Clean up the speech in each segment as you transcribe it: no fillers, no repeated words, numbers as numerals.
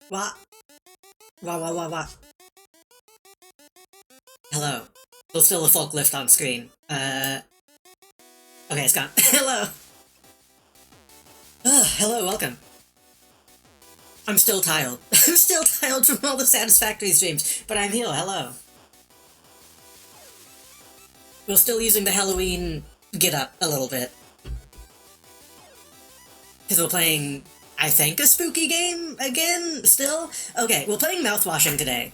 What? What? Hello. There's still a forklift on screen. Okay, it's gone. Hello. Hello, welcome. I'm still tired. I'm still tired from all the Satisfactory streams, but I'm here, hello. We're still using the Halloween get-up a little bit. Because we're playing, I think, a spooky game again, still? Okay, we're playing Mouthwashing today.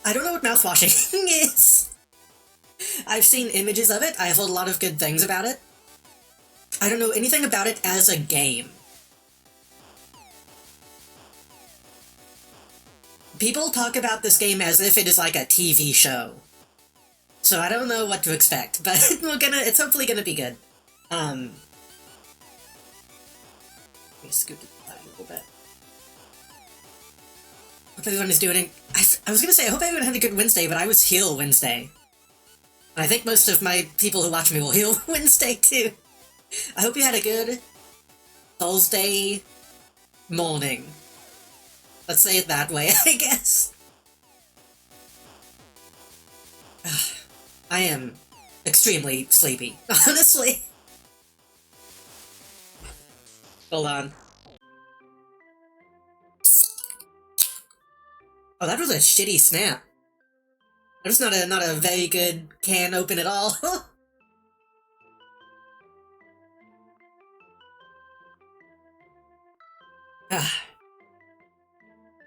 I don't know what Mouthwashing is. I've seen images of it, I've heard a lot of good things about it. I don't know anything about it as a game. People talk about this game as if it is like a TV show. So I don't know what to expect, but it's hopefully gonna be good. Let me scoot it back a little bit. Hope everyone is doing... I was gonna say, I hope everyone had a good Wednesday, but I was heal Wednesday. And I think most of my people who watch me will heal Wednesday too. I hope you had a good Thursday morning. Let's say it that way, I guess. I am extremely sleepy, honestly. Hold on. Oh, that was a shitty snap. That was not a very good can open at all.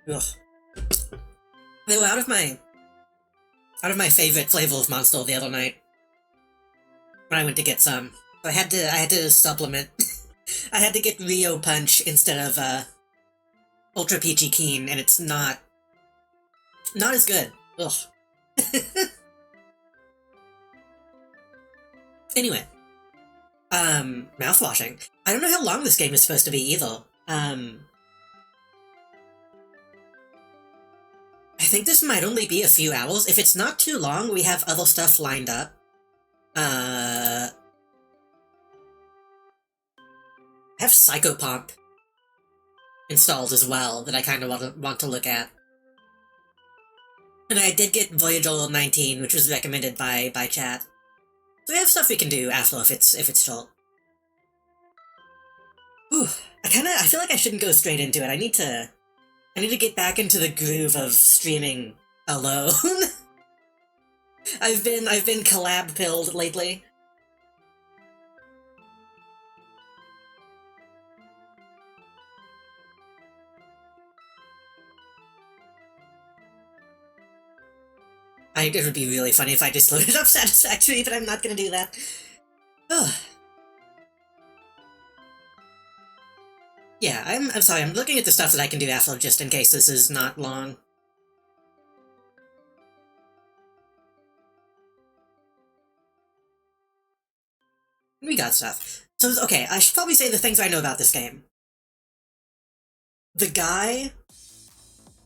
Ugh. They were out of my favorite flavor of Monster the other night. When I went to get some. I had to supplement. I had to get Rio Punch instead of Ultra Peachy Keen, and it's not as good. Ugh. Anyway. Mouthwashing. I don't know how long this game is supposed to be either. I think this might only be a few hours. If it's not too long, we have other stuff lined up. I have Psychopomp installed as well that I kind of want to look at. And I did get Voyager 19, which was recommended by chat. So we have stuff we can do after if it's short. Whew. I feel like I shouldn't go straight into it. I need to get back into the groove of streaming alone. I've been collab pilled lately. It would be really funny if I just loaded up Satisfactory, but I'm not gonna do that. Ugh. Yeah, I'm sorry, I'm looking at the stuff that I can do after just in case this is not long. We got stuff. So, okay, I should probably say the things I know about this game. The guy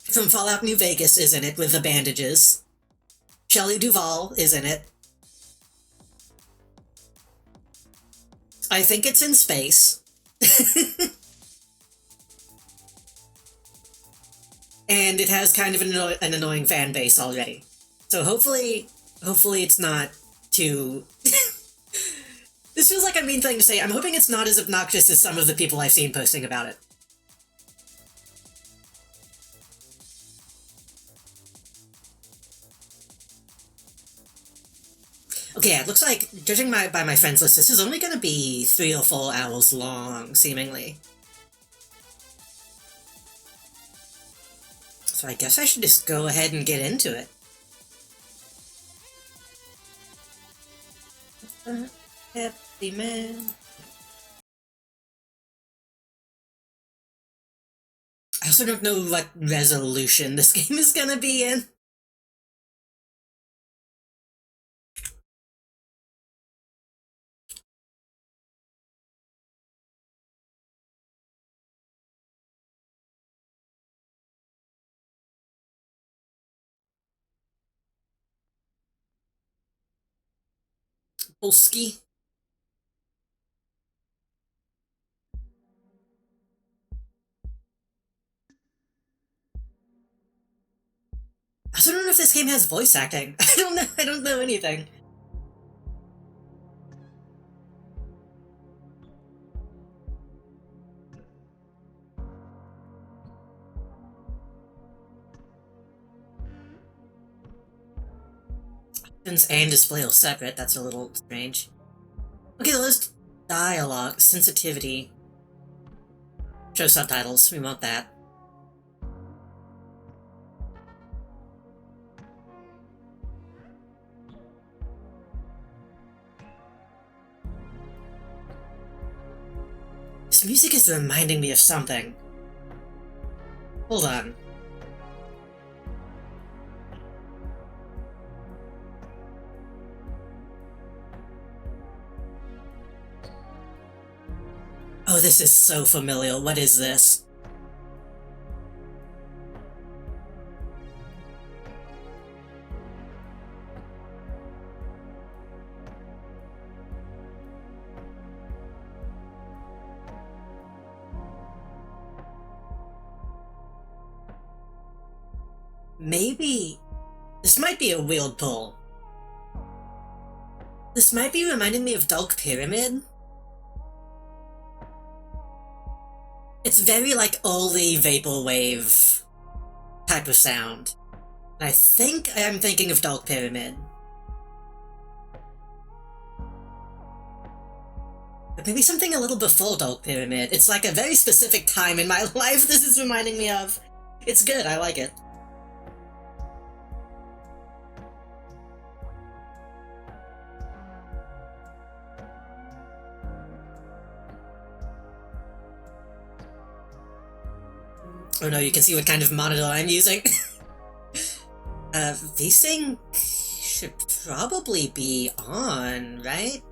from Fallout New Vegas is in it with the bandages. Shelley Duvall is in it. I think it's in space. And it has kind of an annoying fan base already. So hopefully it's not too... This feels like a mean thing to say. I'm hoping it's not as obnoxious as some of the people I've seen posting about it. Okay, yeah, it looks like, judging by my friends list, this is only gonna be 3 or 4 hours long, seemingly. So I guess I should just go ahead and get into it. Happy man. I also don't know what resolution this game is gonna be in. Polski. also don't know if this game has voice acting. I don't know anything. Options and display are separate, that's a little strange. Okay, the list dialogue, sensitivity. Show subtitles, we want that. This music is reminding me of something. Hold on. Oh, this is so familiar. What is this? Maybe... This might be a weird pull. This might be reminding me of Dark Pyramid. It's very like early vaporwave type of sound. And I think I am thinking of Dark Pyramid. But maybe something a little before Dark Pyramid. It's like a very specific time in my life this is reminding me of. It's good, I like it. Oh no, you can see what kind of monitor I'm using. VSync should probably be on, right?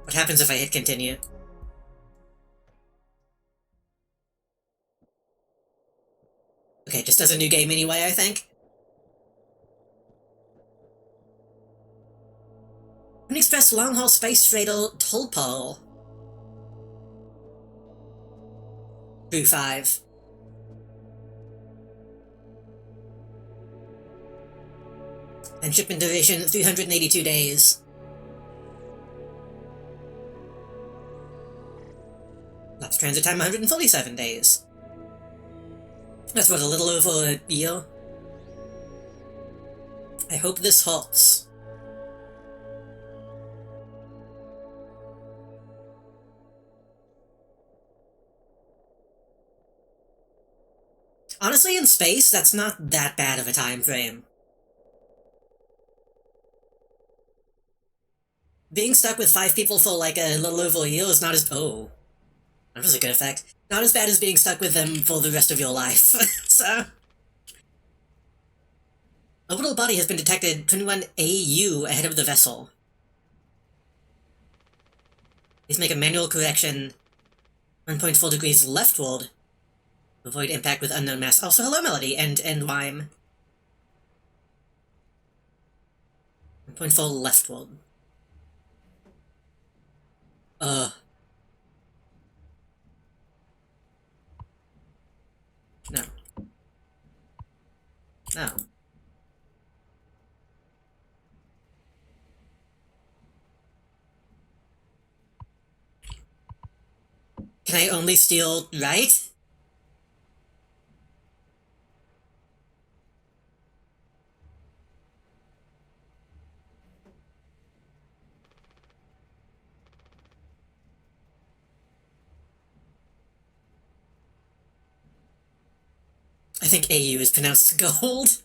What happens if I hit continue? Okay, just as a new game anyway, I think. Express long-haul space freighter Tolpal. Crew 5. And shipment duration 382 days. Lapse transit time 147 days. That's what, a little over a year? I hope this halts. Honestly, in space, that's not that bad of a time frame. Being stuck with 5 people for like a little over a year is not as— oh. That was a good effect. Not as bad as being stuck with them for the rest of your life. So... Orbital body has been detected 21 AU ahead of the vessel. Please make a manual correction 1.4 degrees leftward. Avoid impact with unknown mass. Also, hello, Melody, and Lime. 1.4 leftward. No. No. Can I only steal right? I think AU is pronounced gold.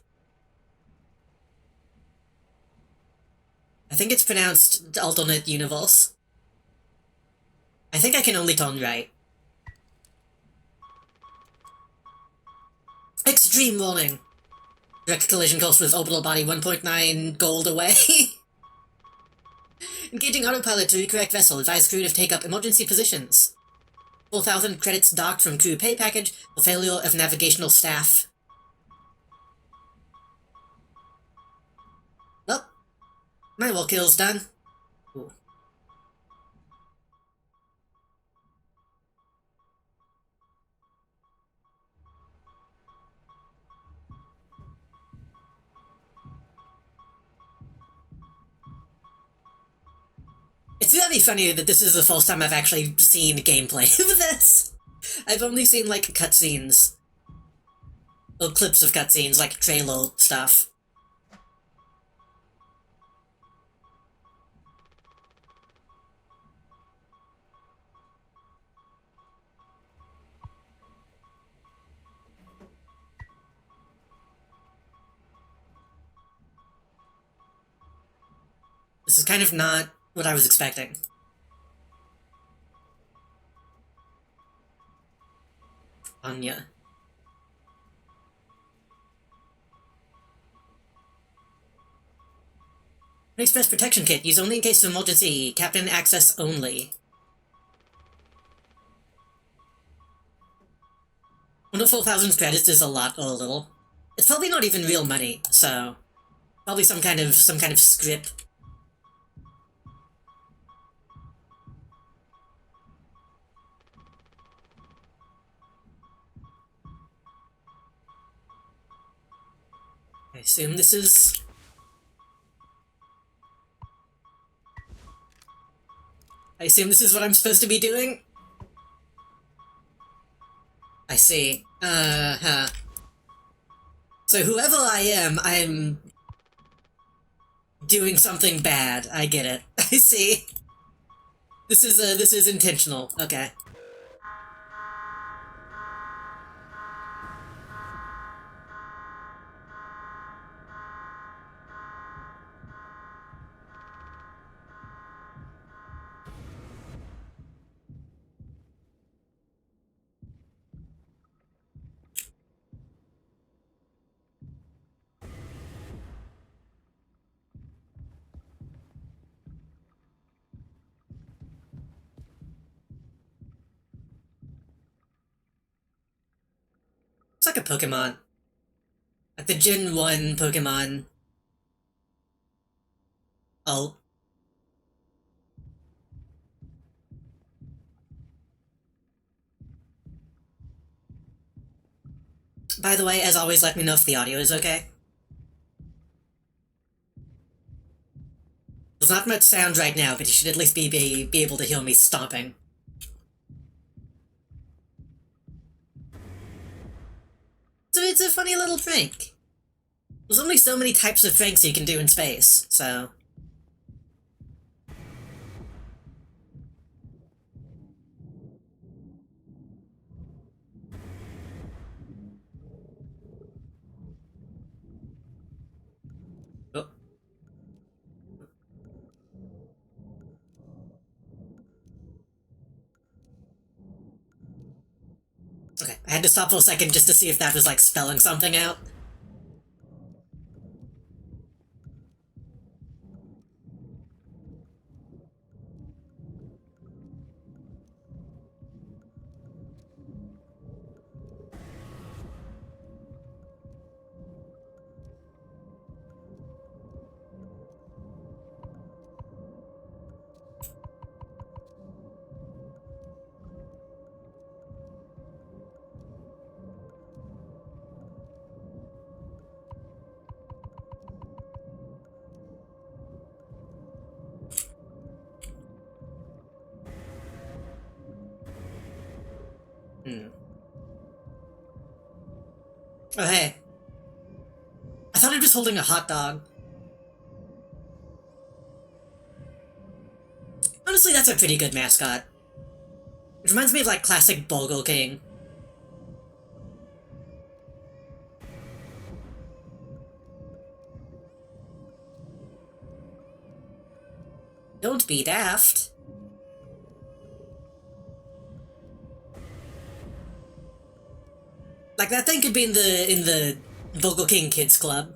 I think it's pronounced alternate universe. I think I can only turn right. Extreme warning. Direct collision course with orbital body 1.9 gold away. Engaging autopilot to recorrect vessel. Advise crew to take up emergency positions. 4,000 credits docked from crew pay package for failure of navigational staff. Well, my work kill's done. Ooh. very funny that this is the first time I've actually seen gameplay of this. I've only seen, like, cutscenes. Or clips of cutscenes, like trailer stuff. This is kind of not what I was expecting. Anya. Express protection kit. Use only in case of emergency. Captain access only. Wonder 4,000 credits is a lot or a little. It's probably not even real money, so probably some kind of script. I assume this is... I assume this is what I'm supposed to be doing? I see. Uh-huh. So whoever I am, I'm... doing something bad. I get it. I see. This is intentional. Okay. It's like a Pokemon. Like the Gen 1 Pokemon. Oh. By the way, as always, let me know if the audio is okay. There's not much sound right now, but you should at least be able to hear me stomping. So it's a funny little prank. There's only so many types of pranks you can do in space, so... Oh. Okay, I had to stop for a second just to see if that was, like, spelling something out. Oh, hey. I thought I was holding a hot dog. Honestly, that's a pretty good mascot. It reminds me of, like, classic Burger King. Don't be daft. Like, that thing could be in the Burger King Kids Club.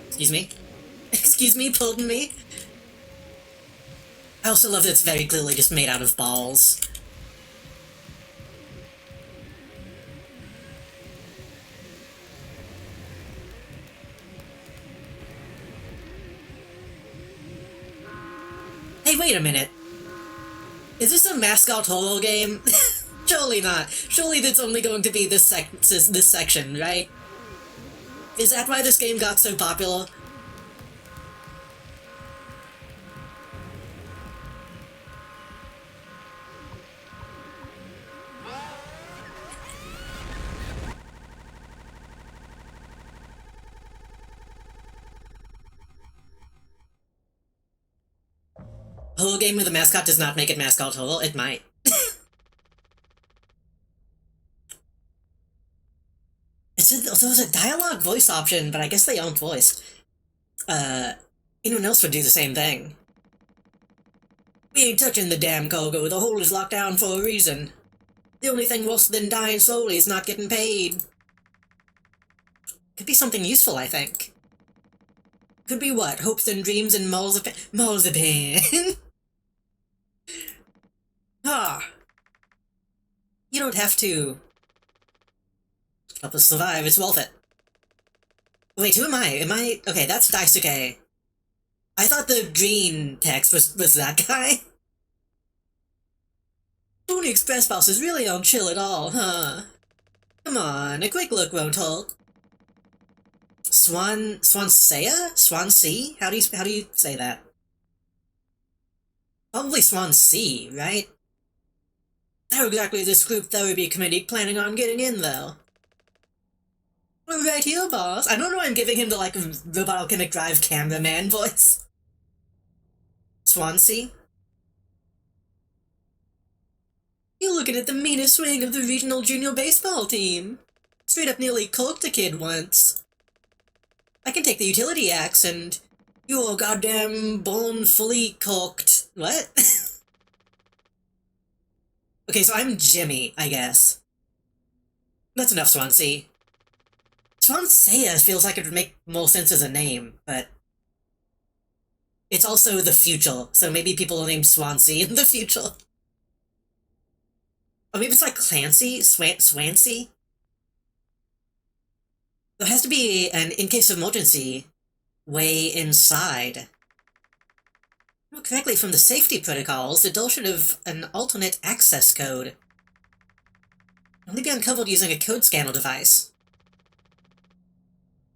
Excuse me? Excuse me, pardon me? I also love that it's very clearly just made out of balls. Wait a minute. Is this a mascot horror game? Surely not. Surely it's only going to be this section, right? Is that why this game got so popular? Horror game with a mascot does not make it mascot horror. It might. There was a dialogue voice option, but I guess they aren't voice. Anyone else would do the same thing. We ain't touching the damn cargo. The hole is locked down for a reason. The only thing worse than dying slowly is not getting paid. Could be something useful, I think. Could be what? Hopes and dreams and marzipan. Ah. You don't have to. Help us survive, it's worth it. Wait, who am I? Okay, that's Daisuke. I thought the green text was that guy. Pony Express bosses really aren't chill at all, huh? Come on, a quick look won't hurt. Swansea? Swansea? How do you say that? Probably Swansea, right? How exactly is this group therapy committee planning on getting in, though? We're right here, boss. I don't know why I'm giving him the, like, Robot Alchemic Drive cameraman voice. Swansea? You're looking at the meanest swing of the regional junior baseball team. Straight up nearly corked a kid once. I can take the utility axe and... You're goddamn born fully corked. What? Okay, so I'm Jimmy, I guess. That's enough, Swansea. Swansea feels like it would make more sense as a name, but... It's also the future, so maybe people will name Swansea in the future. Or maybe it's like Clancy? Swansea? There has to be an in case of emergency way inside. Correctly from the safety protocols, the door should have an alternate access code. Only be uncovered using a code scanner device.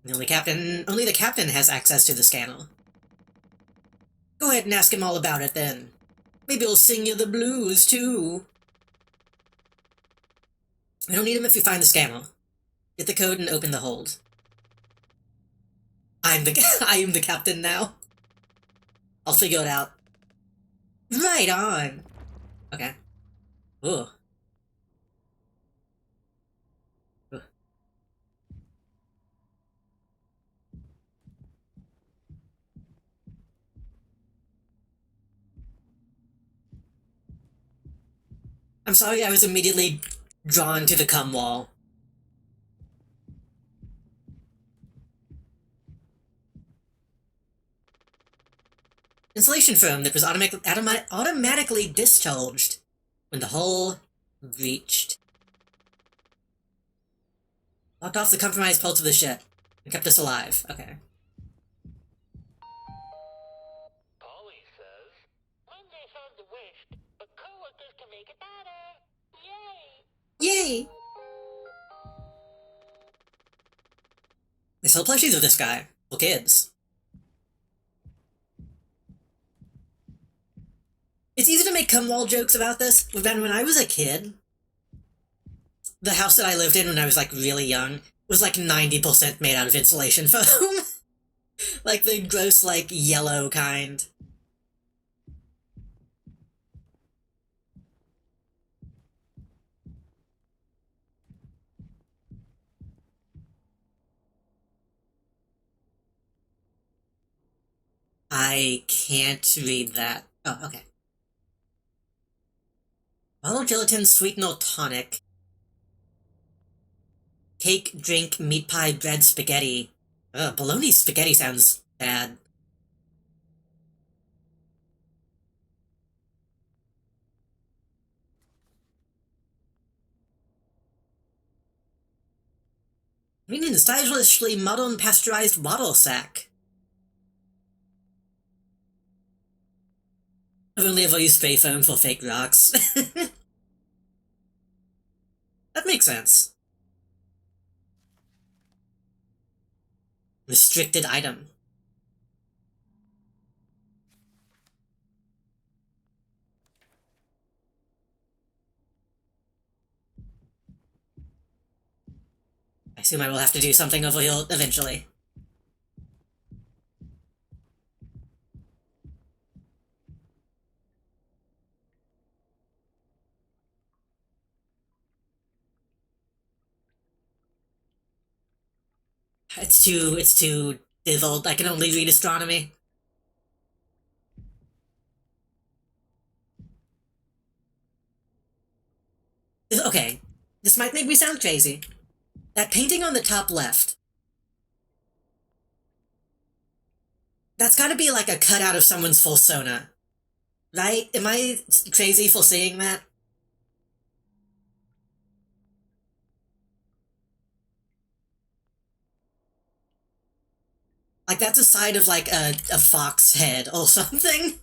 Only the captain has access to the scanner. Go ahead and ask him all about it then. Maybe he'll sing you the blues too. We don't need him if we find the scanner. Get the code and open the hold. I am the captain now. I'll figure it out. Right on! Okay. Ooh. Ooh. I'm sorry I was immediately drawn to the cum wall. Insulation foam that was automatically discharged when the hull breached. Locked off the compromised parts of the ship and kept us alive. Okay. Polly says, Monday served the wish, but coworkers can make it better. Yay! Yay! They sell plushies of this guy. For kids. It's easy to make cum wall jokes about this, but then when I was a kid, the house that I lived in when I was, like, really young was, like, 90% made out of insulation foam. Like, the gross, like, yellow kind. I can't read that. Oh, okay. Bottle gelatin sweetener tonic. Cake, drink, meat pie, bread, spaghetti. Ugh, bologna spaghetti sounds bad. I mean, stylishly modern pasteurized water sack. I've only ever used spray foam for fake rocks. That makes sense. Restricted item. I assume I will have to do something over here eventually. It's too diddled. I can only read astronomy. Okay, this might make me sound crazy. That painting on the top left, that's gotta be like a cutout of someone's fursona. Right? Am I crazy for seeing that? Like that's a side of like a fox head or something?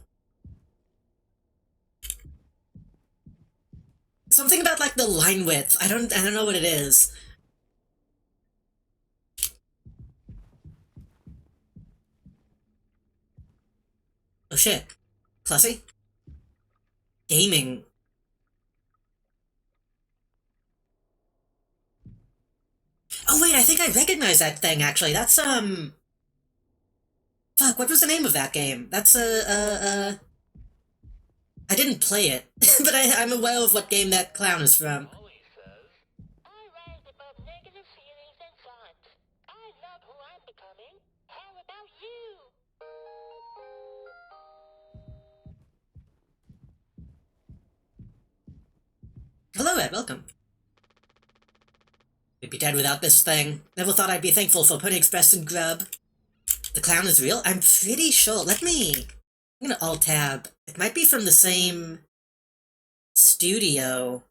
Something about like the line width. I don't know what it is. Oh shit. Plessy? Gaming. Oh wait, I think I recognize that thing actually. That's fuck, what was the name of that game? That's I didn't play it, but I'm aware of what game that clown is from. Polly says, I rise above negative feelings and thoughts. I love who I'm becoming. How about you? Hello, Ed, welcome. We'd be dead without this thing. Never thought I'd be thankful for Pony Express and Grub. The clown is real? I'm pretty sure. I'm gonna alt-tab. It might be from the same studio.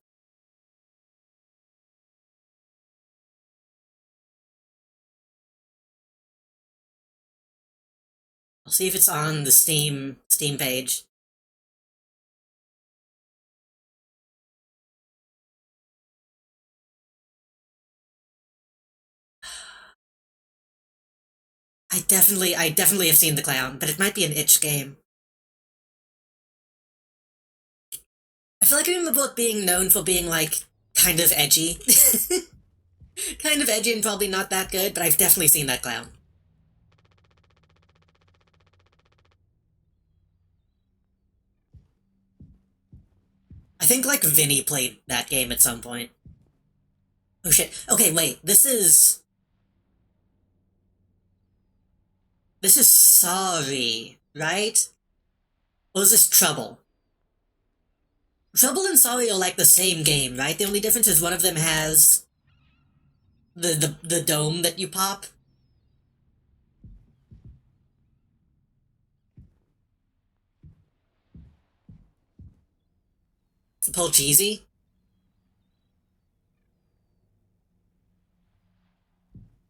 I'll see if it's on the Steam page. I definitely have seen the clown, but it might be an itch game. I feel like I remember it being known for being like kind of edgy. Kind of edgy and probably not that good, but I've definitely seen that clown. I think like Vinny played that game at some point. Oh shit. Okay, wait. This is Sorry, right? Or is this Trouble? Trouble and Sorry are like the same game, right? The only difference is one of them has the dome that you pop. Pull cheesy.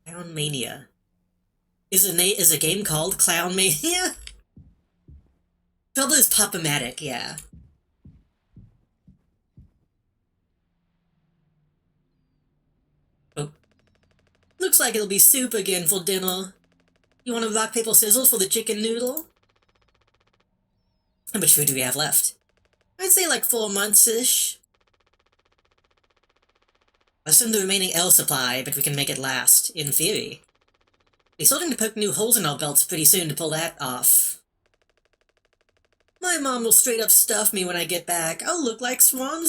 Clown Mania. Is a game called Clown Mania? Trouble is Pop-O-Matic, yeah. Oh. Looks like it'll be soup again for dinner. You want to rock, paper, scissors for the chicken noodle? How much food do we have left? I'd say like 4 months-ish. I'll send the remaining L supply, but we can make it last, in theory. We're starting to poke new holes in our belts pretty soon to pull that off. My mom will straight up stuff me when I get back. I'll look like Swansea.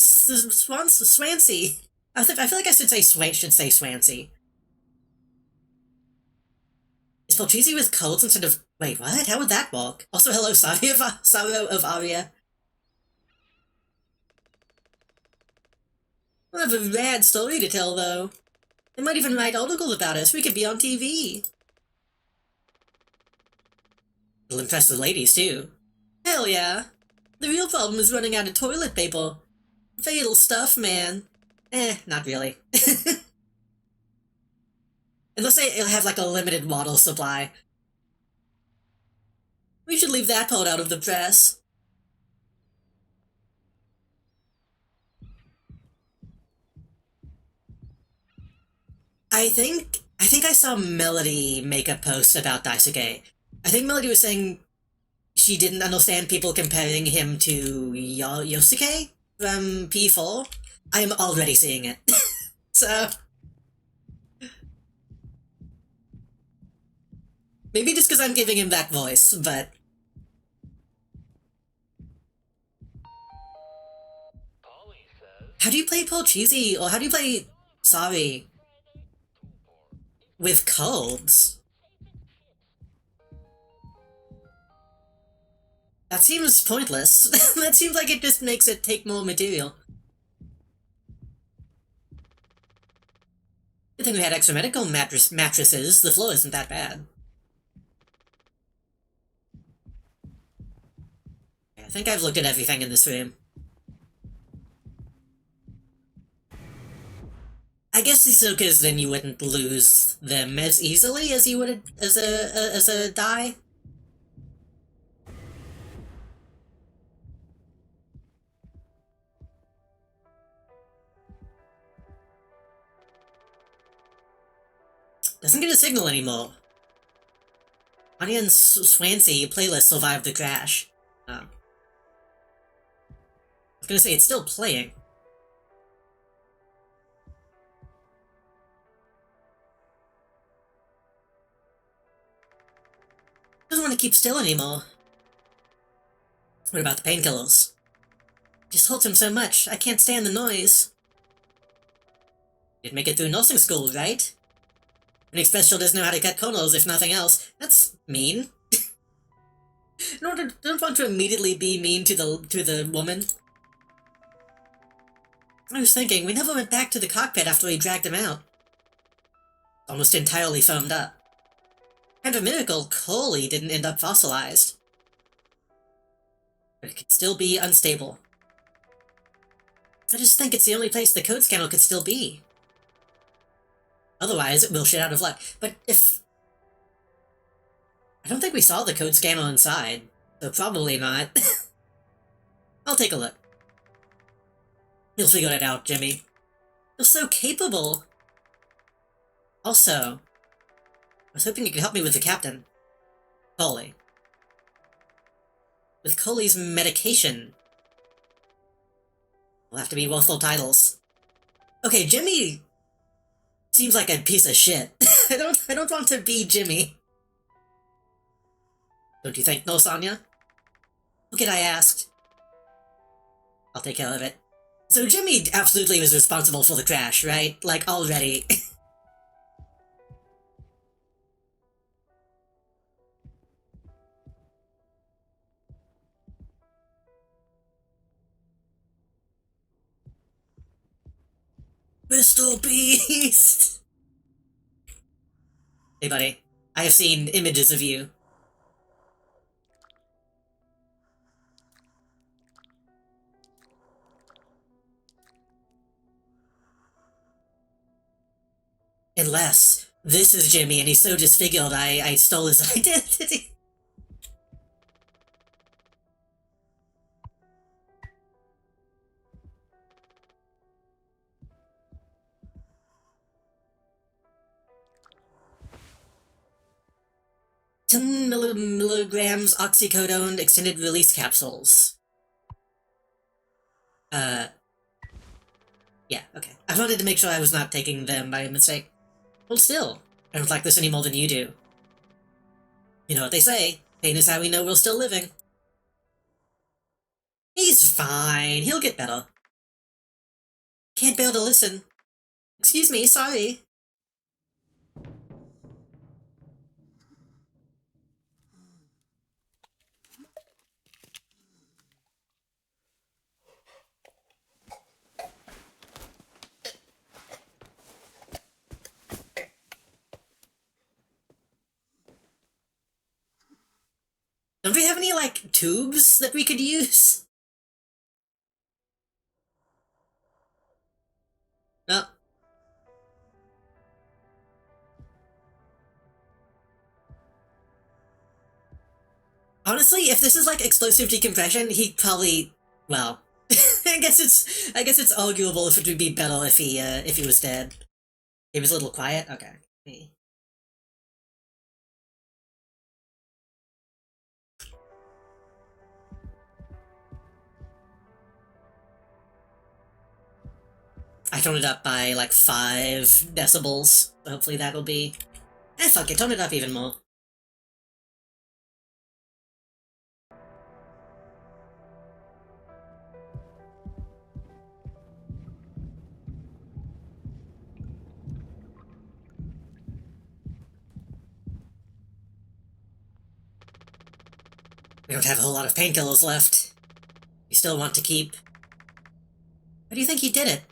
I feel like I should say Swansea. Is Polchisi with colds instead of... Wait, what? How would that work? Also, hello, Sario of Aria. We'll have a rad story to tell, though. They might even write articles about us. We could be on TV. It'll impress the ladies, too. Hell yeah. The real problem is running out of toilet paper. Fatal stuff, man. Not really. Unless it'll have like a limited water supply. We should leave that part out of the press. I think I saw Melody make a post about Daisuke. I think Melody was saying she didn't understand people comparing him to Yosuke from P4. I am already seeing it. So maybe just because I'm giving him that voice, but how do you play Polcheesy, or how do you play Sorry with colds? That seems pointless. That seems like it just makes it take more material. Good thing we had extra medical mattresses. The floor isn't that bad. I think I've looked at everything in this room. I guess so, because then you wouldn't lose them as easily as you would as a die. Doesn't get a signal anymore. Anya and Swansea playlist survived the crash. Oh. I was gonna say, it's still playing. Doesn't want to keep still anymore. What about the painkillers? Just hurts him so much, I can't stand the noise. You'd make it through nursing school, right? An special doesn't know how to cut corners, if nothing else. That's mean. Don't want to immediately be mean to the woman. I was thinking, we never went back to the cockpit after we dragged him out. Almost entirely foamed up. Kind of a miracle Coley didn't end up fossilized. But it could still be unstable. I just think it's the only place the code scanner could still be. Otherwise, it will shit out of luck. But if... I don't think we saw the code scanner inside, so probably not. I'll take a look. You'll figure it out, Jimmy. You're so capable! Also, I was hoping you could help me with the captain. Coley. With Coley's medication. Will have to be both titles. Okay, Jimmy seems like a piece of shit. I don't want to be Jimmy. Don't you think, no, Sonia? Look at I asked. I'll take care of it. So Jimmy absolutely was responsible for the crash, right? Like, already. Mr. Beast! Hey, buddy. I have seen images of you. Unless this is Jimmy and he's so disfigured I stole his identity. $10 milligrams oxycodone extended release capsules. Yeah, okay. I wanted to make sure I was not taking them by mistake. Hold still. I don't like this any more than you do. You know what they say. Pain is how we know we're still living. He's fine. He'll get better. Can't bear to listen. Excuse me, sorry. Don't we have any, like, tubes that we could use? No. Honestly, if this is like explosive decompression, he probably, well, I guess it's arguable if it would be better if he was dead. He was a little quiet? Okay. I toned it up by like 5 decibels. Hopefully that'll be... fuck it, tone it up even more. We don't have a whole lot of painkillers left. We still want to keep... How do you think he did it?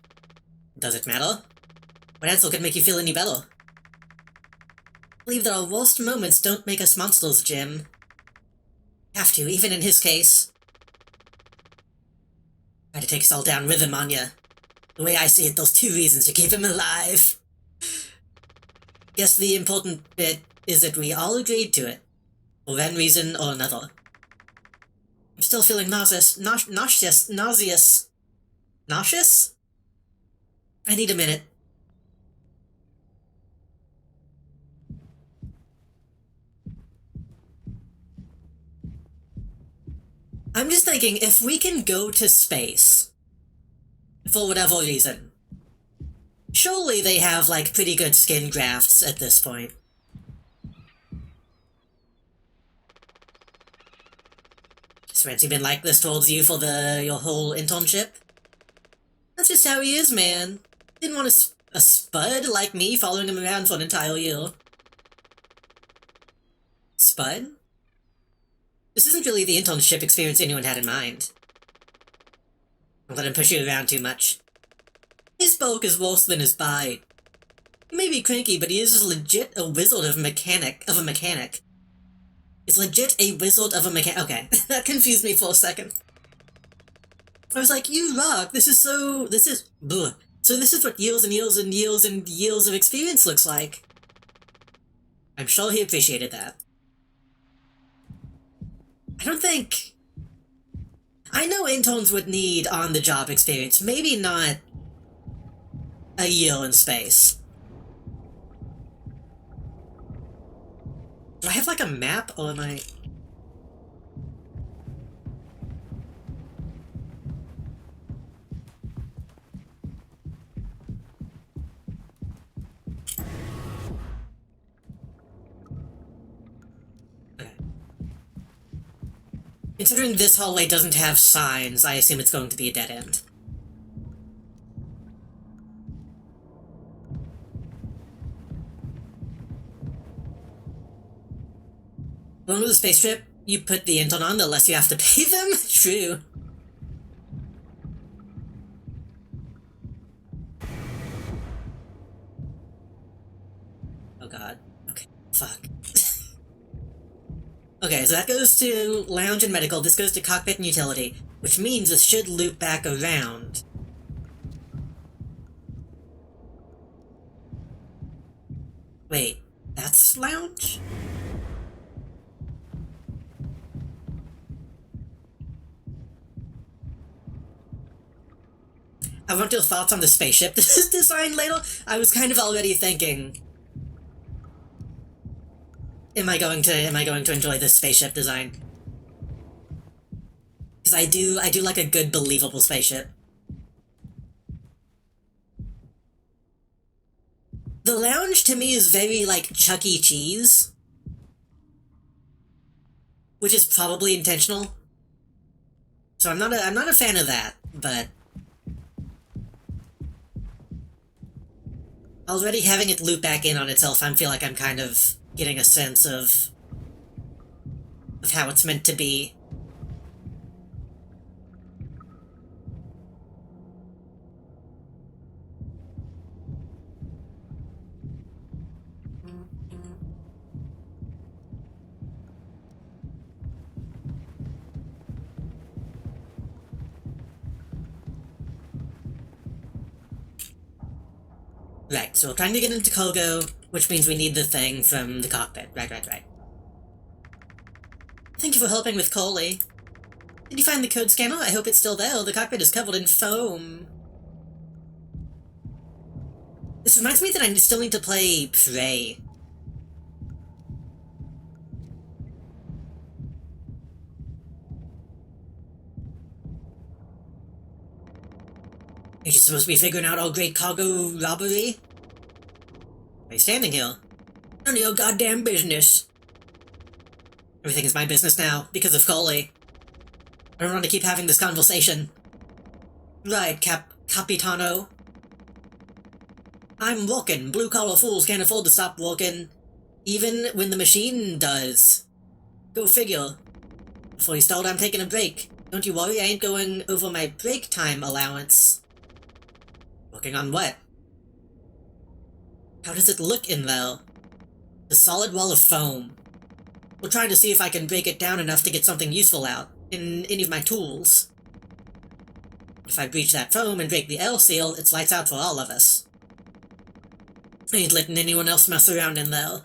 Does it matter? What answer could make you feel any better? I believe that our worst moments don't make us monsters, Jim. Have to, even in his case. Try to take us all down rhythm on ya. The way I see it, those 2 reasons to keep him alive. Guess the important bit is that we all agreed to it. For one reason or another. I'm still feeling nauseous. Nauseous? Nauseous? I need a minute. I'm just thinking, if we can go to space, for whatever reason, surely they have, like, pretty good skin grafts at this point. Has Rancy been like this towards you for your whole internship? That's just how he is, man. Didn't want a spud like me following him around for an entire year. Spud? This isn't really the internship experience anyone had in mind. Don't let him push you around too much. His bulk is worse than his bite. He may be cranky, but he is legit a wizard of a mechanic. He's legit a wizard of a mechanic. Okay, that confused me for a second. I was like, you rock, this is... Bleh. So this is what years and years and years and years of experience looks like. I'm sure he appreciated that. I don't think... I know interns would need on-the-job experience, maybe not a year in space. Do I have, like, a map, or am I... Considering this hallway doesn't have signs, I assume it's going to be a dead end. Going to the space trip, you put the intern on, the less you have to pay them? True. Oh god. Okay, fuck. Okay, so that goes to lounge and medical, this goes to cockpit and utility, which means this should loop back around. Wait, that's lounge? I want your thoughts on the spaceship this is designed later. I was kind of already thinking, Am I going to enjoy this spaceship design? Because I do like a good, believable spaceship. The lounge to me is very like Chuck E. Cheese, which is probably intentional. So I'm not a fan of that, but already having it loop back in on itself, I feel like I'm kind of getting a sense of how it's meant to be. Right, so we're trying to get into Kogo, which means we need the thing from the cockpit. Right. Thank you for helping with Coley. Did you find the code scanner? I hope it's still there. The cockpit is covered in foam. This reminds me that I still need to play Prey. You're just supposed to be figuring out our great cargo robbery? Why are you standing here? None of your goddamn business. Everything is my business now, because of Coley. I don't want to keep having this conversation. Right, Capitano. I'm working. Blue-collar fools can't afford to stop working, even when the machine does. Go figure. Before you start, I'm taking a break. Don't you worry, I ain't going over my break time allowance. Working on what? How does it look in there? A solid wall of foam. We're trying to see if I can break it down enough to get something useful out, in any of my tools. If I breach that foam and break the L seal, it's lights out for all of us. I ain't letting anyone else mess around in there.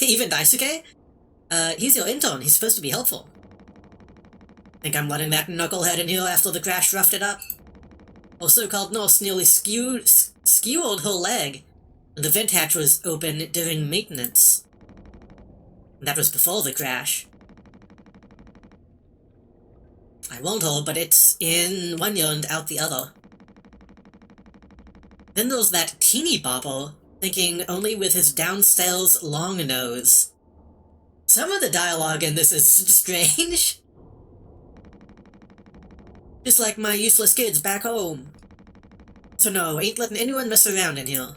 Even Daisuke? He's your intern, he's supposed to be helpful. Think I'm letting that knucklehead in here after the crash roughed it up? Our so-called nurse nearly skewered her leg. The vent hatch was open during maintenance. That was before the crash. I warned her, but it's in one ear and out the other. Then there's that teeny bopper, thinking only with his downstairs long nose. Some of the dialogue in this is strange. Just like my useless kids back home. So no, ain't letting anyone mess around in here.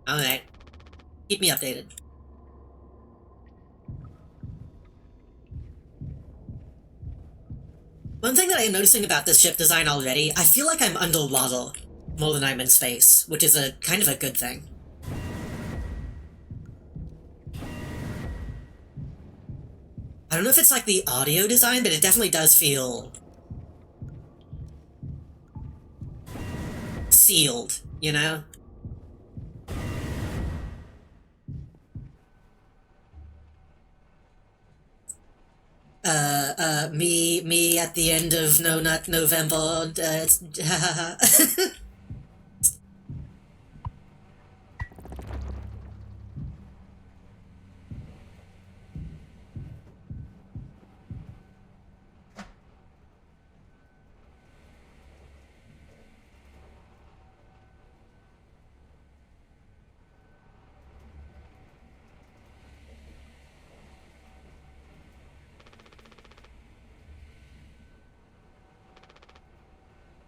Alright. Keep me updated. One thing that I am noticing about this ship design already, I feel like I'm underwater more than I'm in space, which is a kind of a good thing. I don't know if it's like the audio design, but it definitely does feel sealed, you know? Me at the end of No Nut November,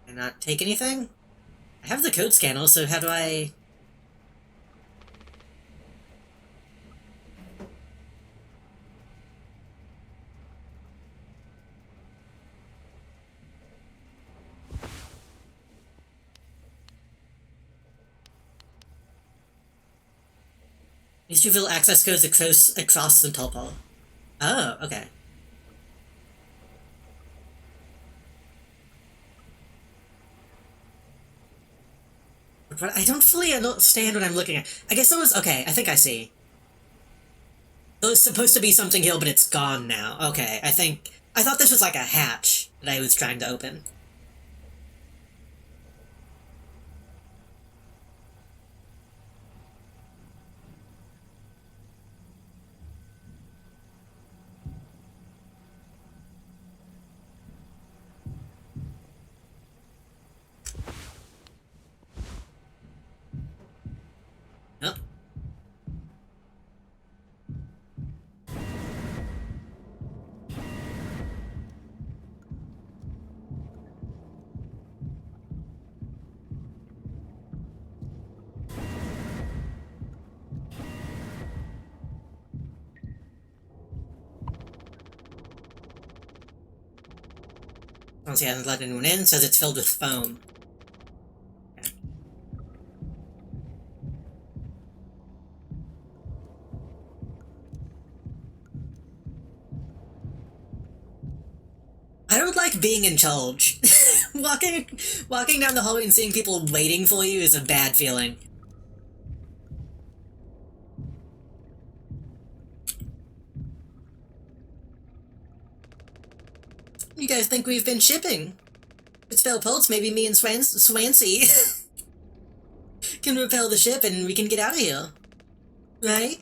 Can I not take anything? I have the code scanner, so how do I... These reveal access codes across the topo. Oh, okay. But I don't fully understand what I'm looking at. I guess that was... Okay, I think I see. There was supposed to be something here, but it's gone now. Okay, I thought this was like a hatch that I was trying to open. Oh. Once he hasn't let anyone in, says it's filled with foam. Okay. I don't like being in charge. Walking down the hallway and seeing people waiting for you is a bad feeling. You guys think we've been shipping? It's Phil Pulse, maybe me and Swansea. can repel the ship and we can get out of here. Right?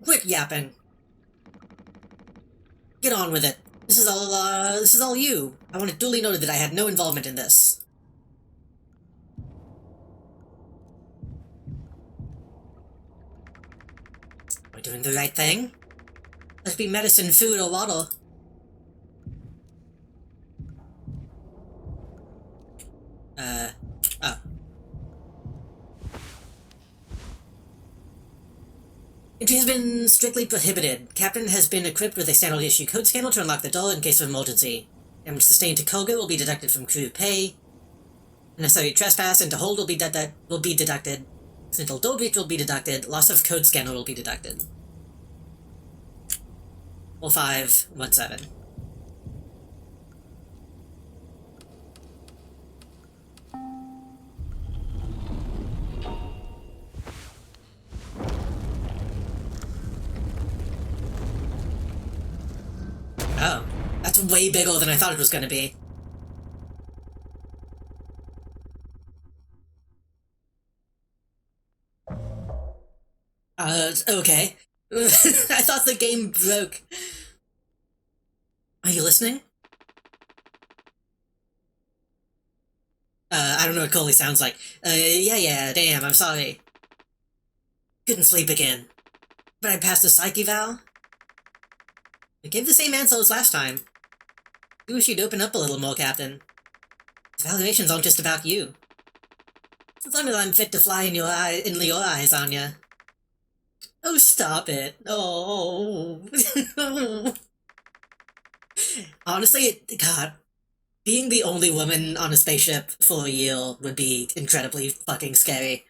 Quit yapping. Get on with it. This is all you. I want it duly noted that I had no involvement in this. Are we doing the right thing? Must be medicine, food, or water. Oh. Entry has been strictly prohibited. Captain has been equipped with a standard-issue code scanner to unlock the door in case of emergency. Damage sustained to cargo will be deducted from crew pay. Unnecessary trespass into hold will be deducted. Accidental door breach will be deducted. Loss of code scanner will be deducted. 4517. Oh, that's way bigger than I thought it was gonna be. Okay. I thought the game broke. Are you listening? I don't know what Coley sounds like. Yeah, damn, I'm sorry. Couldn't sleep again. But I passed a psych eval? I gave the same answer as last time. I wish you'd open up a little more, Captain. Evaluations aren't just about you. As long as I'm fit to fly in your eyes, Anya. Oh, stop it. Oh. Honestly, God, being the only woman on a spaceship for a year would be incredibly fucking scary.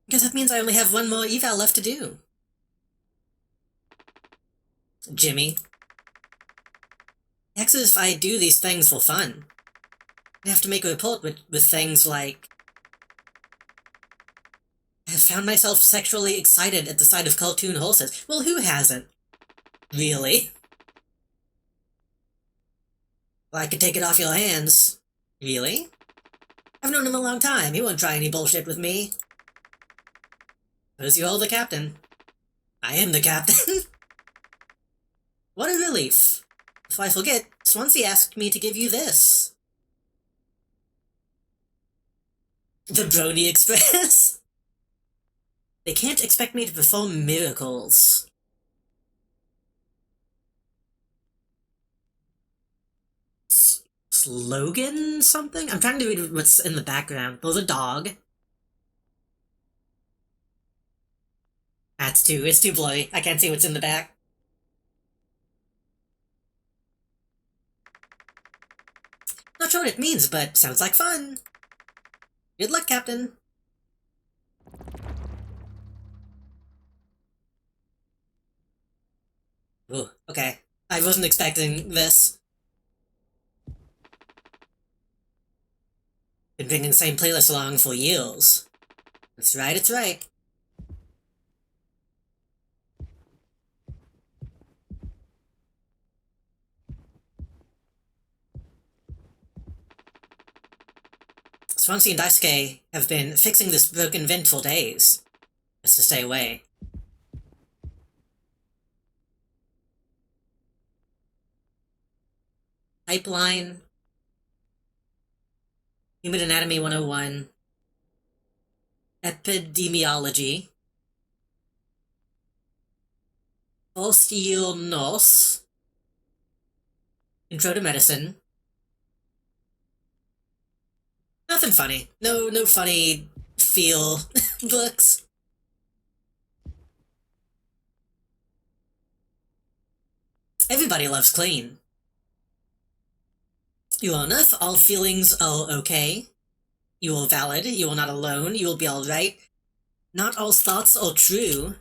Because that means I only have one more eval left to do. Jimmy. Heck, if I do these things for fun. I have to make a report with things like... I have found myself sexually excited at the sight of cartoon horses. Well, who hasn't? Really? Well, I could take it off your hands. Really? I've known him a long time. He won't try any bullshit with me. Suppose you're the captain. I am the captain. What a relief. Before I forget, Swansea asked me to give you this. The Brony Express? They can't expect me to perform miracles. Slogan something? I'm trying to read what's in the background. There's a dog. It's too blurry. I can't see what's in the back. Not sure what it means, but sounds like fun. Good luck, Captain. Ooh, okay. I wasn't expecting this. Been bringing the same playlist along for years. That's right, it's right. Swansea and Daisuke have been fixing this broken vent for days. Just to stay away. Pipeline. Human Anatomy 101. Epidemiology. Osteonos. Intro to Medicine. Nothing funny. No funny feel books. Everybody loves clean. You are enough. All feelings are okay. You are valid. You are not alone. You will be alright. Not all thoughts are true.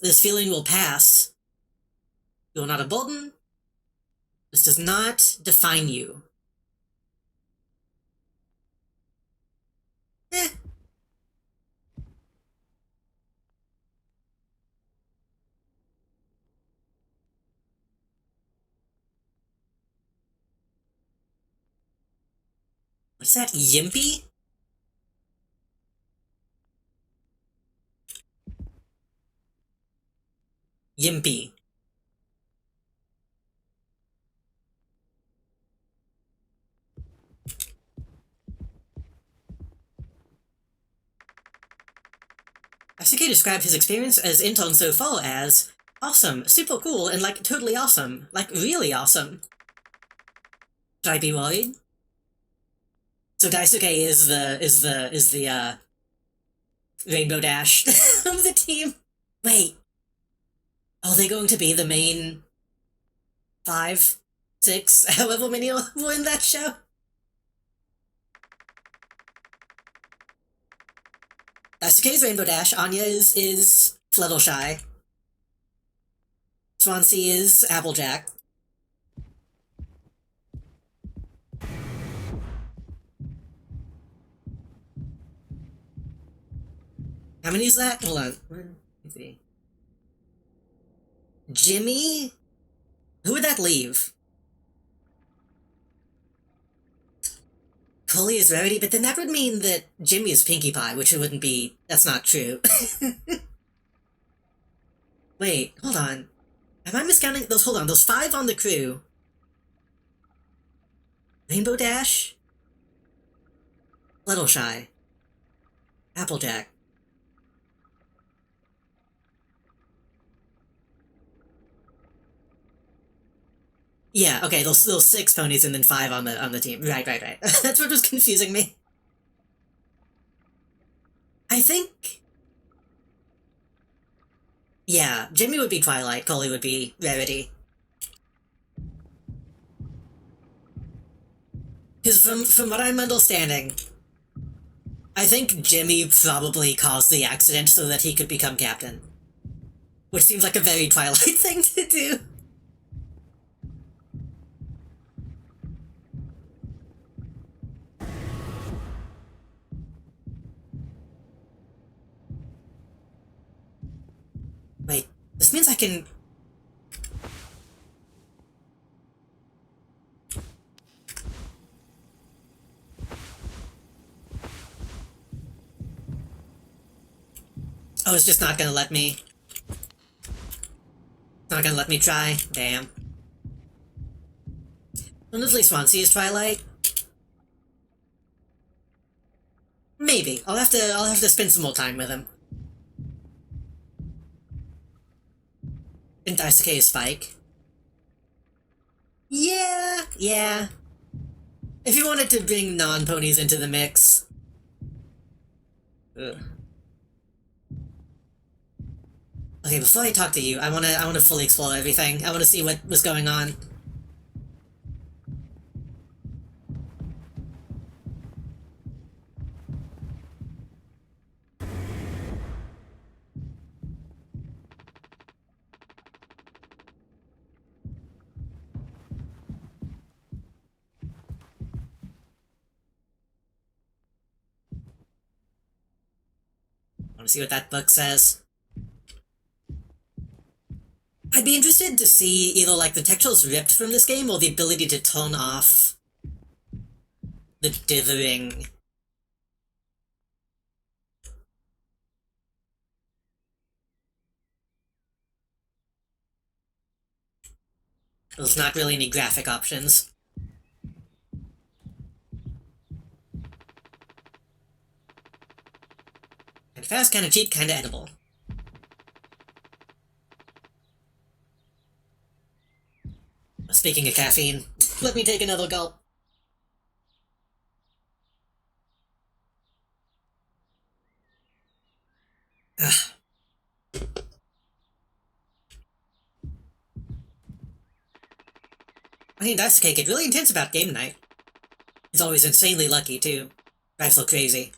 This feeling will pass. You are not a burden. This does not define you. Eh. What's that, Yimpy? Yimpy. Asuke described his experience as intern so far as awesome, super cool, and like totally awesome. Like really awesome. Should I be worried? So Daisuke is the Rainbow Dash of the team. Wait, are they going to be the main 5, 6, however many were in that show? Daisuke's Rainbow Dash, Anya is Fluttershy. Swansea is Applejack. How many is that? Hold on. 1, 2, 3. Jimmy? Who would that leave? Coley is Rarity, but then that would mean that Jimmy is Pinkie Pie, which it wouldn't be. That's not true. Wait, hold on. Am I miscounting those? Hold on, those 5 on the crew. Rainbow Dash? Fluttershy. Applejack. Yeah, okay, those 6 ponies and then 5 on the team. Right. That's what was confusing me. I think. Yeah, Jimmy would be Twilight, Coley would be Rarity. Because from what I'm understanding, I think Jimmy probably caused the accident so that he could become captain. Which seems like a very Twilight thing to do. Wait, this means I can... Oh, it's just not gonna let me... Not gonna let me try? Damn. Honestly, Swansea is Twilight? Maybe. I'll have to spend some more time with him. And Daisuke is Spike. Yeah. If you wanted to bring non-ponies into the mix. Ugh. Okay, before I talk to you, I wanna fully explore everything. I wanna see what was going on. I wanna see what that book says. I'd be interested to see either like the textures ripped from this game or the ability to turn off the dithering. There's not really any graphic options. Kinda fast, kinda cheap, kinda edible. Speaking of caffeine, let me take another gulp. Ugh. I mean, Daisuke get really intense about game night. He's always insanely lucky, too. Drives so crazy.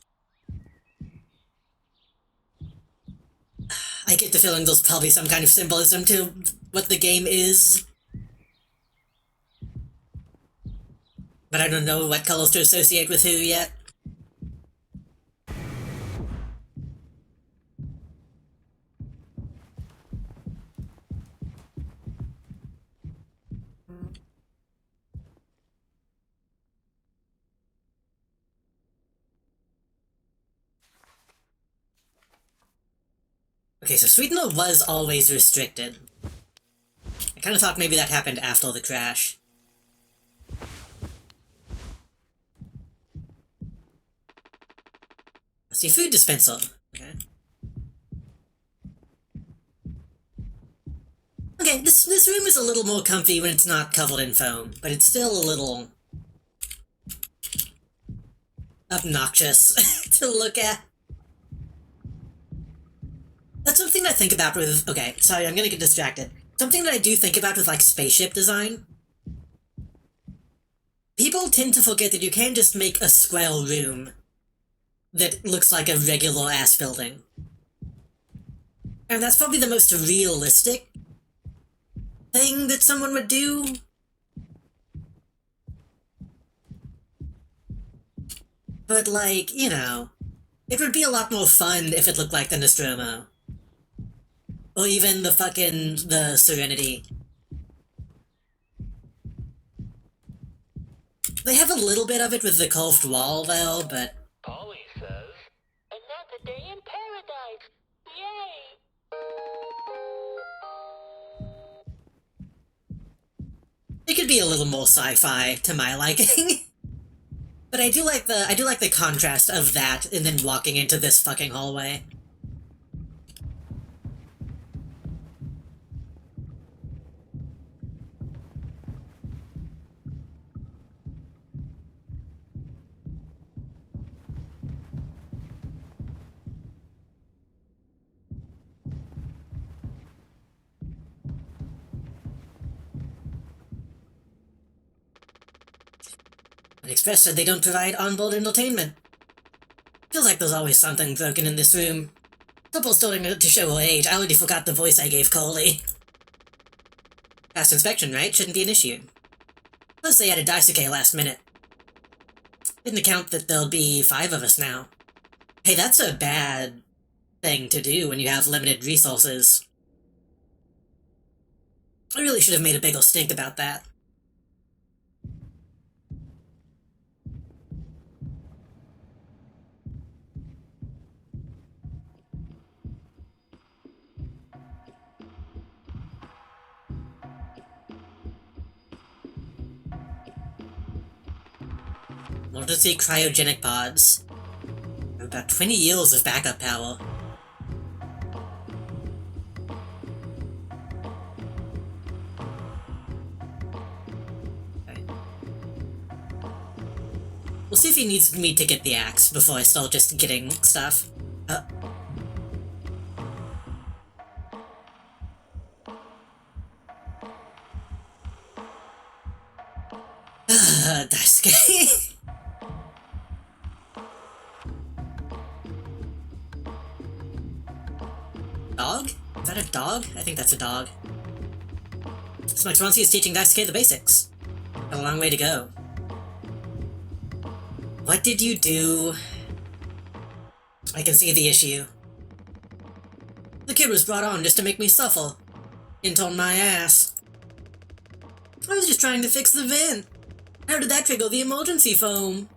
I get the feeling there's probably some kind of symbolism to what the game is. But I don't know what colors to associate with who yet. Okay, so sweetener was always restricted. I kind of thought maybe that happened after the crash. Let's see, food dispenser. Okay. Okay, this room is a little more comfy when it's not covered in foam, but it's still a little obnoxious to look at. That's something I think about with... Okay, sorry, I'm gonna get distracted. Something that I do think about with, like, spaceship design. People tend to forget that you can't just make a square room that looks like a regular-ass building. And that's probably the most realistic thing that someone would do. But, like, you know, it would be a lot more fun if it looked like the Nostromo. Or even the Serenity. They have a little bit of it with the curved wall, though, but... Polly says, another day in paradise! Yay! It could be a little more sci-fi to my liking. But I do like the contrast of that and then walking into this fucking hallway. Express said they don't provide onboard entertainment. Feels like there's always something broken in this room. Couple's starting to show her age. I already forgot the voice I gave Coley. Past inspection, right? Shouldn't be an issue. Plus they added Daisuke last minute. Didn't account that there'll be 5 of us now. Hey, that's a bad thing to do when you have limited resources. I really should have made a bigger stink about that. Emergency cryogenic pods. About 20 years of backup power. Okay. We'll see if he needs me to get the axe before I start just getting stuff. Daisuke. Dog? Is that a dog? I think that's a dog. Smuxronsi is teaching Daisuke the basics. Got a long way to go. What did you do? I can see the issue. The kid was brought on just to make me suffer. Into on my ass. I was just trying to fix the vent. How did that trigger the emergency foam?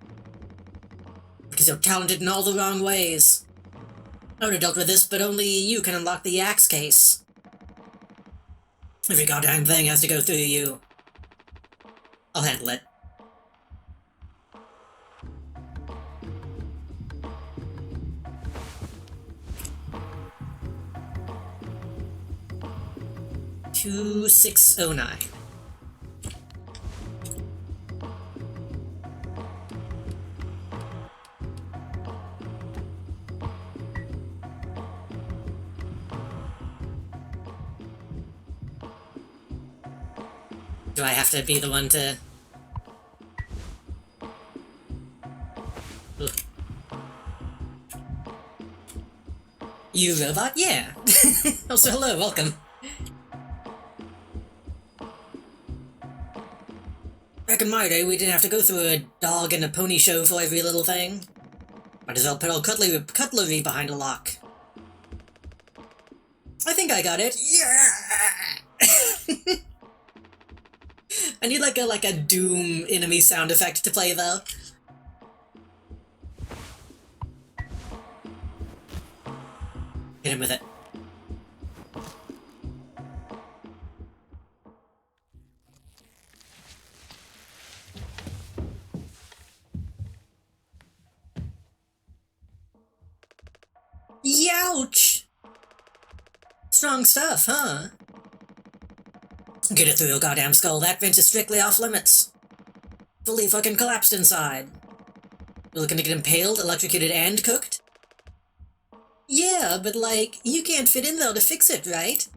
Because you're talented in all the wrong ways. I would have dealt with this, but only you can unlock the axe case. Every goddamn thing has to go through you. I'll handle it. $2609. Do I have to be the one to... Ugh. You robot? Yeah. Also, hello, welcome. Back in my day, we didn't have to go through a dog and a pony show for every little thing. Might as well put all cutlery behind a lock. I think I got it. Yeah! I need like a Doom enemy sound effect to play though. Hit him with it. Ouch! Strong stuff, huh? Get it through your goddamn skull. That vent is strictly off limits. Fully fucking collapsed inside. You're looking to get impaled, electrocuted, and cooked? Yeah, but like, you can't fit in there to fix it, right?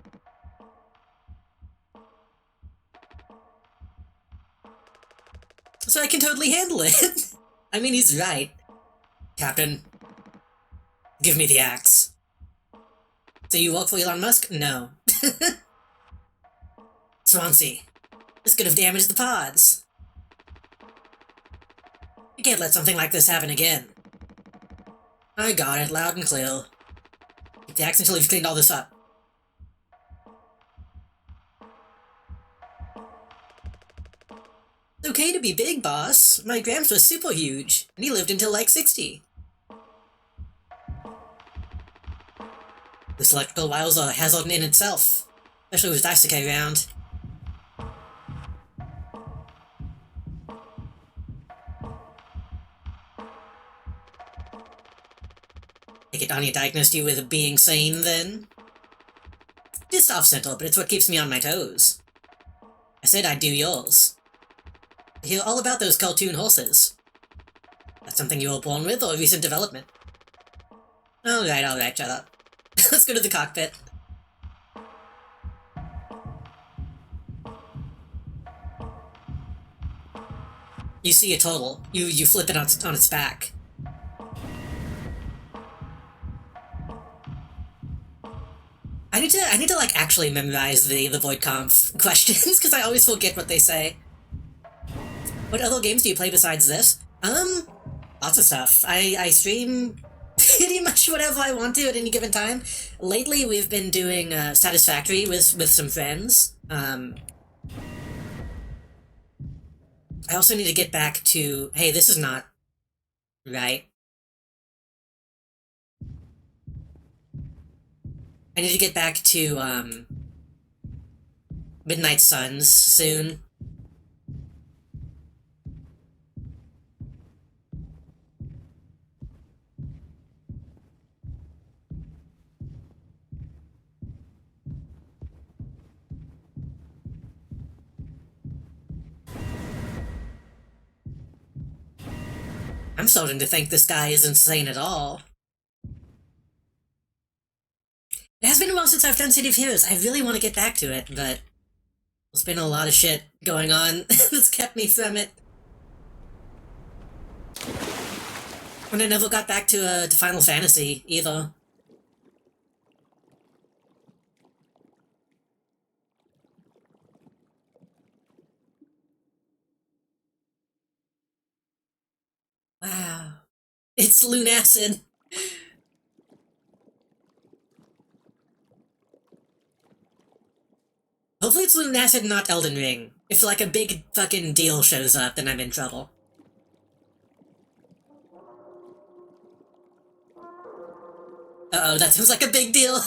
So I can totally handle it. I mean, he's right. Captain, give me the axe. So you work for Elon Musk? No. Swansea, this could have damaged the pods. You can't let something like this happen again. I got it, loud and clear. Keep the axe until you've cleaned all this up. It's okay to be big, boss. My Gramps was super huge, and he lived until like 60. This electrical wire's a hazard in itself, especially with dice to carry around. Take it Anya diagnosed you with being sane, then? Just off-center, but it's what keeps me on my toes. I said I'd do yours. I hear all about those cartoon horses. That's something you were born with, or a recent development? Alright, shut up. Let's go to the cockpit. You see a total. You flip it on its back. I need to like actually memorize the Void Conf questions because I always forget what they say. What other games do you play besides this? Lots of stuff. I stream pretty much whatever I want to at any given time. Lately, we've been doing Satisfactory with some friends. I also need to get back to... Hey, this is not right. I need to get back to, Midnight Suns soon. I'm starting to think this guy isn't insane at all. It has been a while since I've done City of Heroes. I really want to get back to it, but there's been a lot of shit going on that's kept me from it. And I never got back to Final Fantasy, either. Wow. It's Lunacid. Hopefully it's Lunacid, not Elden Ring. If like a big fucking deal shows up, then I'm in trouble. Uh-oh, that sounds like a big deal.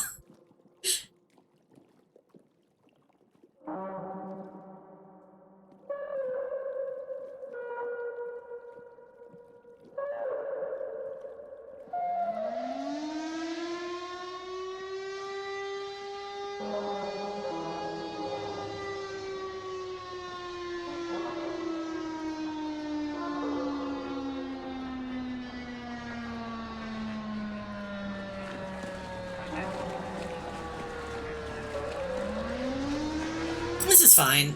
This is fine.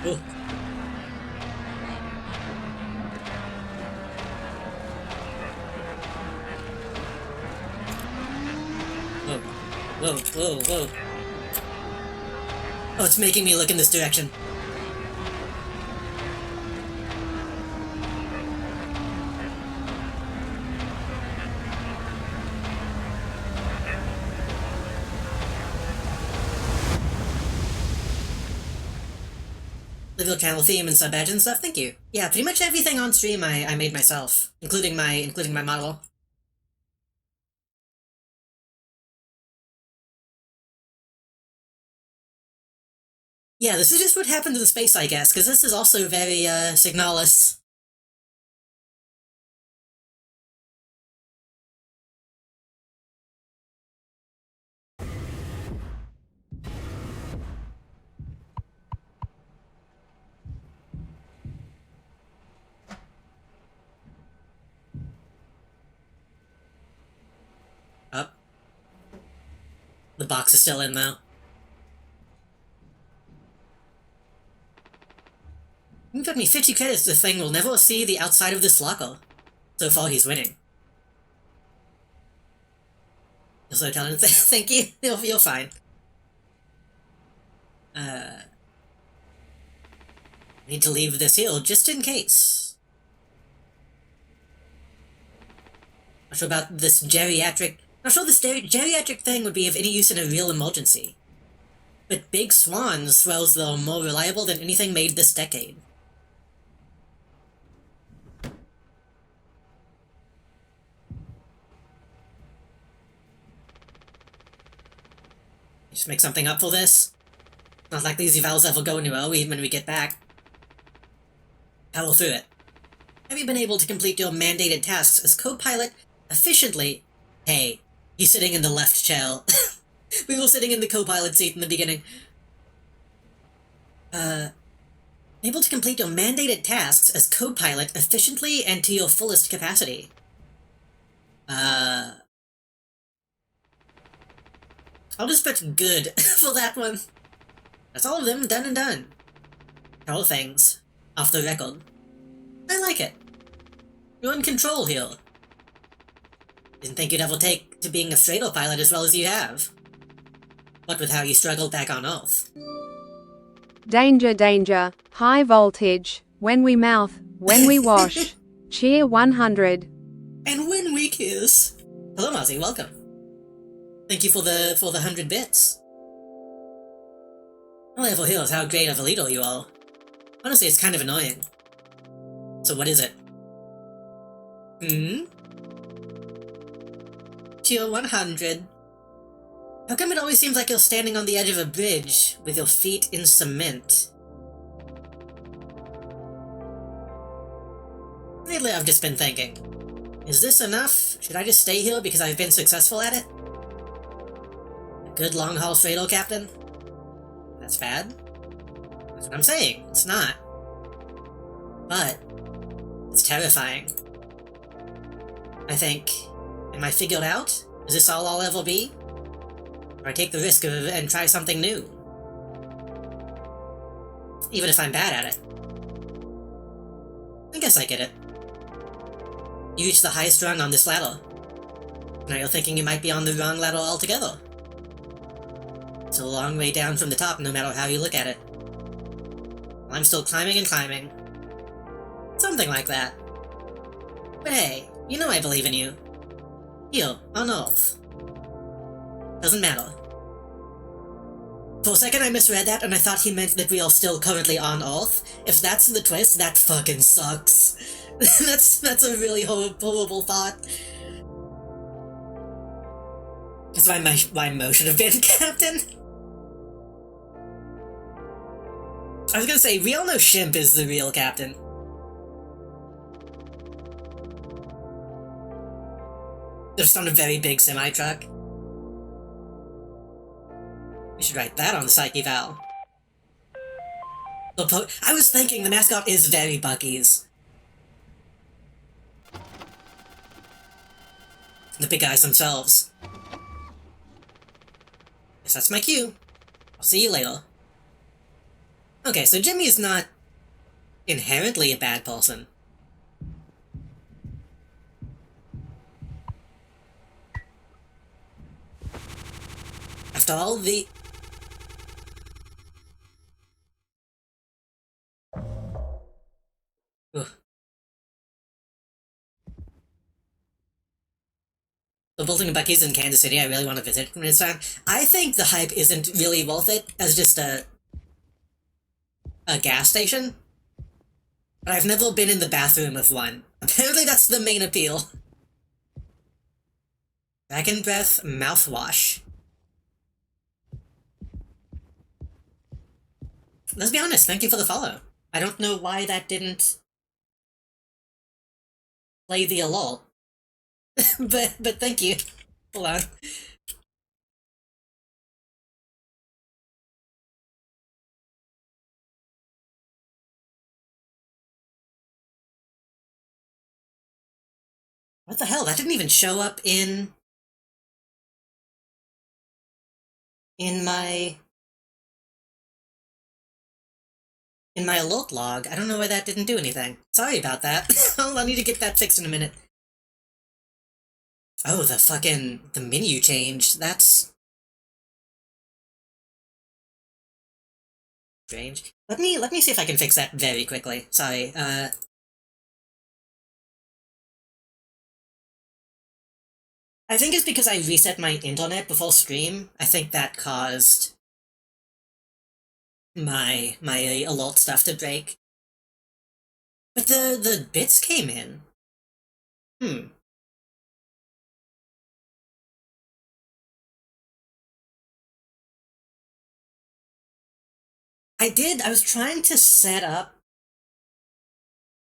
Ooh. Whoa. Oh, it's making me look in this direction. Little channel theme and sub badge and stuff, thank you. Yeah, pretty much everything on stream I made myself, including my model. Yeah, this is just what happens in space, I guess, because this is also very, signalless. Up. The box is still in, though. You got me 50 credits, the thing will never see the outside of this locker. So far, he's winning. So tell him, thank you, you're fine. Need to leave this hill just in case. Not sure about this geriatric... Not sure this geriatric thing would be of any use in a real emergency. But Big Swan swears they're more reliable than anything made this decade. Just make something up for this. Not like these evals ever go anywhere, even when we get back. Power through it. Have you been able to complete your mandated tasks as co-pilot efficiently? Hey, you sitting in the left chair. We were sitting in the co-pilot seat in the beginning. Able to complete your mandated tasks as co-pilot efficiently and to your fullest capacity. I'll just put good for that one. That's all of them, done and done. All things. Off the record. I like it. You're in control here. Didn't think you'd ever take to being a freighter pilot as well as you have. What with how you struggled back on Earth. Danger, danger, high voltage, when we mouth, when we wash. Cheer 100. And when we kiss. Hello, Mozzie, welcome. Thank you for the 100 bits. All I ever hear is how great of a leader you are. Honestly, it's kind of annoying. So what is it? Tier 100. How come it always seems like you're standing on the edge of a bridge with your feet in cement? Lately I've just been thinking, is this enough? Should I just stay here because I've been successful at it? A good long-haul freighter captain? That's bad? That's what I'm saying, it's not. But, it's terrifying. I think, am I figured out? Is this all I'll ever be? Or I take the risk and try something new? Even if I'm bad at it. I guess I get it. You reach the highest rung on this ladder. Now you're thinking you might be on the wrong ladder altogether. It's a long way down from the top no matter how you look at it. Well, I'm still climbing and climbing. Something like that. But hey, you know I believe in you. Here, on Earth. Doesn't matter. For a second I misread that and I thought he meant that we are still currently on Earth. If that's the twist, that fucking sucks. that's a really horrible thought. That's why Mo should have been captain. I was gonna say, we all know Shimp is the real captain. Just on a very big semi-truck. We should write that on the Psyche Val. I was thinking the mascot is very Bucky's. The big guys themselves. Guess that's my cue. I'll see you later. Okay, so Jimmy is not inherently a bad person. After all the... Ugh. The Bolton and Bucky's in Kansas City, I really want to visit when it's time. I think the hype isn't really worth it as just a gas station. But I've never been in the bathroom of one. Apparently that's the main appeal. Dragon Breath Mouthwash. let's be honest, thank you for the follow. I don't know why that didn't play the alol. but thank you. Hold on. What the hell? That didn't even show up in my alert log. I don't know why that didn't do anything. Sorry about that. I'll need to get that fixed in a minute. Oh, the menu change. That's strange. Let me see if I can fix that very quickly. Sorry. I think it's because I reset my internet before stream. I think that caused my alert stuff to break. But the bits came in. I was trying to set up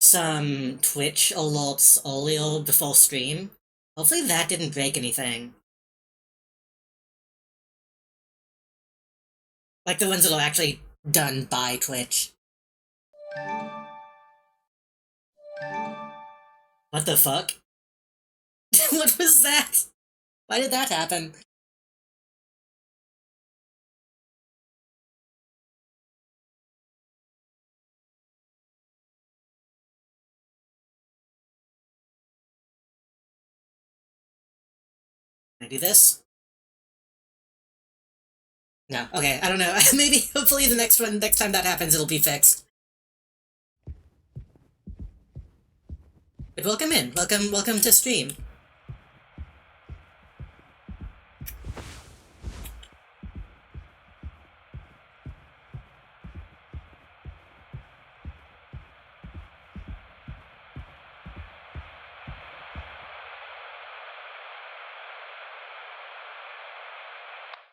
some Twitch alerts earlier before stream. Hopefully that didn't break anything. Like the ones that are actually done by Twitch. What the fuck? What was that? Why did that happen? Can I do this? No. Okay, I don't know. Maybe, hopefully next time that happens, it'll be fixed. But welcome in. Welcome to stream.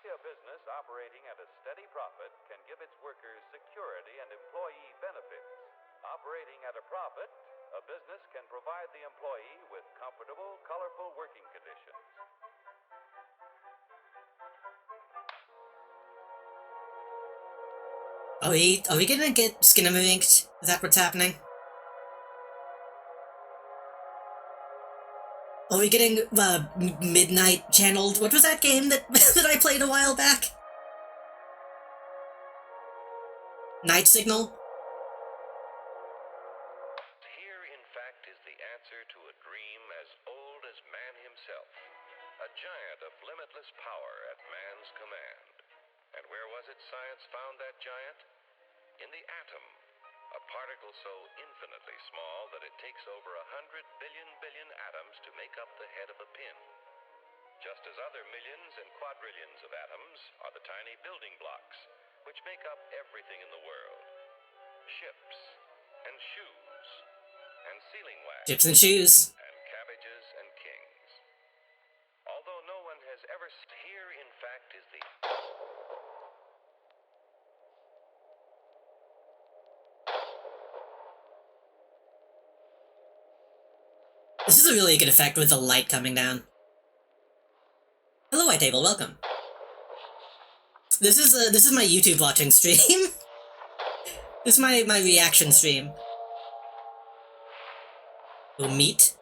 A business operating at a steady profit can give its workers security and employee benefits. Operating at a profit, a business can provide the employee with comfortable, colorful working conditions. Are we gonna get Skinnamarink? Is that what's happening? Are we getting, Midnight channeled? What was that game that, that I played a while back? Night Signal? Here, in fact, is the answer to a dream as old as man himself. A giant of limitless power at man's command. And where was it science found that giant? In the atom. A particle so infinitely small that it takes over 100 billion atoms to make up the head of a pin. Just as other millions and quadrillions of atoms are the tiny building blocks which make up everything in the world. Ships and shoes and sealing wax. Chips and shoes. And cabbages and kings. Although no one has ever... Here, in fact, is the... This is a really good effect with the light coming down. Hello, White Table, welcome. This is my YouTube watching stream. This is my reaction stream. Oh, meat.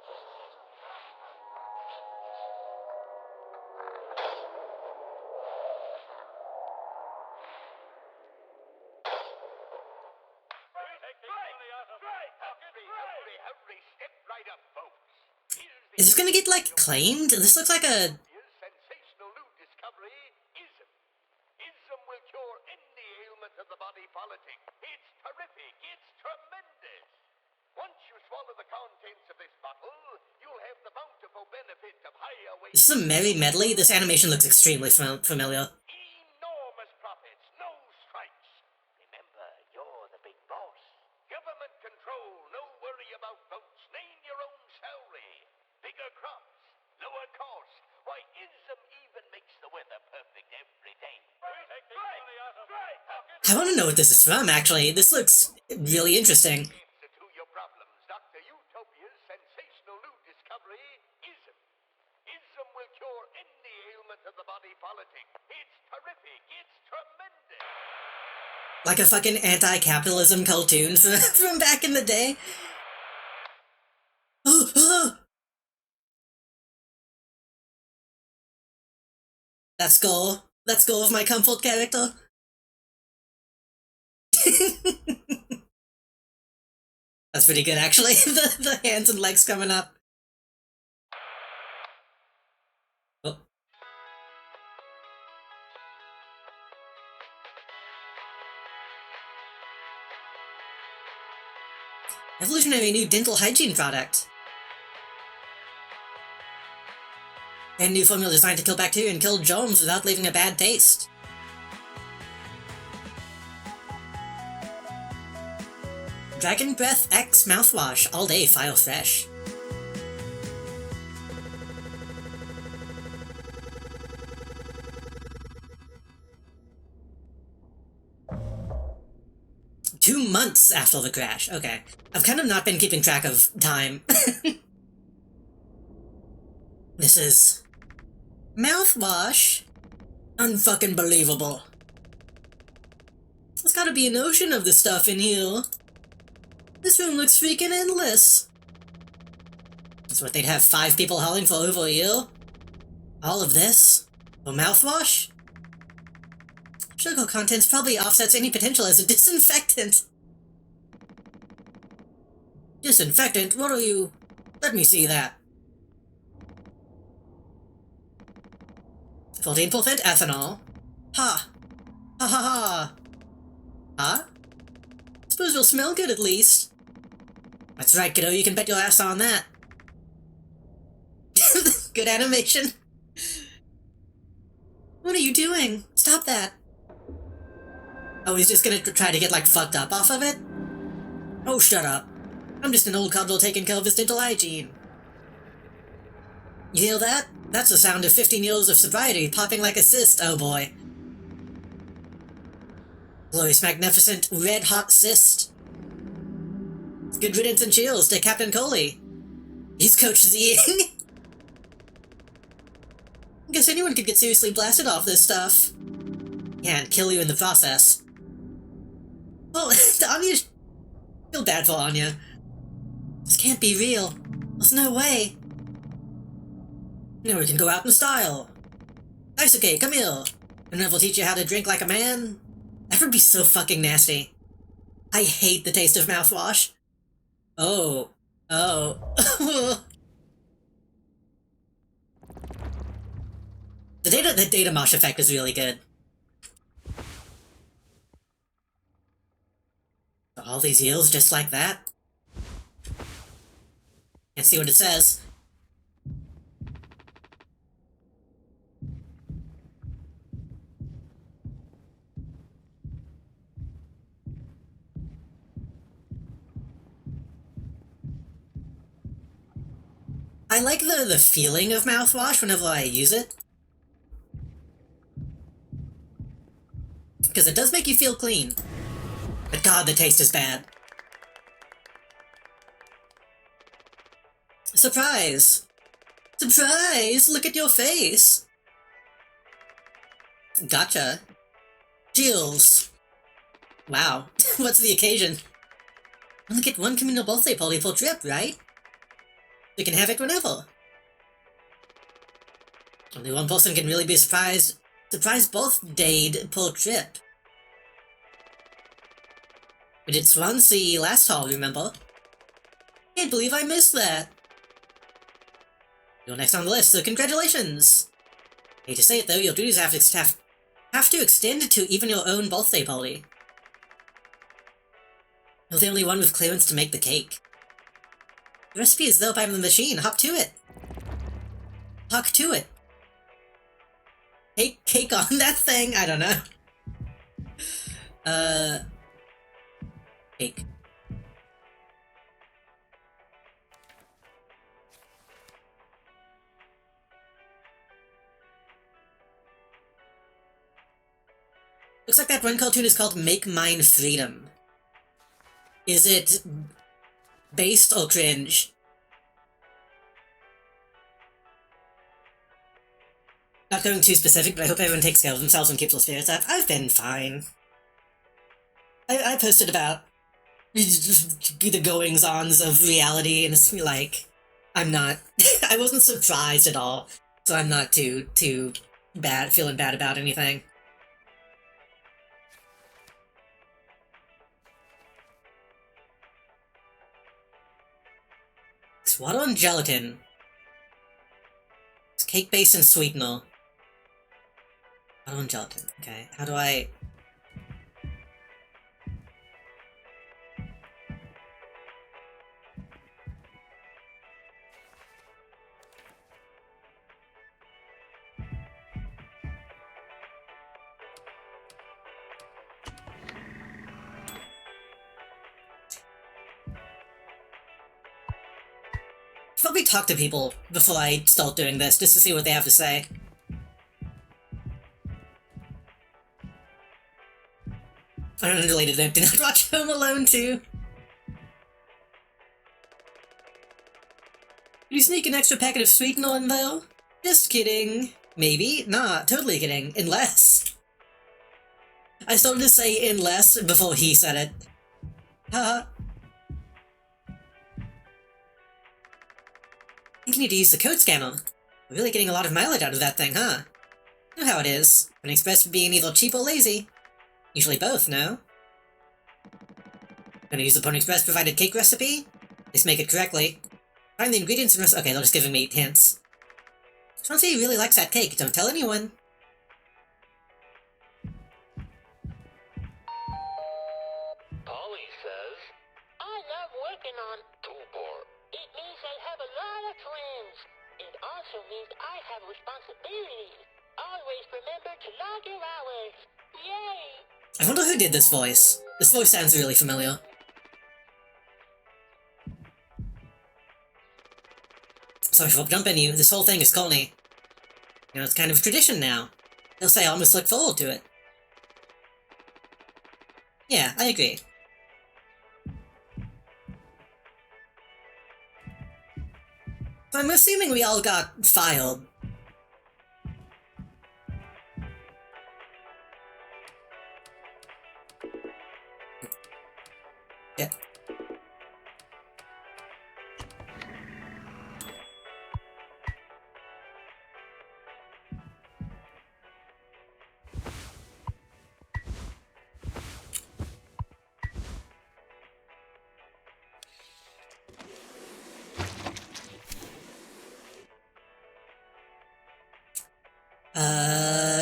Is this gonna get, like, claimed? This looks like a... sensational new discovery, ism. Ism will cure any ailment of the body politic. It's terrific. It's tremendous. Once you swallow the contents of this bottle, you'll have the bountiful benefit of higher weight. This is a merry medley. This animation looks extremely familiar. Enormous profits, no strikes. Remember, you're the big boss. Government control, no worry about votes. Name your own salary. Bigger crops, lower cost. Why, ism even makes the weather perfect every day. I want to know what this is from, actually. This looks really interesting. Answer to your problems, Dr. Utopia's sensational new discovery, ISM. ISM will cure any ailment of the body politic. It's terrific. It's tremendous. Like a fucking anti-capitalism cartoon from back in the day. That skull. That skull of my comfort character. That's pretty good, actually. the hands and legs coming up. Oh. Evolutionary new dental hygiene product. And new formula designed to kill bacteria and kill germs without leaving a bad taste. Dragon Breath X mouthwash, all day file fresh. Two months after the crash. Okay. I've kind of not been keeping track of time. This is mouthwash. Unfucking believable. There's gotta be an ocean of this stuff in here. This room looks freaking endless. That's what they'd have 5 people hauling for over a year? All of this? For mouthwash? Sugar contents probably offsets any potential as a disinfectant. Disinfectant? What are you... Let me see that. 14% ethanol. Ha! Ha ha ha! Huh? Suppose you'll smell good at least. That's right, kiddo, you can bet your ass on that. Good animation. What are you doing? Stop that. Oh, he's just gonna try to get, like, fucked up off of it? Oh, shut up. I'm just an old coddle taking care of his dental hygiene. You hear that? That's the sound of 15 years of sobriety popping like a cyst, oh boy. Glorious, magnificent, red-hot cyst. Good riddance and cheers to Captain Coley. He's Coach Zing. Guess anyone could get seriously blasted off this stuff. Yeah, and kill you in the process. Oh, Anya... Feel bad for Anya. This can't be real. There's no way. Now we can go out in style. Daisuke, come here. And then we'll teach you how to drink like a man. That would be so fucking nasty. I hate the taste of mouthwash. Oh. Oh. The data mosh effect is really good. All these heels just like that. Can't see what it says. I like the feeling of mouthwash whenever I use it. Because it does make you feel clean. But god, the taste is bad. Surprise! Surprise! Look at your face! Gotcha. Jills. Wow. What's the occasion? Only get one communal birthday party per trip, right? We can have it whenever. Only one person can really be surprised birthdayed per trip. We did Swansea last haul, remember? Can't believe I missed that. You're next on the list, so congratulations! Hate to say it though, your duties have to extend to even your own birthday party. You're the only one with clearance to make the cake. The recipe is there by the machine, hop to it! Hawk to it! Cake on that thing? I don't know. Cake. Looks like that one cartoon is called Make Mine Freedom. Is it based or cringe? Not going too specific, but I hope everyone takes care of themselves and keeps their spirits up. I've been fine. I posted about the goings-ons of reality, and it's like, I'm not... I wasn't surprised at all, so I'm not too feeling bad about anything. It's water and gelatin. It's cake base and sweetener. Water and gelatin. Okay, how do I... Probably talk to people before I start doing this, just to see what they have to say. On an unrelated note, did not watch Home Alone 2? Did you sneak an extra packet of sweetener in though? Just kidding. Maybe? Nah, totally kidding. Unless. I started to say unless before he said it. Haha. I think you need to use the code scanner. We're really getting a lot of mileage out of that thing, huh? You know how it is. An express being either cheap or lazy. Usually both, no? Gonna use the Pony Express provided cake recipe? Let's make it correctly. Find the ingredients and okay, they're just giving me hints. Swansea really likes that cake, don't tell anyone. Polly says, I love working on Tupor. It means I have a lot of friends. It also means I have responsibilities. Always remember to log your hours. Yay! I wonder who did this voice. This voice sounds really familiar. Sorry for jumping you, this whole thing is corny. You know, it's kind of a tradition now. They'll say I almost look forward to it. Yeah, I agree. So I'm assuming we all got filed. Yeah.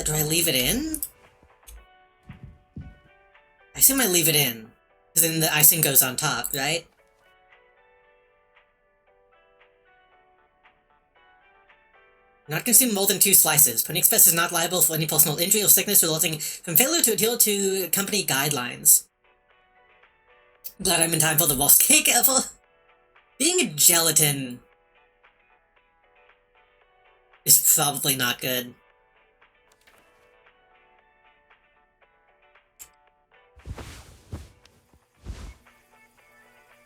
Do I leave it in? I assume I leave it in. Because then the icing goes on top, right? Not consume more than 2 slices. Pony Express is not liable for any personal injury or sickness resulting from failure to adhere to company guidelines. Glad I'm in time for the worst cake ever. Being a gelatin is probably not good.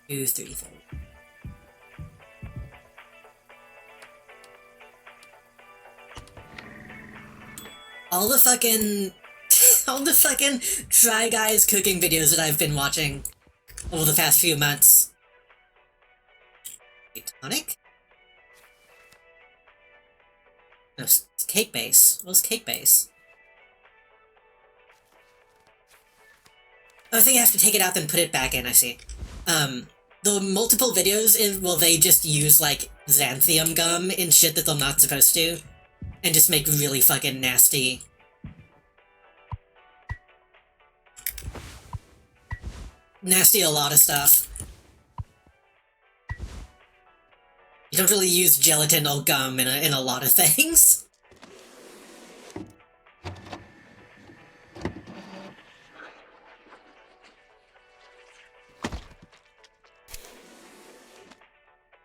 Two, three, four. All the fucking Try Guys cooking videos that I've been watching over the past few months. Wait, tonic? No, it's cake base. What was cake base? Oh, I think I have to take it out then put it back in, I see. The multiple videos, well, they just use, like, xanthium gum and shit that they're not supposed to, and just make really fucking nasty... nasty a lot of stuff. You don't really use gelatin or gum in a lot of things.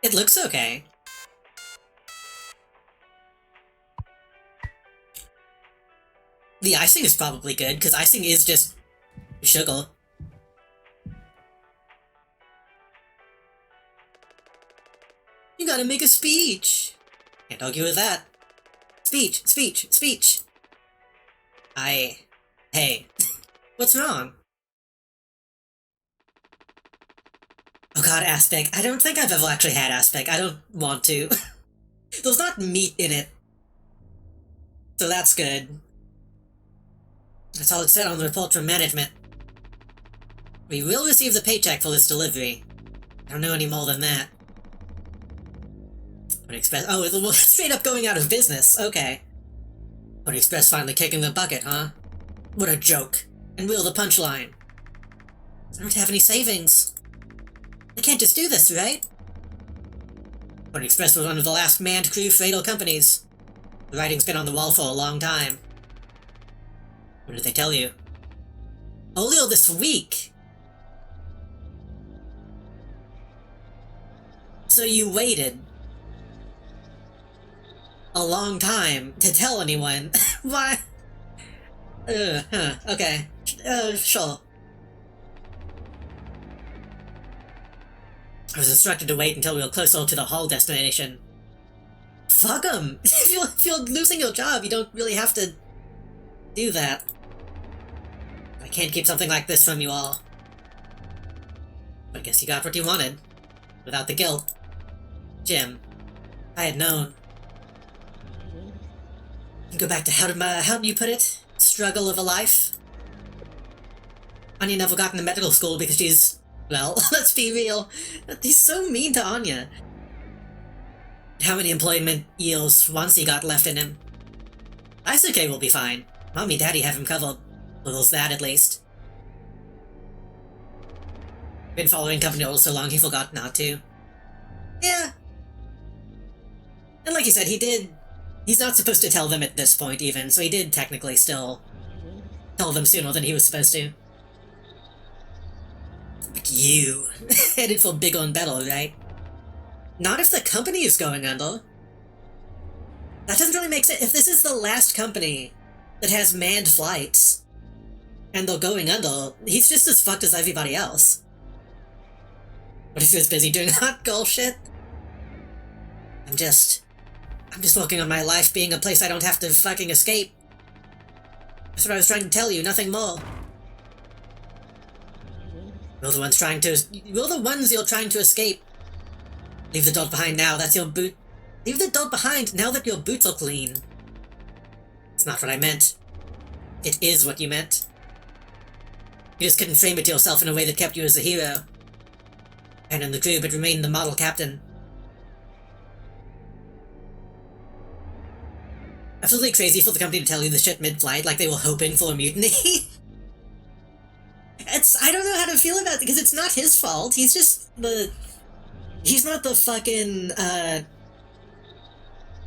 It looks okay. The icing is probably good, because icing is just sugar. You gotta make a speech! Can't argue with that. Speech, speech, speech! Hey, what's wrong? Oh god, aspic. I don't think I've ever actually had aspic. I don't want to. There's not meat in it. So that's good. That's all it said on the report from management. We will receive the paycheck for this delivery. I don't know any more than that. Pony Express. Oh, it's straight up going out of business. Okay. Pony Express finally kicking the bucket, huh? What a joke. And will the punchline. I don't have any savings. I can't just do this, right? Pony Express was one of the last manned crew fatal companies. The writing's been on the wall for a long time. What did they tell you? Earlier this week! So you waited a long time to tell anyone. Why? Okay. Sure. I was instructed to wait until we were closer to the haul destination. Fuck 'em! If you're losing your job, you don't really have to do that. I can't keep something like this from you all. But I guess you got what you wanted. Without the guilt. Jim, if I had known. Go back to how did you put it? Struggle of a life? Anya never got into medical school because she's, well, let's be real, he's so mean to Anya. How many employment years once he got left in him? Isuke will be fine. Mommy and Daddy have him covered. Well, there's that at least. Been following company orders so long he forgot not to. Yeah. And like you said, he's not supposed to tell them at this point even, so he did technically still tell them sooner than he was supposed to. But you, headed for bigger and better, right? Not if the company is going under. That doesn't really make sense. If this is the last company that has manned flights, and they're going under, he's just as fucked as everybody else. What if he was busy doing hot girl shit? I'm just working on my life being a place I don't have to fucking escape. That's what I was trying to tell you, nothing more. We're the ones you're trying to escape. Leave the dog behind now, that's your boot. Leave the dog behind now that your boots are clean. It's not what I meant. It is what you meant. You just couldn't frame it to yourself in a way that kept you as a hero. And in the crew, but remained the model captain. Absolutely crazy for the company to tell you the shit mid-flight, like they were hoping for a mutiny. I don't know how to feel about it, because it's not his fault. He's just he's not the fucking,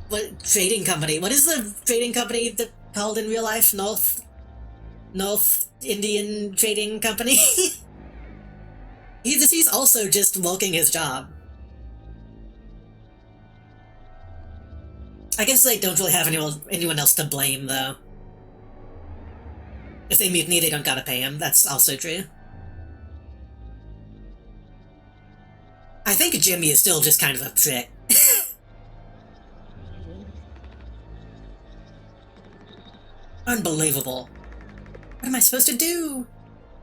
what trading company? What is the trading company called in real life? North Indian Trading Company? He's also just working his job. I guess they don't really have anyone else to blame, though. If they mutiny, they don't gotta pay him. That's also true. I think Jimmy is still just kind of a prick. Unbelievable. What am I supposed to do?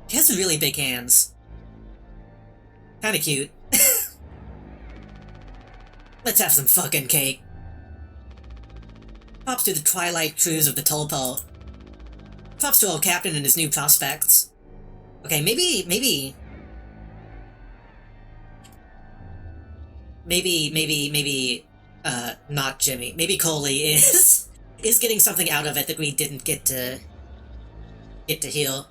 He has really big hands. Kinda cute. Let's have some fucking cake. Props to the twilight cruise of the Tulpo. Props to our captain and his new prospects. Okay, maybe, not Jimmy. Maybe Coley is getting something out of it that we didn't get to heal.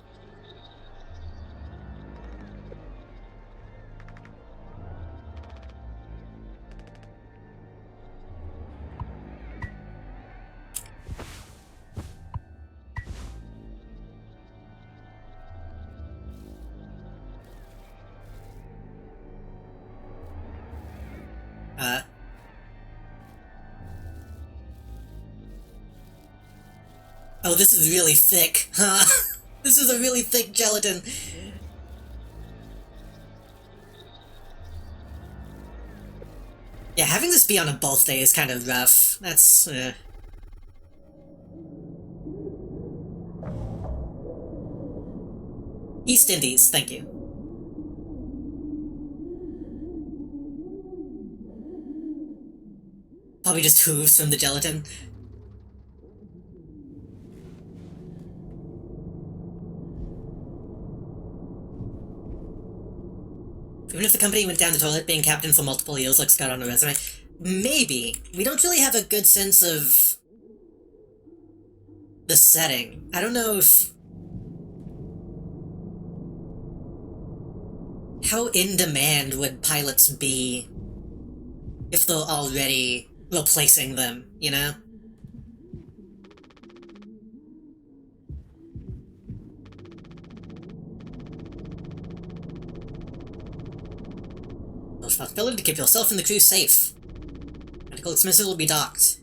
Oh, this is really thick, huh? This is a really thick gelatin. Yeah, having this be on a birthday is kind of rough. That's, East Indies, thank you. Probably just hooves from the gelatin. Even if the company went down the toilet, being captain for multiple years looks good on a resume. Maybe. We don't really have a good sense of the setting. I don't know if... How in demand would pilots be if they're already replacing them, you know? No responsibility to keep yourself and the crew safe. Medical expenses will be docked.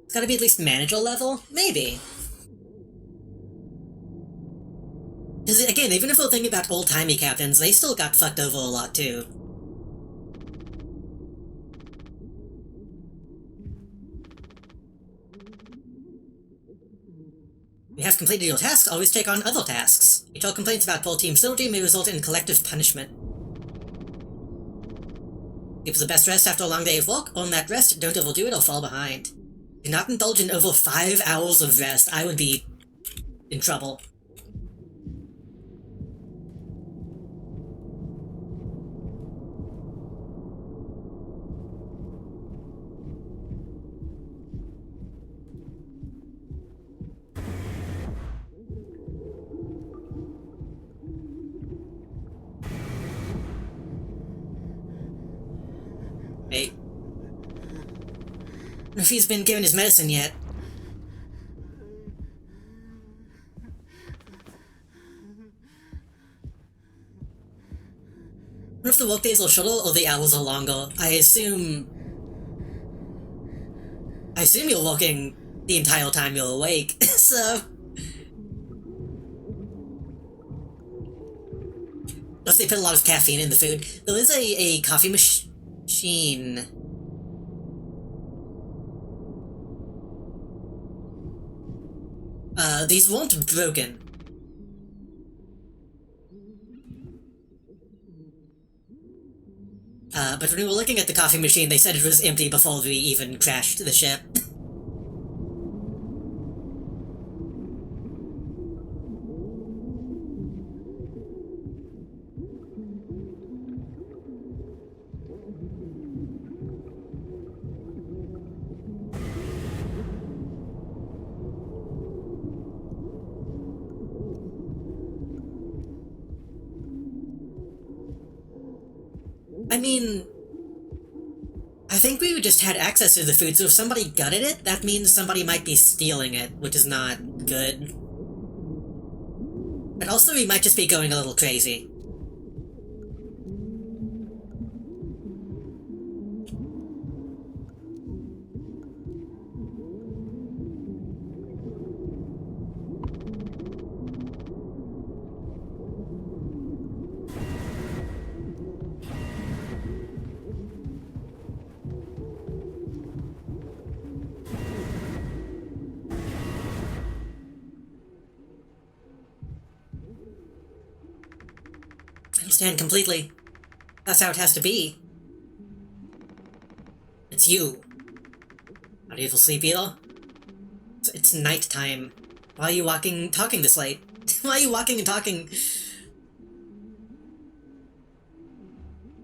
It's gotta be at least manager level? Maybe. Because, again, even if we're thinking about old-timey captains, they still got fucked over a lot, too. You have completed your tasks, always take on other tasks. Mutual complaints about poor team synergy may result in collective punishment. Keep the best rest after a long day of work. On that rest, don't overdo it or fall behind. Do not indulge in over 5 hours of rest. I would be in trouble. Hey. I don't know if he's been given his medicine yet. What if the workdays are shorter or the hours are longer? I assume you're working the entire time you're awake, so... Unless they put a lot of caffeine in the food. There is a coffee machine. These weren't broken. But when we were looking at the coffee machine, they said it was empty before we even crashed the ship. I mean, I think we just had access to the food, so if somebody gutted it, that means somebody might be stealing it, which is not good. But also, we might just be going a little crazy. I understand completely. That's how it has to be. It's you. Not able to sleep either? It's night time. Why are you talking this late? Why are you walking and talking?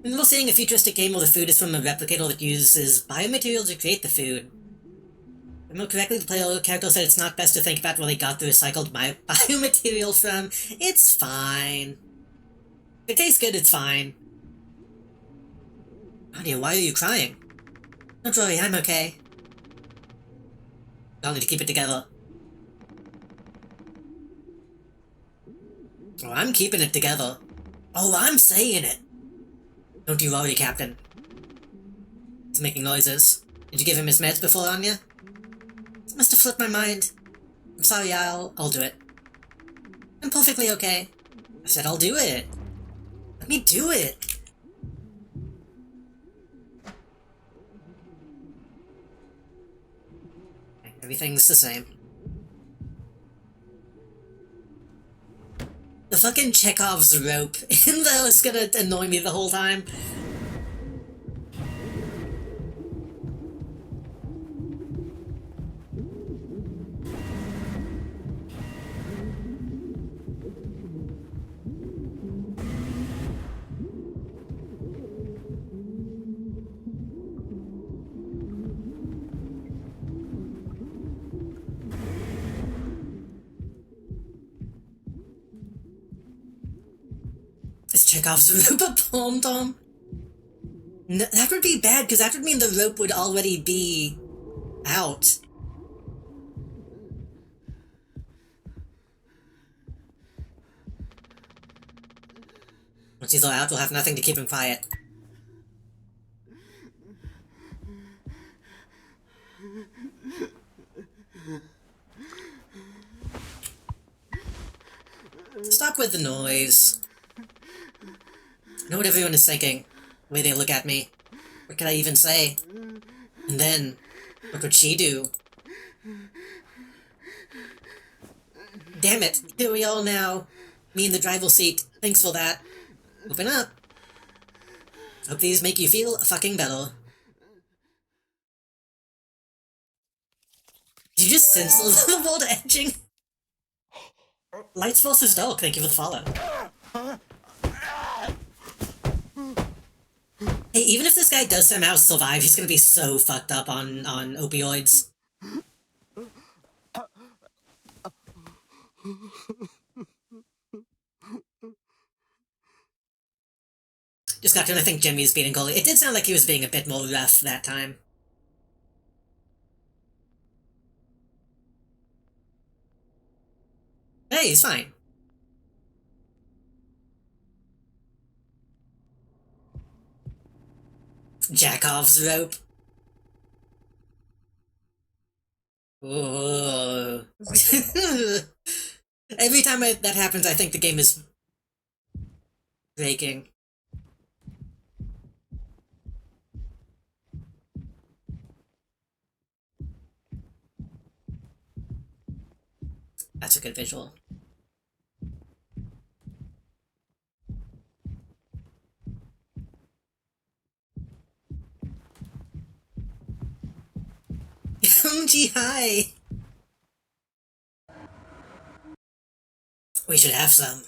I'm not seeing a futuristic game where the food is from a replicator that uses biomaterial to create the food. If I remember correctly, the player character said it's not best to think about where they got the recycled biomaterial from. It's fine. If it tastes good, it's fine. Anya, why are you crying? Don't worry, I'm okay. I'll need to keep it together. Oh, I'm keeping it together. Oh, I'm saying it! Don't you worry, Captain. He's making noises. Did you give him his meds before, Anya? Must have flipped my mind. I'm sorry, I'll do it. I'm perfectly okay. I said I'll do it. Let me do it. Okay, everything's the same. The fucking Chekhov's rope in there is gonna annoy me the whole time. Is Chekhov's rope a pom-tom? No, that would be bad, because that would mean the rope would already be out. Once he's all out, we'll have nothing to keep him quiet. Stop with the noise. I know what everyone is thinking. The way they look at me. What could I even say? And then, what would she do? Damn it, here we all now. Me in the driver's seat. Thanks for that. Open up. Hope these make you feel fucking better. Did you just censor the world edging? Lights versus Dark, thank you for the follow. Hey, even if this guy does somehow survive, he's gonna be so fucked up on opioids. Just got to think Jimmy's beating goalie. It did sound like he was being a bit more rough that time. Hey, he's fine. Jackov's rope. Ooh. Every time that happens, I think the game is breaking. That's a good visual. Gee, hi! We should have some.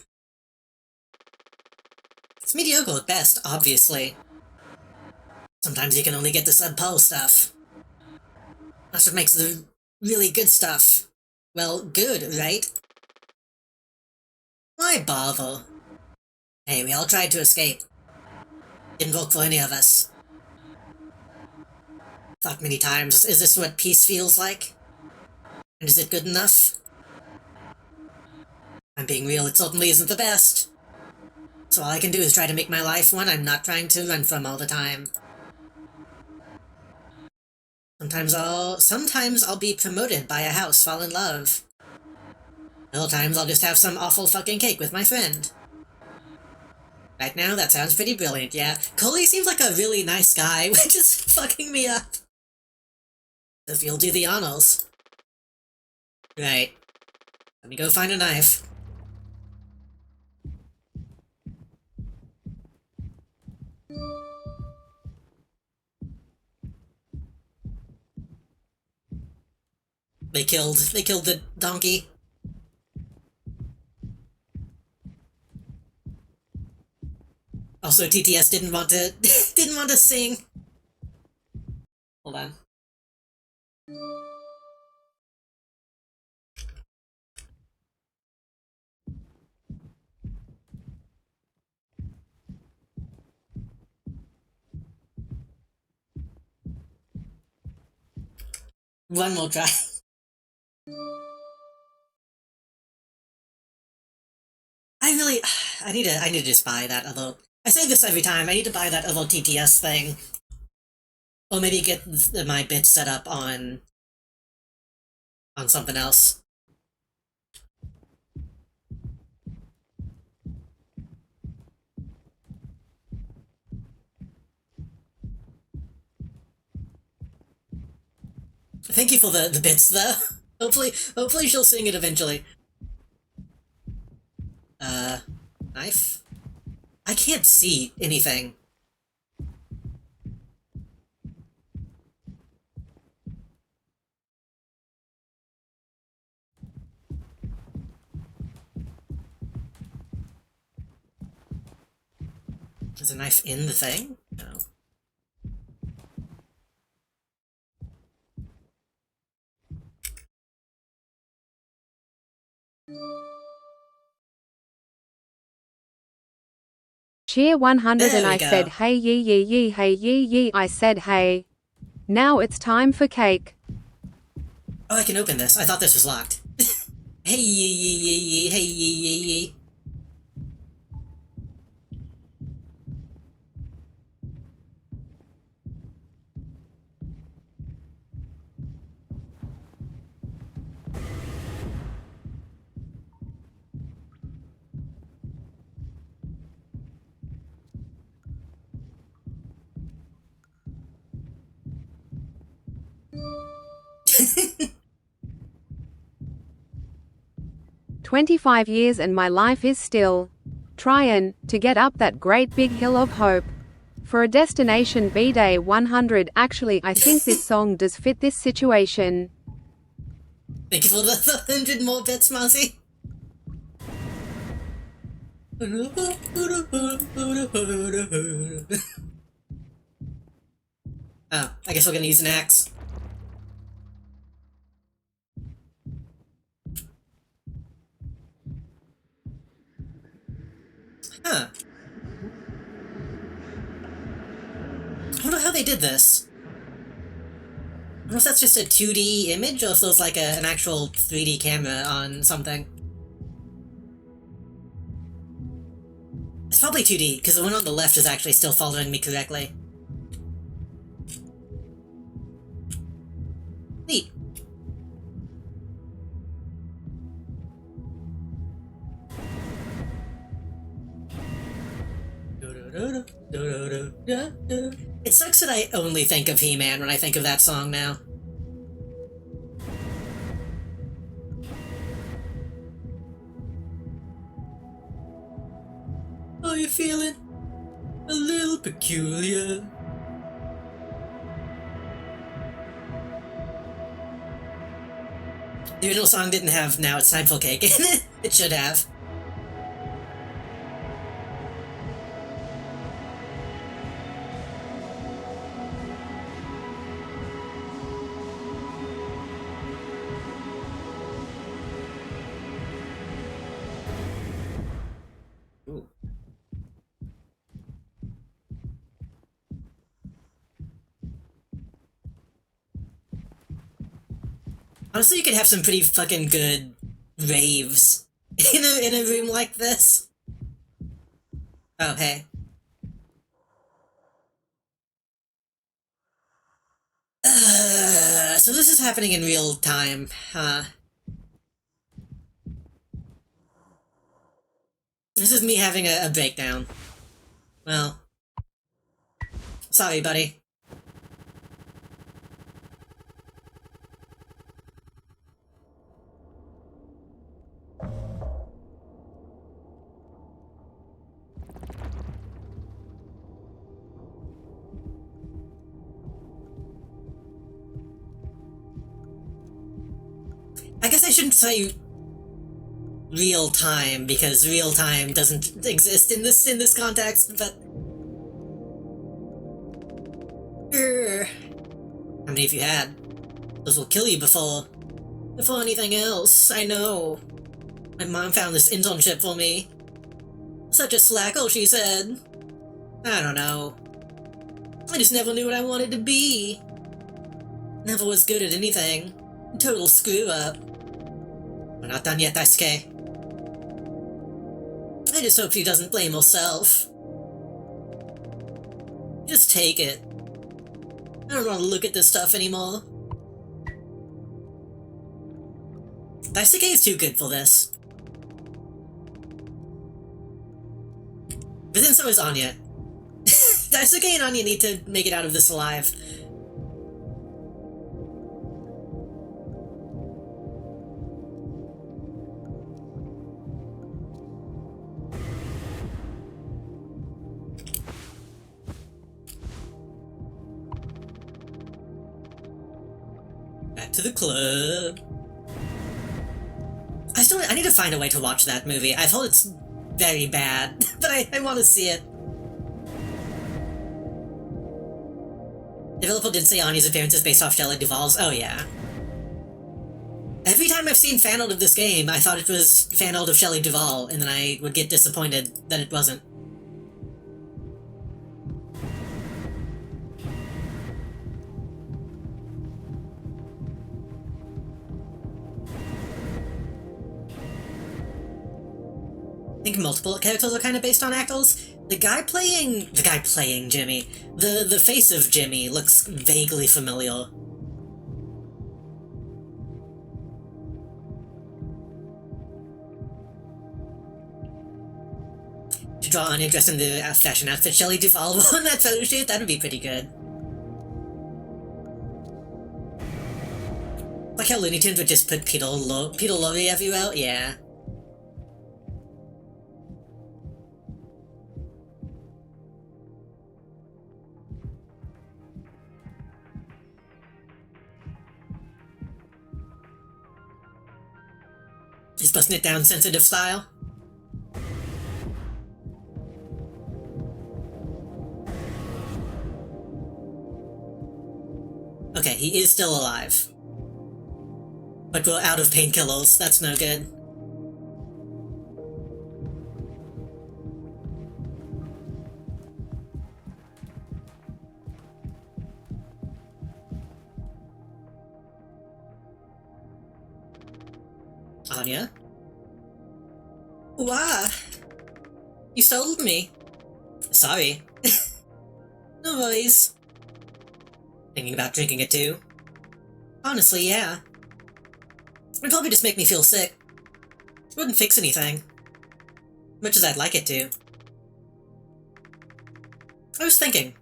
It's mediocre at best, obviously. Sometimes you can only get the subpar stuff. That's what makes the really good stuff. Well, good, right? Why bother? Hey, we all tried to escape. Didn't work for any of us. Thought many times, is this what peace feels like? And is it good enough? I'm being real, it certainly isn't the best. So all I can do is try to make my life one I'm not trying to run from all the time. Sometimes I'll be promoted, buy a house, fall in love. Other times I'll just have some awful fucking cake with my friend. Right now, that sounds pretty brilliant, yeah. Coley seems like a really nice guy, which is fucking me up. If you'll do the honors. Right. Let me go find a knife. They killed the donkey. Also, TTS didn't want to sing. Hold on. One more try. I need to just buy that other. I say this every time. I need to buy that other TTS thing, or maybe get my bits set up on on something else. Thank you for the bits, though. Hopefully she'll sing it eventually. Knife? I can't see anything. Is a knife in the thing? No. 100 There and we I go. said hey yee hey yee I said hey. Now it's time for cake. Oh, I can open this. I thought this was locked. Hey hey yee. 25 years and my life is still trying to get up that great big hill of hope. For a destination B-Day 100, actually I think this song does fit this situation. Thank you for the 100 more bits, Mozzie. Oh, I guess we're gonna use an axe. Huh. I don't know how they did this. I don't know if that's just a 2D image, or if there's like an actual 3D camera on something. It's probably 2D, because the one on the left is actually still following me correctly. Neat. It sucks that I only think of He-Man when I think of that song now. Are you feeling a little peculiar? The original song didn't have "Now It's Time for Cake" in it. It should have. Ooh. Honestly, you could have some pretty fucking good raves in a room like this. Oh, hey. So this is happening in real time, huh? This is me having a breakdown. Well, sorry, buddy. I guess I shouldn't say real time, because real time doesn't exist in this context, but how many have you had? Those will kill you before anything else. I know. My mom found this internship for me. Such a slackle, she said. I don't know. I just never knew what I wanted to be. Never was good at anything. Total screw up. We're not done yet, Daisuke. I just hope she doesn't blame herself. Just take it. I don't want to look at this stuff anymore. Daisuke is too good for this. But then so is Anya. Daisuke and Anya need to make it out of this alive. Back to the club. I need to find a way to watch that movie. I've heard it's very bad, but I want to see it. Developer did say Anya's appearance is based off Shelley Duvall's. Oh yeah. Every time I've seen fan art of this game, I thought it was fan art of Shelley Duvall, and then I would get disappointed that it wasn't. I think multiple characters are kind of based on actors. The guy playing Jimmy, the face of Jimmy looks vaguely familiar. To draw Anya dressed in the fashion outfit Shelley Duvall wore in that photo shoot, that would be pretty good. Like how Looney Tunes would just put Peter Lorre everywhere? Yeah. He's busting it down sensitive style. Okay, he is still alive. But we're out of painkillers, that's no good. Anya? Why? You startled me. Sorry. No worries. Thinking about drinking it too? Honestly, yeah. It'd probably just make me feel sick. It wouldn't fix anything. Much as I'd like it to. I was thinking.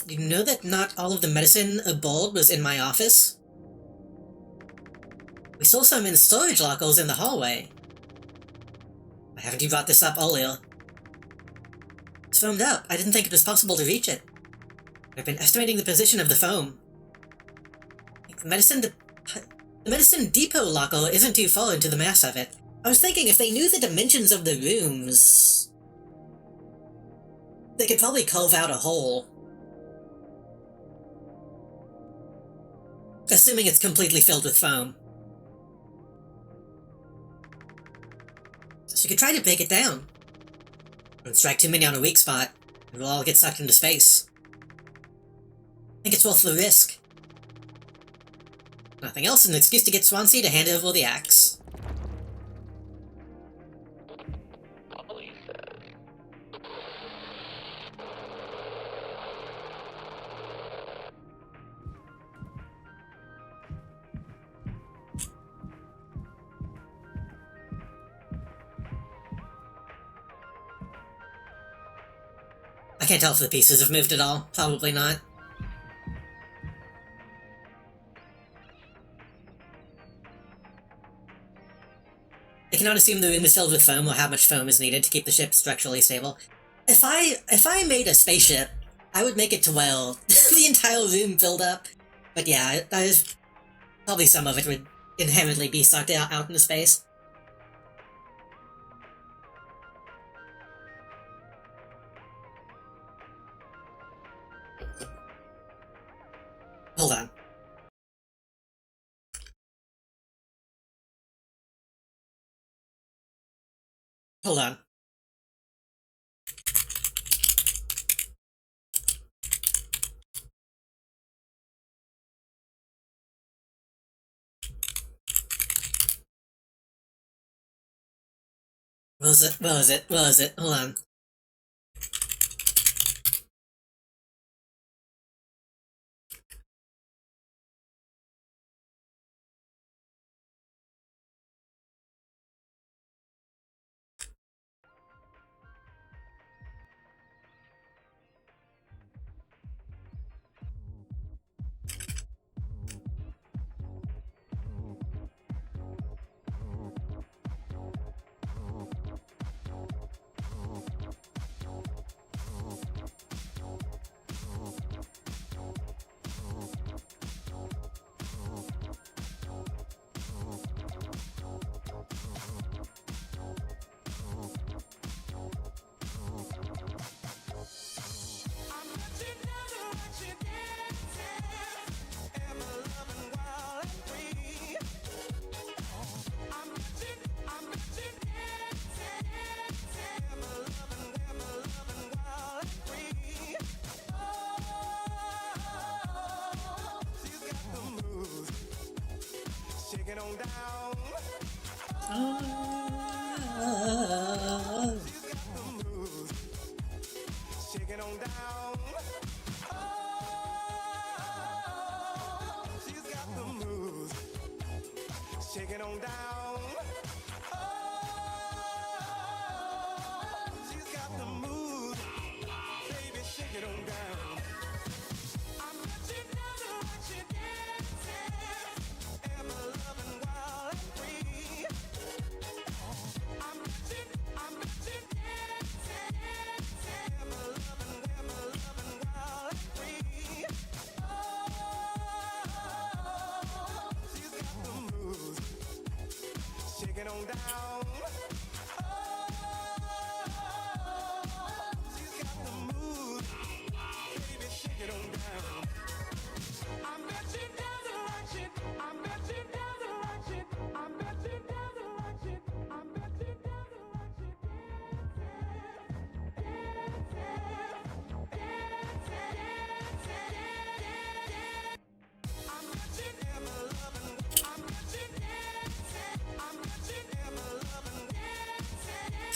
You know that not all of the medicine aboard was in my office? We saw some in storage lockers in the hallway. Why haven't you brought this up earlier? It's foamed up. I didn't think it was possible to reach it. I've been estimating the position of the foam. The medicine depot locker isn't too far into the mass of it. I was thinking if they knew the dimensions of the rooms, they could probably carve out a hole. Assuming it's completely filled with foam. So you could try to break it down. Don't strike too many on a weak spot, and we'll all get sucked into space. I think it's worth the risk. Nothing else, an excuse to get Swansea to hand over the axe. Polly says. I can't tell if the pieces have moved at all. Probably not. I cannot assume the room is filled with foam or how much foam is needed to keep the ship structurally stable. If I made a spaceship, I would make it to where the entire room filled up. But yeah, probably some of it would inherently be sucked out into space. Hold on. Hold on. Where is it? Where is it? Where is it? Hold on.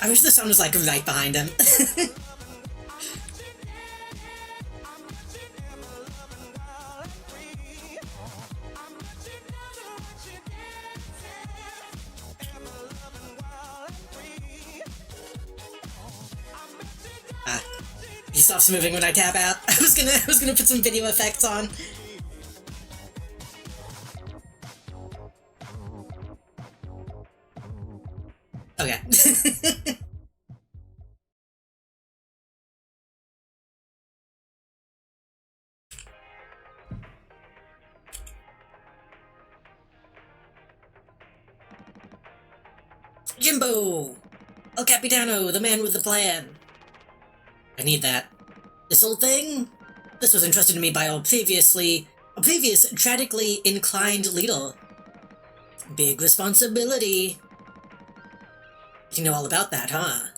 I wish the sound was like right behind him. He stops moving when I tap out. I was gonna put some video effects on. Okay. Jimbo! El Capitano, the man with the plan. I need that. This old thing? This was entrusted to me by a previous tragically inclined leader. Big responsibility. You know all about that, huh?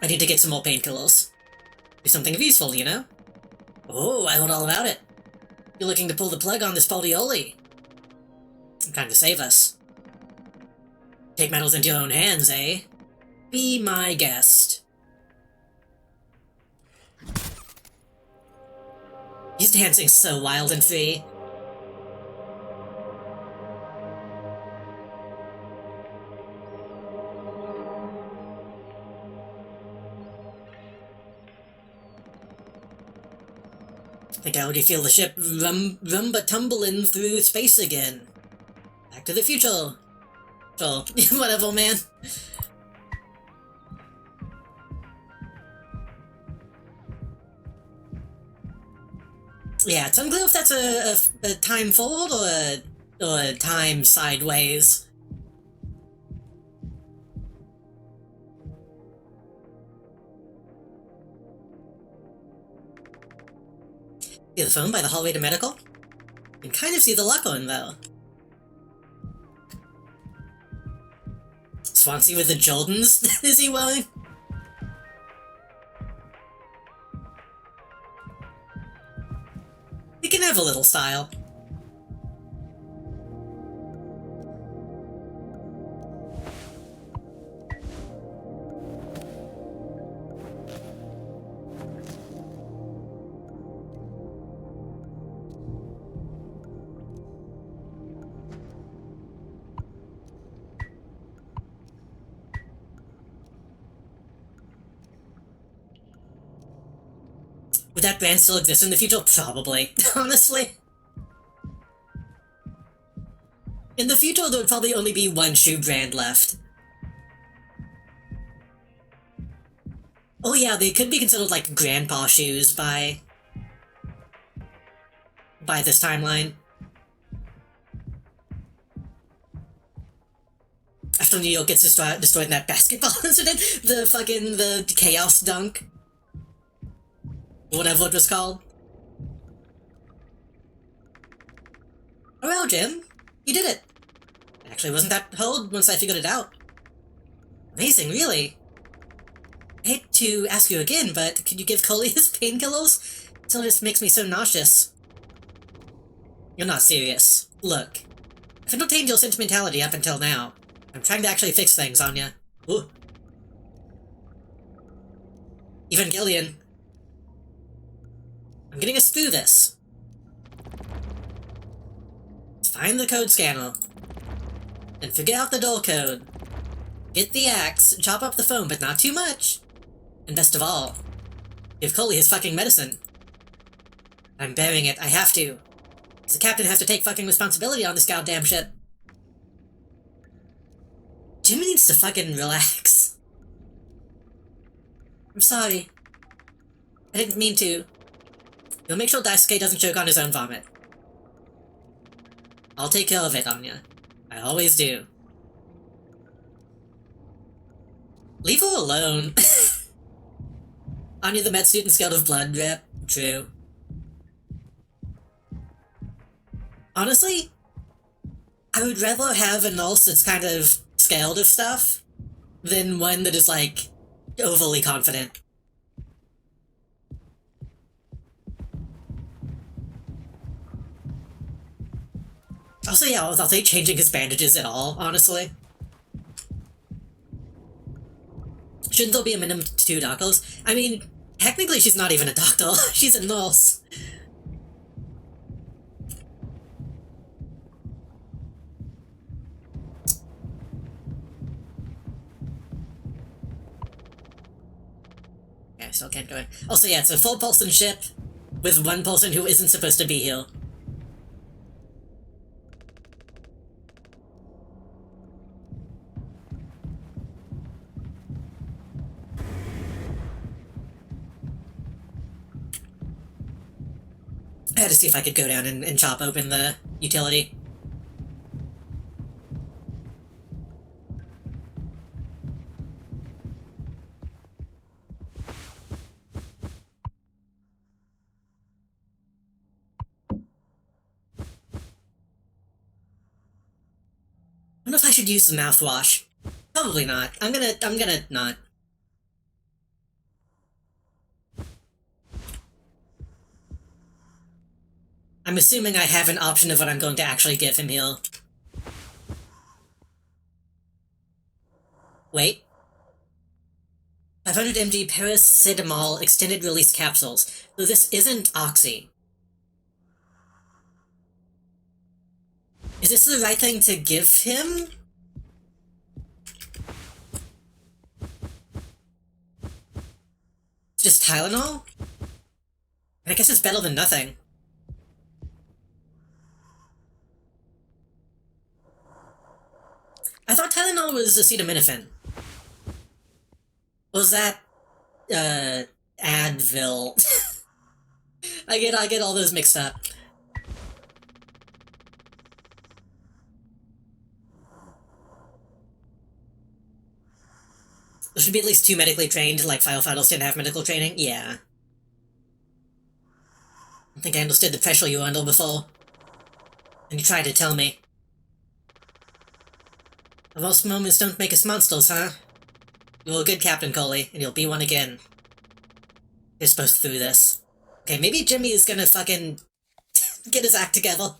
I need to get some more painkillers. Do something useful, you know? Oh, I heard all about it. You're looking to pull the plug on this Poldioli. I'm trying to save us. Take matters into your own hands, eh? Be my guest. He's dancing so wild and free. I think I already feel the ship rumba-tumbling through space again. Back to the future. So, whatever, man. Yeah, it's unclear if that's a time forward or a time sideways. See the phone by the hallway to medical? You can kind of see the lock on, though. Swansea with the Jordans, is he wearing? He can have a little style. Would that brand still exist in the future? Probably, honestly. In the future, there would probably only be one shoe brand left. Oh yeah, they could be considered like grandpa shoes by this timeline. After New York gets destroyed in that basketball incident, the chaos dunk. Whatever it was called. Oh well, Jim. You did it. It actually wasn't that hard once I figured it out. Amazing, really. I hate to ask you again, but could you give Coley his painkillers? It still just makes me so nauseous. You're not serious. Look, I've entertained your sentimentality up until now. I'm trying to actually fix things, Anya. Ooh. Evangelion. I'm getting us through this. Let's find the code scanner. And figure out the door code. Get the axe, chop up the phone, but not too much. And best of all, give Coley his fucking medicine. I'm bearing it, I have to. Because the captain has to take fucking responsibility on this goddamn shit. Jim needs to fucking relax. I'm sorry. I didn't mean to. You'll make sure Daisuke doesn't choke on his own vomit. I'll take care of it, Anya. I always do. Leave her alone. Anya the med student scared of blood, rep. True. Honestly, I would rather have a nurse that's kind of scared of stuff than one that is, like, overly confident. Also, yeah, without they changing his bandages at all, honestly. Shouldn't there be a minimum 2 doctors? I mean, technically she's not even a doctor, she's a nurse. Yeah, I still can't go in. Also, yeah, it's a 4-person ship with 1 person who isn't supposed to be here. I had to see if I could go down and chop open the utility. I don't know if I should use the mouthwash. Probably not. I'm gonna not. I'm assuming I have an option of what I'm going to actually give him here. Wait. 500 mg paracetamol extended release capsules. So this isn't Oxy. Is this the right thing to give him? It's just Tylenol? I guess it's better than nothing. I thought Tylenol was acetaminophen. Was that, Advil? I get all those mixed up. There should be at least 2 medically trained, like firefighters didn't have medical training? Yeah. I think I understood the pressure you were under before. And you tried to tell me. The worst moments don't make us monsters, huh? You were a good captain, Coley, and you'll be one again. You're supposed through this. Okay, maybe Jimmy is gonna fucking get his act together.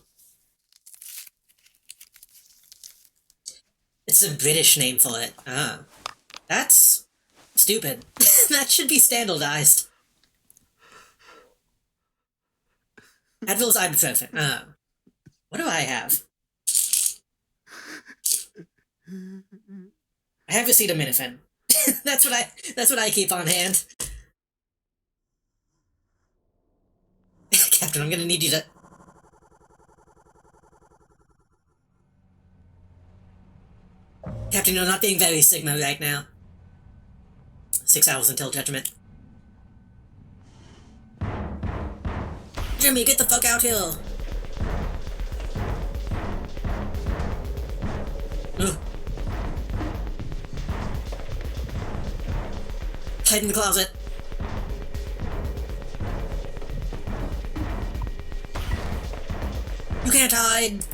It's a British name for it. Ah. That's stupid. That should be standardized. Advil's ibuprofen. Ah. What do I have? I have acetaminophen. That's what I keep on hand. Captain, I'm gonna need you to... Captain, you're not being very Sigma right now. 6 hours until judgment. Jimmy, get the fuck out here! Ugh. Hide in the closet. You can't hide!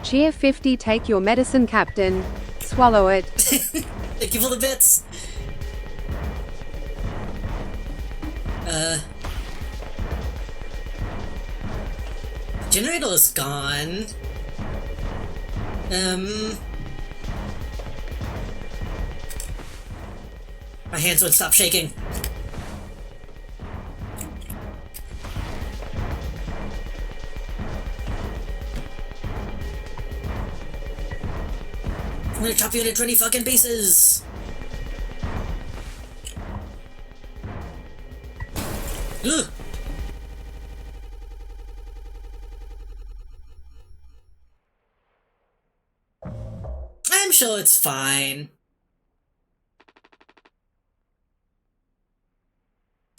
Cheer 50, take your medicine, Captain. Swallow it. Thank you for the bits! Generator's gone. My hands won't stop shaking. I'm gonna chop you into 20 fucking pieces! Ugh! I'm sure it's fine.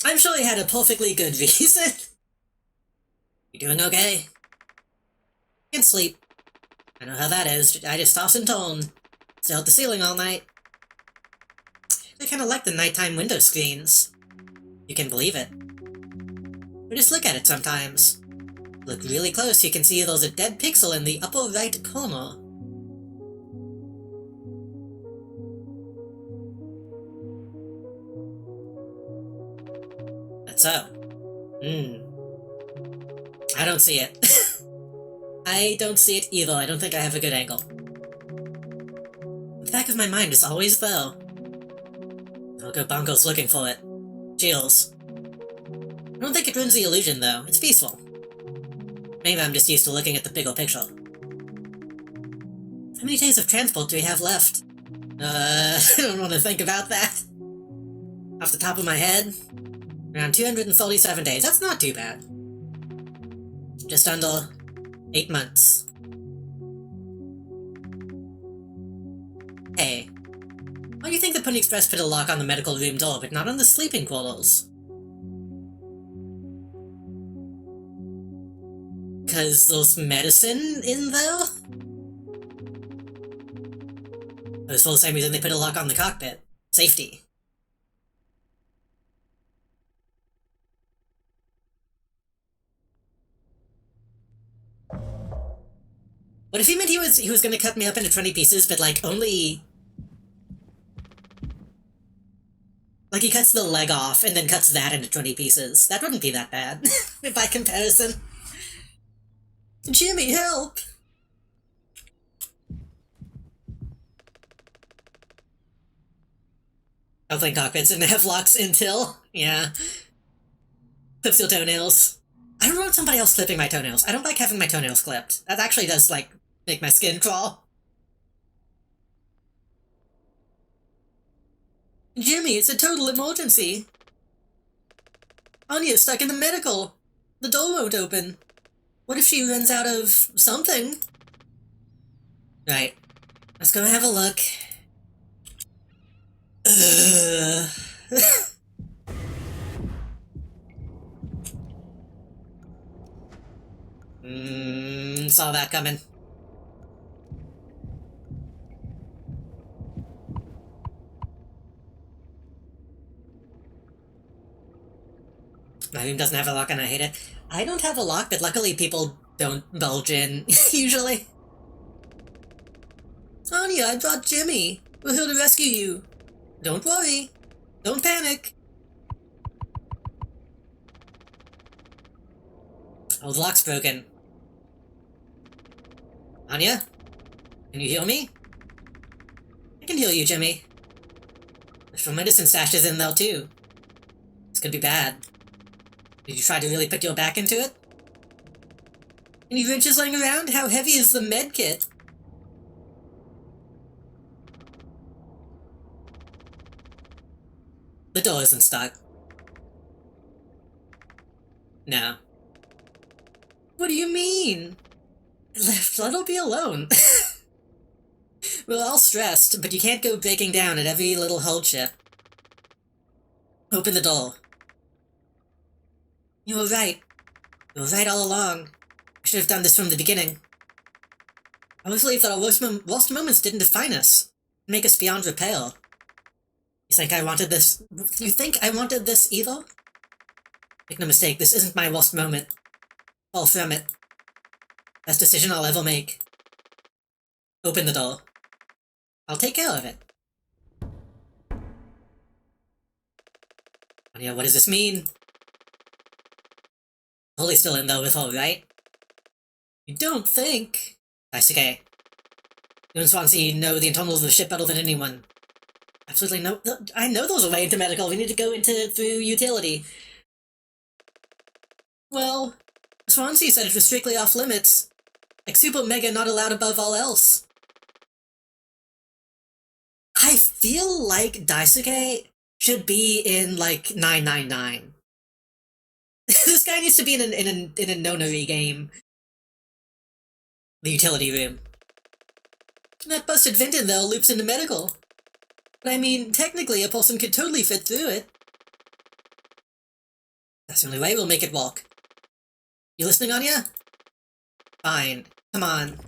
I'm sure he had a perfectly good reason. You doing okay? Can't sleep. I know how that is. I just toss and turn. Stare at the ceiling all night. I kinda like the nighttime window screens. You can believe it. But just look at it sometimes. Look really close, you can see there's a dead pixel in the upper right corner. That's so. I don't see it. I don't see it either. I don't think I have a good angle. The back of my mind is always there. I'll go bonkers looking for it. Chills. I don't think it ruins the illusion, though. It's peaceful. Maybe I'm just used to looking at the bigger picture. How many days of transport do we have left? I don't want to think about that. Off the top of my head, around 237 days. That's not too bad. Just under 8 months. Hey, why do you think the Pony Express put a lock on the medical room door, but not on the sleeping quarters? 'Cause there's medicine in there? It was for the same reason they put a lock on the cockpit. Safety. What if he meant he was gonna cut me up into 20 pieces, but like only... Like he cuts the leg off and then cuts that into 20 pieces. That wouldn't be that bad, by comparison. Jimmy, help! I think cockpits didn't have locks until... Yeah. Clips your toenails. I don't want somebody else clipping my toenails. I don't like having my toenails clipped. That actually does, like, make my skin crawl. Jimmy, it's a total emergency. Anya's stuck in the medical. The door won't open. What if she runs out of something? Right. Let's go have a look. Saw that coming. My room doesn't have a lock and I hate it. I don't have a lock, but luckily people don't bulge in, usually. Anya, I brought Jimmy. We're here to rescue you. Don't worry. Don't panic. Oh, the lock's broken. Anya? Can you hear me? I can hear you, Jimmy. There's some medicine stashes in there, too. This could be bad. Did you try to really put your back into it? Any wrenches laying around? How heavy is the med kit? The door isn't stuck. No. What do you mean? Let her be alone. We're all stressed, but you can't go breaking down at every little hold ship. Open the door. You were right. You were right all along. I should have done this from the beginning. I always believed that our worst moments didn't define us, make us beyond repair. You think I wanted this? You think I wanted this either? Make no mistake, this isn't my worst moment. Fall from it. Best decision I'll ever make. Open the door. I'll take care of it. Anya, what does this mean? Holly's still in there with her, right? You don't think? Daisuke. You and Swansea know the internals of the ship better than anyone. Absolutely no. I know there's a way into medical. We need to go through utility. Well, Swansea said it was strictly off limits. Like super mega not allowed above all else. I feel like Daisuke should be in like 999. This guy needs to be in a nonary game. The utility room. That busted Vinton though loops into medical. But I mean, technically a person could totally fit through it. That's the only way we'll make it walk. You listening, Anya? Fine. Come on.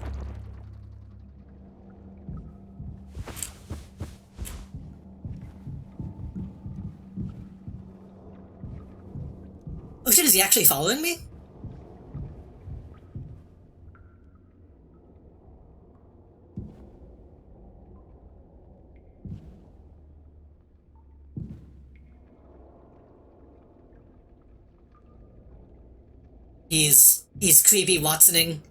Oh shit, is he actually following me? He's creepy Watsoning.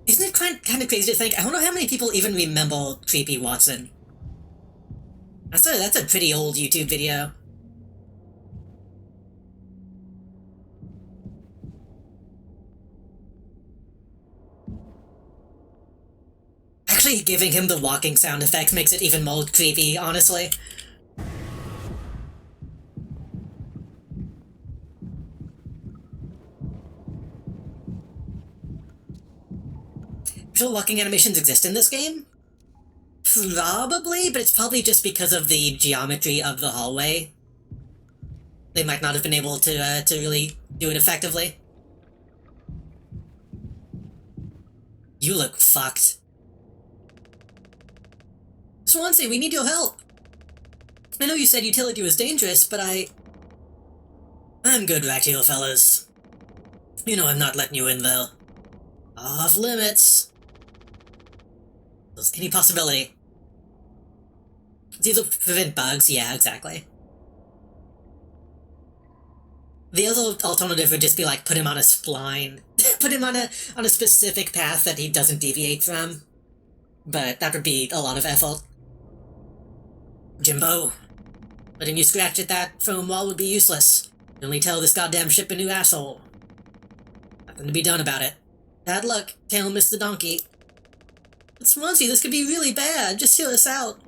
Isn't it kind of crazy to think? I don't know how many people even remember creepy Watson. That's a pretty old YouTube video. Actually, giving him the walking sound effect makes it even more creepy, honestly. Sure walking animations exist in this game? Probably, but it's probably just because of the geometry of the hallway. They might not have been able to really do it effectively. You look fucked. Swansea, we need your help. I know you said utility was dangerous, but I'm good right here, fellas. You know I'm not letting you in, though. Off limits. There's any possibility. It's either prevent bugs, yeah, exactly. The other alternative would just be like, put him on a spline. Put him on a specific path that he doesn't deviate from. But that would be a lot of effort. Jimbo, letting you scratch at that foam wall would be useless. You only tell this goddamn ship a new asshole. Nothing to be done about it. Bad luck, tail missed the donkey. But Swansea, this could be really bad. Just hear us out.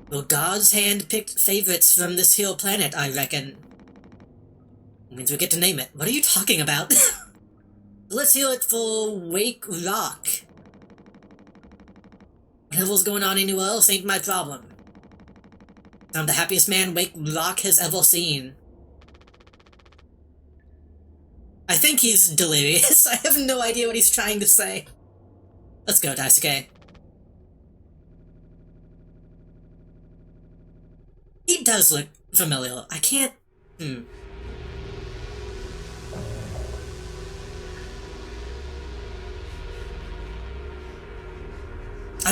We're God's hand-picked favorites from this here planet, I reckon. It means we get to name it. What are you talking about? Let's hear it for Wake Rock. Whatever's going on anywhere else ain't my problem. I'm the happiest man Wake Rock has ever seen. I think he's delirious. I have no idea what he's trying to say. Let's go, Daisuke. He does look familiar. I can't... I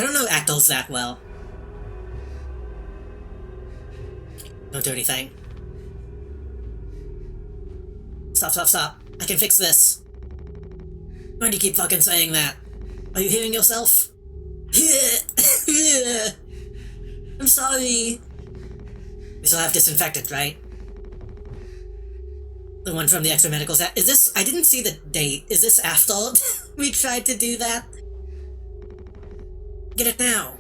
don't know actors that well. Don't do anything. Stop. I can fix this. Why do you keep fucking saying that? Are you hearing yourself? I'm sorry. We still have disinfectant, right? The one from the extra medical set. Is this... I didn't see the date. Is this after we tried to do that? Get it now.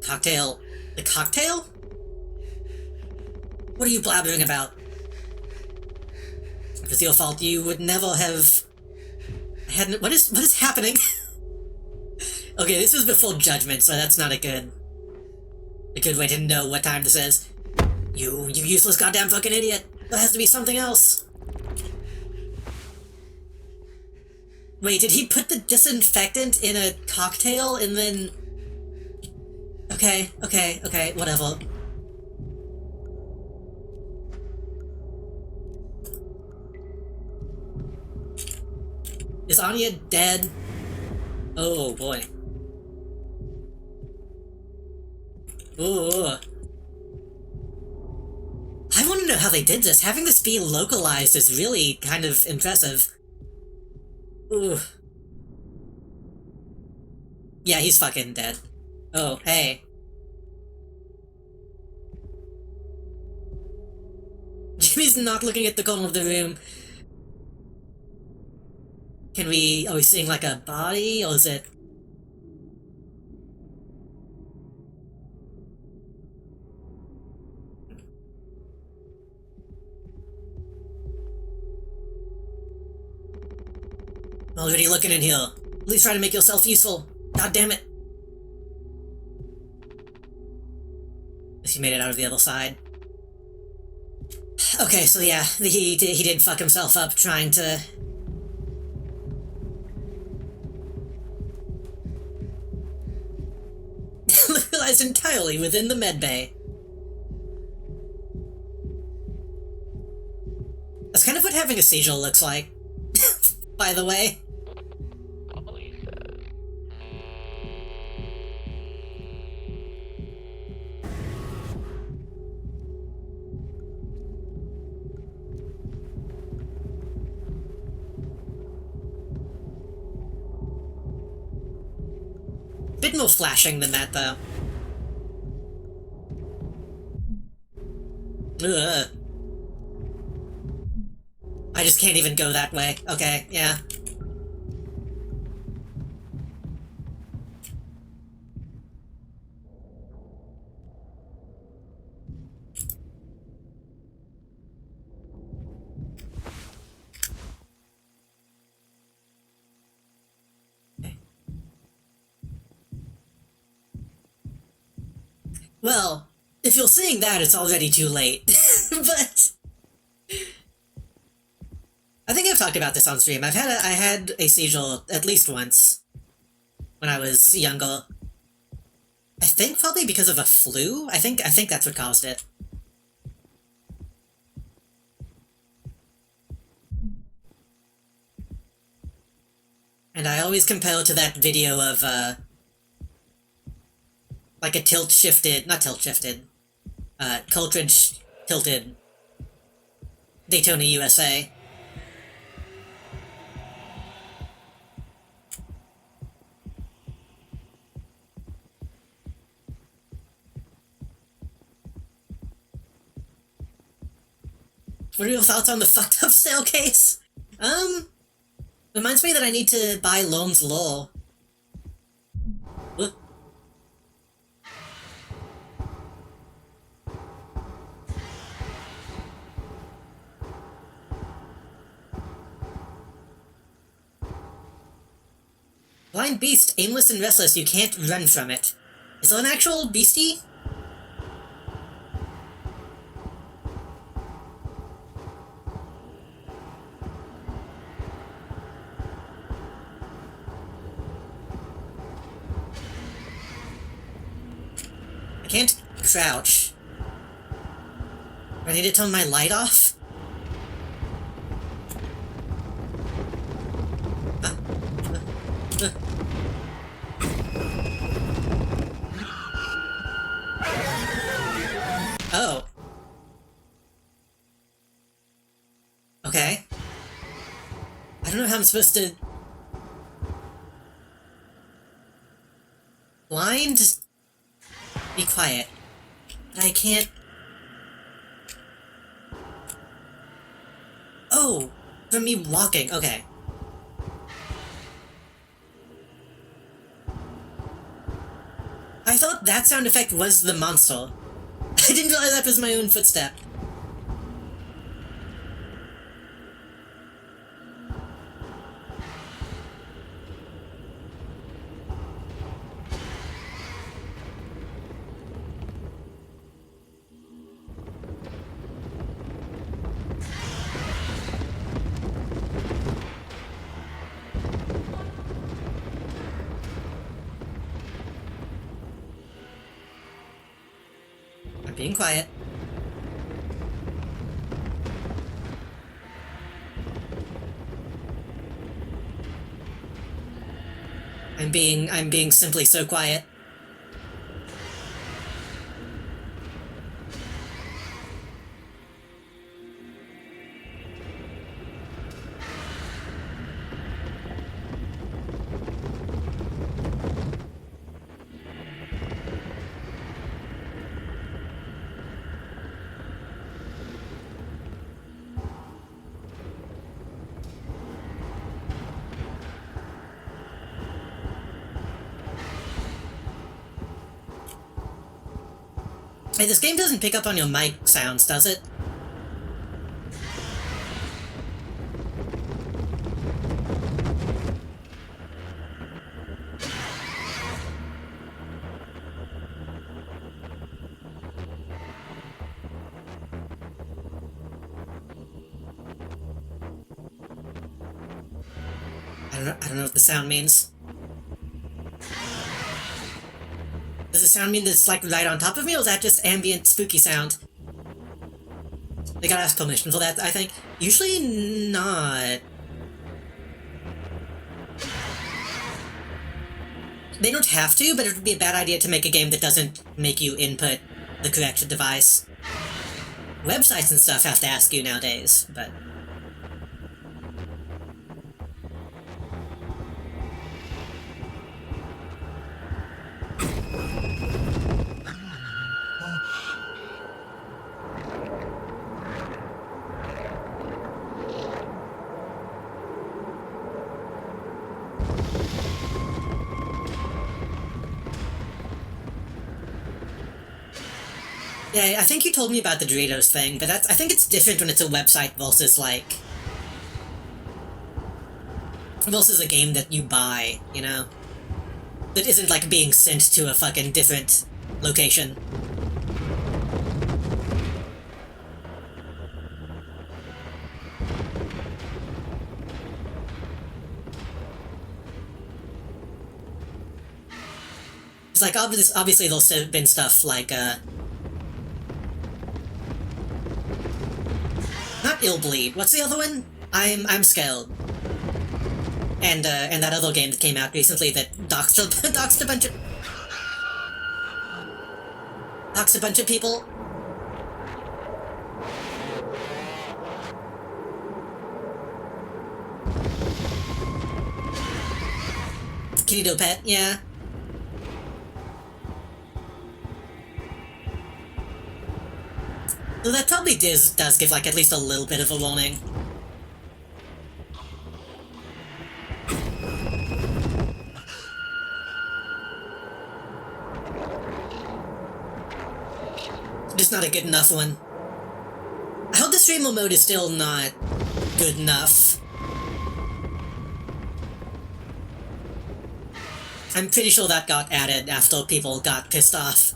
Cocktail. The cocktail? What are you blabbering about? If it's your fault, you would never have... What is happening? Okay, this was before judgment, so that's not a good way to know what time this is. You useless goddamn fucking idiot. There has to be something else. Wait, did he put the disinfectant in a cocktail and then... Okay, whatever. Is Anya dead? Oh boy. Ooh. about how they did this. Having this be localized is really kind of impressive. Ooh. Yeah, he's fucking dead. Oh, hey. Jimmy's not looking at the corner of the room. Are we seeing like a body, or is it... Already looking in here. At least try to make yourself useful. God damn it. If he made it out of the other side. Okay, so yeah, he did fuck himself up trying to... Localized entirely within the medbay. That's kind of what having a seizure looks like, by the way. Polly says. Bit more flashing than that, though. Ugh. I just can't even go that way. Okay, yeah. Well, if you're seeing that, it's already too late. But I think I've talked about this on stream. I had a seizure at least once when I was younger. I think probably because of a flu. I think that's what caused it. And I always compare to that video of like a cartridge tilted Daytona, USA. What are your thoughts on the fucked up sale case? Reminds me that I need to buy Loam's Law. What? Blind beast, aimless and restless, you can't run from it. Is there an actual beastie? I can't crouch. Do I need to turn my light off? Oh. Okay. I don't know how I'm supposed to... Blind? Just be quiet. But I can't... Oh! From me walking, okay. I thought that sound effect was the monster. I didn't realize that was my own footstep. I'm being quiet. I'm being simply so quiet. Hey, this game doesn't pick up on your mic sounds, does it? I don't know what the sound means. Does the sound mean that it's like right on top of me, or is that just ambient spooky sound? They gotta ask permission for that, I think. Usually not. They don't have to, but it would be a bad idea to make a game that doesn't make you input the correct device. Websites and stuff have to ask you nowadays, but... Yeah, I think you told me about the Doritos thing, but I think it's different when it's a website versus, like... versus a game that you buy, you know? That isn't, like, being sent to a fucking different location. It's like, obviously there's been stuff like, not Illbleed. What's the other one? I'm Scared. And that other game that came out recently that doxed a bunch of... doxed a bunch of people. Kitty Do Pet, yeah. So that probably does give, like, at least a little bit of a warning. Just not a good enough one. I hope the streamer mode is still not good enough. I'm pretty sure that got added after people got pissed off.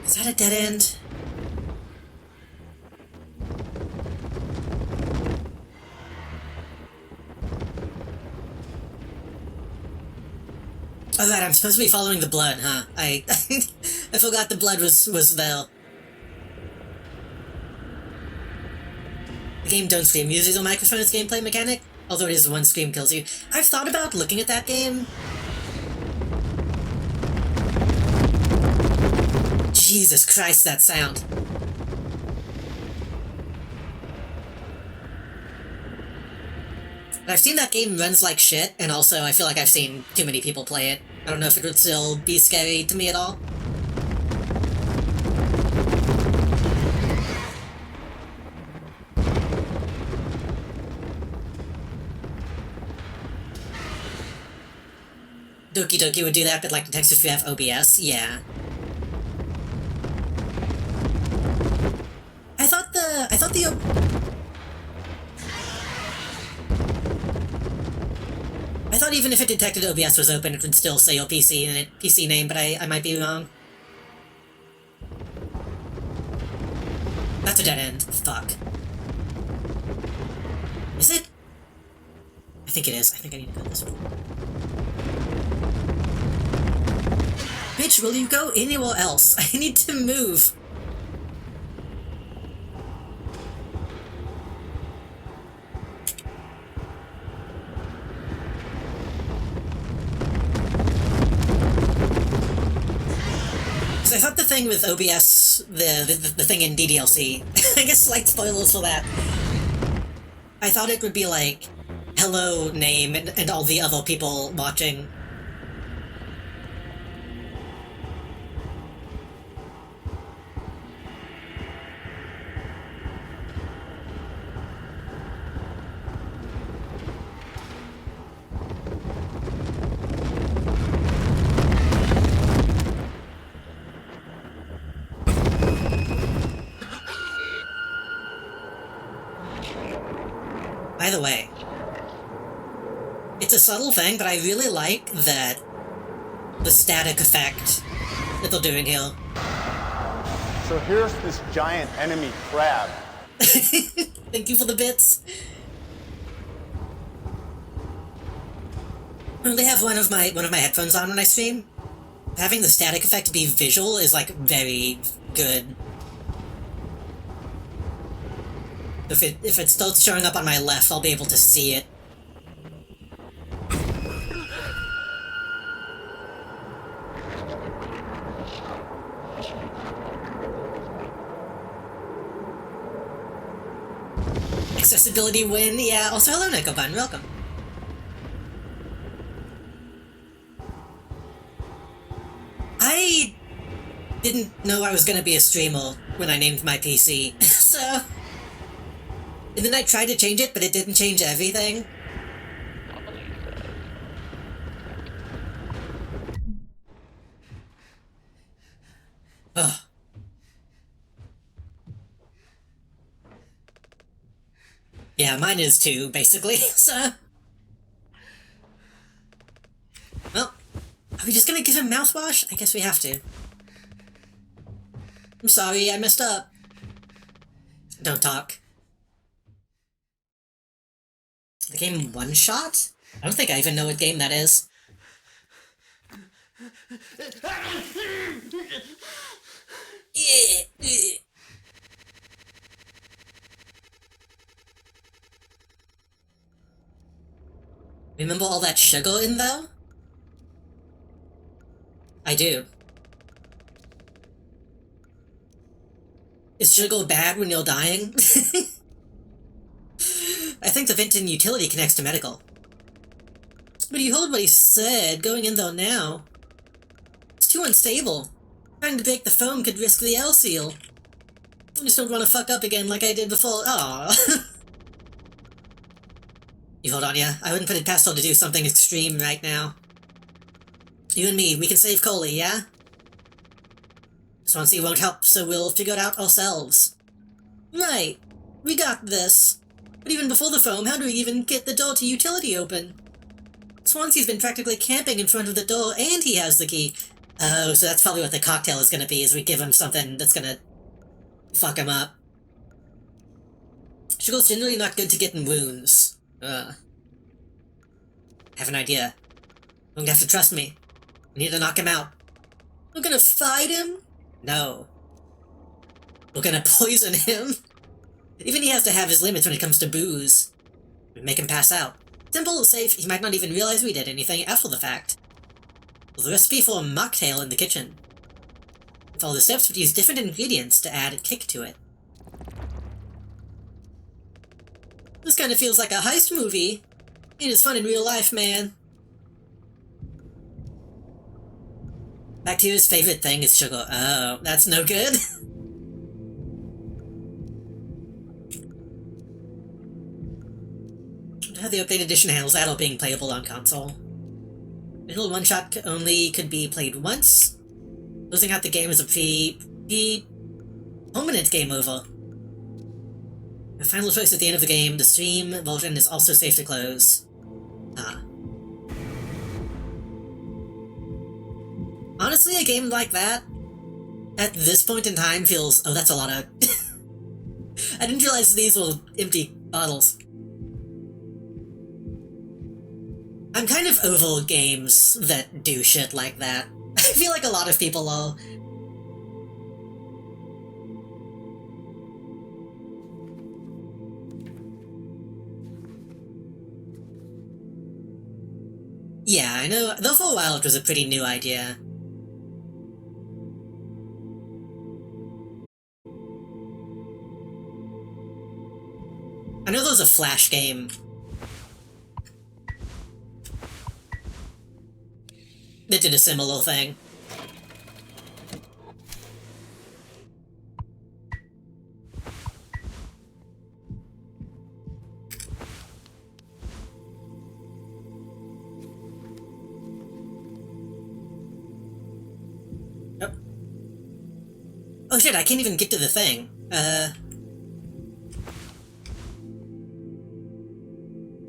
Is that a dead end? Oh, right, I'm supposed to be following the blood, huh? I forgot the blood was there. The game Don't Scream uses a microphone as gameplay mechanic, although it is one scream kills you. I've thought about looking at that game. Jesus Christ, that sound. I've seen that game runs like shit, and also I feel like I've seen too many people play it. I don't know if it would still be scary to me at all. Doki Doki would do that, but like the text if you have OBS, yeah. I thought the I thought even if it detected OBS was open, it would still say your PC in it, PC name, but I might be wrong. That's a dead end. Fuck. Is it? I think it is. I think I need to go this way. Bitch, will you go anywhere else? I need to move. I thought the thing with OBS, the thing in DDLC, I guess slight spoilers for that, I thought it would be like, hello name, and all the other people watching. By the way, it's a subtle thing, but I really like that the static effect that they're doing here. So here's this giant enemy crab. Thank you for the bits. I only have one of my headphones on when I stream. Having the static effect be visual is like very good. If it starts showing up on my left, I'll be able to see it. Accessibility win, yeah. Also, hello, Nekobun, welcome. I didn't know I was gonna be a streamer when I named my PC, so... And then I tried to change it, but it didn't change everything. Ugh. Yeah, mine is too, basically, so... Well, are we just gonna give him mouthwash? I guess we have to. I'm sorry, I messed up. Don't talk. The game One Shot? I don't think I even know what game that is. Yeah. Remember all that sugar in there? I do. Is sugar bad when you're dying? I think the vent in utility connects to medical. But you heard what he said, going in there now. It's too unstable. Trying to break the foam could risk the L seal. I just don't want to fuck up again like I did before. Aww. You hold on, yeah? I wouldn't put it past her to do something extreme right now. You and me, we can save Coley, yeah? Swansea won't help, so we'll figure it out ourselves. Right. We got this. But even before the foam, how do we even get the door to utility open? Swansea's been practically camping in front of the door, and he has the key. Oh, so that's probably what the cocktail is gonna be, is we give him something that's gonna fuck him up. Sugar's generally not good to get in wounds. I have an idea. You're gonna have to trust me. We need to knock him out. We're gonna fight him? No. We're gonna poison him. Even he has to have his limits when it comes to booze. We make him pass out. Simple, safe, he might not even realize we did anything after the fact. The recipe for a mocktail in the kitchen. With all the steps, we use different ingredients to add a kick to it. This kind of feels like a heist movie. It is fun in real life, man. Back to his favorite thing is sugar. Oh, that's no good. How the updated edition handles that all being playable on console. Original one-shot only could be played once. Closing out the game is a permanent game over. The final choice at the end of the game, the stream version is also safe to close. Honestly, a game like that, at this point in time, feels... Oh, that's a lot of... I didn't realize these were empty bottles. I'm kind of over games that do shit like that. I feel like a lot of people are. Yeah, I know, though for a while it was a pretty new idea. I know there's a Flash game that did a similar thing. Oh shit, I can't even get to the thing.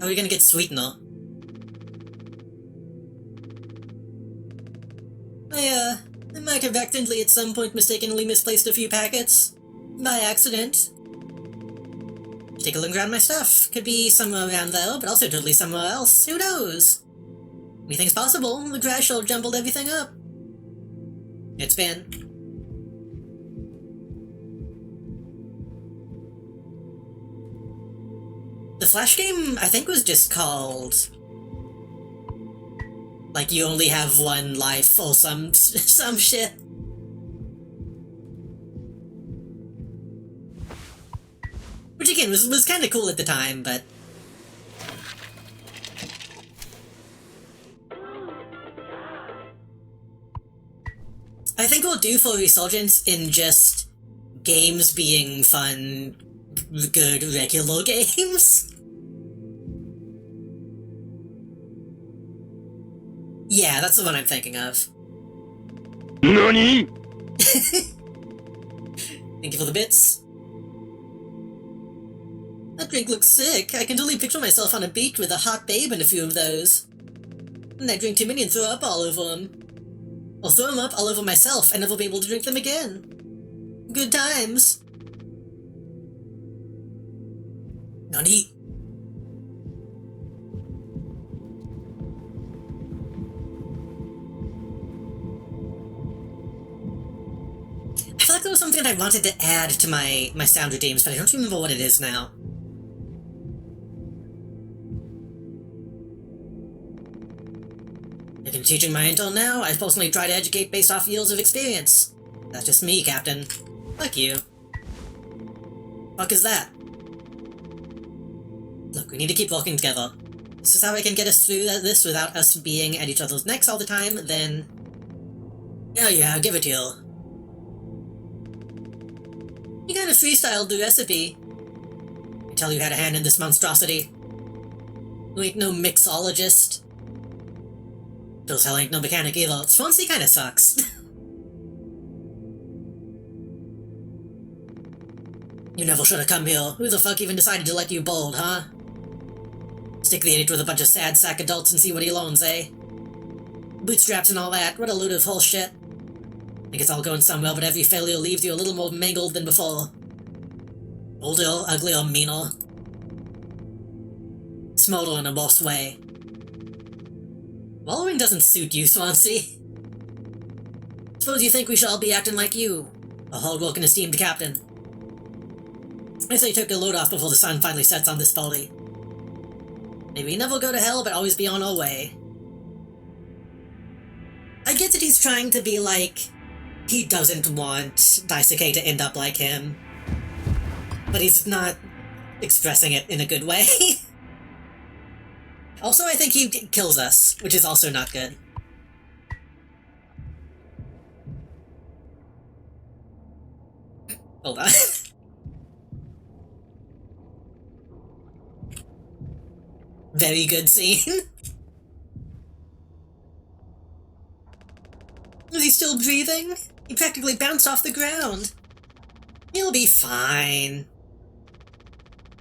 How are we gonna get sweetener? I might have accidentally at some point mistakenly misplaced a few packets. By accident. Take a look around my stuff. Could be somewhere around there, but also totally somewhere else. Who knows? Anything's possible. The crash all jumbled everything up. It's been. The Flash game, I think, was just called... like, you only have one life or some shit. Which again was kind of cool at the time, but... I think we'll do for Resurgence in just games being fun, good, regular games. Yeah, that's the one I'm thinking of. NANI?! Thank you for the bits. That drink looks sick. I can totally picture myself on a beach with a hot babe and a few of those. And I drink too many and throw up all over them. I'll throw them up all over myself and never be able to drink them again. Good times. Nani? I feel like there was something I wanted to add to my sound redeems, but I don't remember what it is now. You can teaching my intel now. I personally try to educate based off years of experience. That's just me, Captain. Fuck you. Fuck is that? Look, we need to keep working together. This is how I can get us through this without us being at each other's necks all the time, then... Oh yeah, give it to you. You kinda freestyled the recipe. I tell you had a hand in this monstrosity. You ain't no mixologist. Those hell ain't no mechanic either. Swansea kinda sucks. You never should've come here. Who the fuck even decided to let you bold, huh? Stick the idiot with a bunch of sad sack adults and see what he loans, eh? Bootstraps and all that, what a load of bullshit. Think it's all going somewhere, but every failure leaves you a little more mangled than before. Older, uglier, meaner. Smolder in a worse way. Wallowing doesn't suit you, Swansea. Suppose you think we shall all be acting like you, a hard-working, esteemed captain. I say took a load off before the sun finally sets on this body. May we never go to hell, but always be on our way. I get that he's trying to be like, he doesn't want Daisuke to end up like him, but he's not expressing it in a good way. Also, I think he kills us, which is also not good. Hold on. Very good scene. Is he still breathing? He practically bounced off the ground. He'll be fine.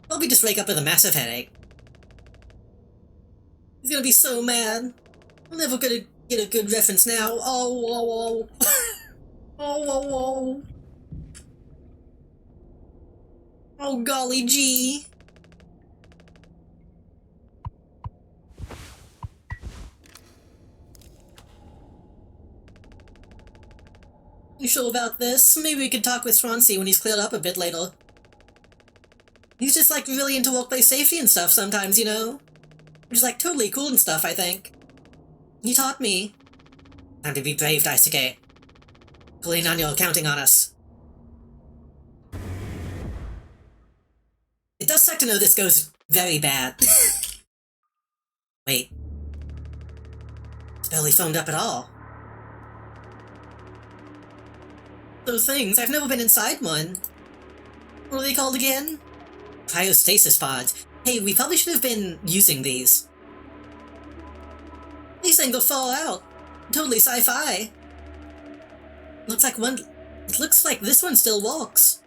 Probably just wake up with a massive headache. He's gonna be so mad. I'm never gonna get a good reference now. Oh, oh, oh. Oh, oh, oh. Oh, golly gee. You sure about this? Maybe we could talk with Swansea when he's cleared up a bit later. He's just like really into workplace safety and stuff sometimes, you know? Which is like totally cool and stuff, I think. He taught me. Time to be brave, Daisuke. Pulling on you, counting on us. It does suck to know this goes very bad. Wait. It's barely phoned up at all. Those things, I've never been inside one. What are they called again? Cryostasis pods. Hey, we probably should have been using these. These things will fall out. Totally sci-fi. It looks like this one still walks.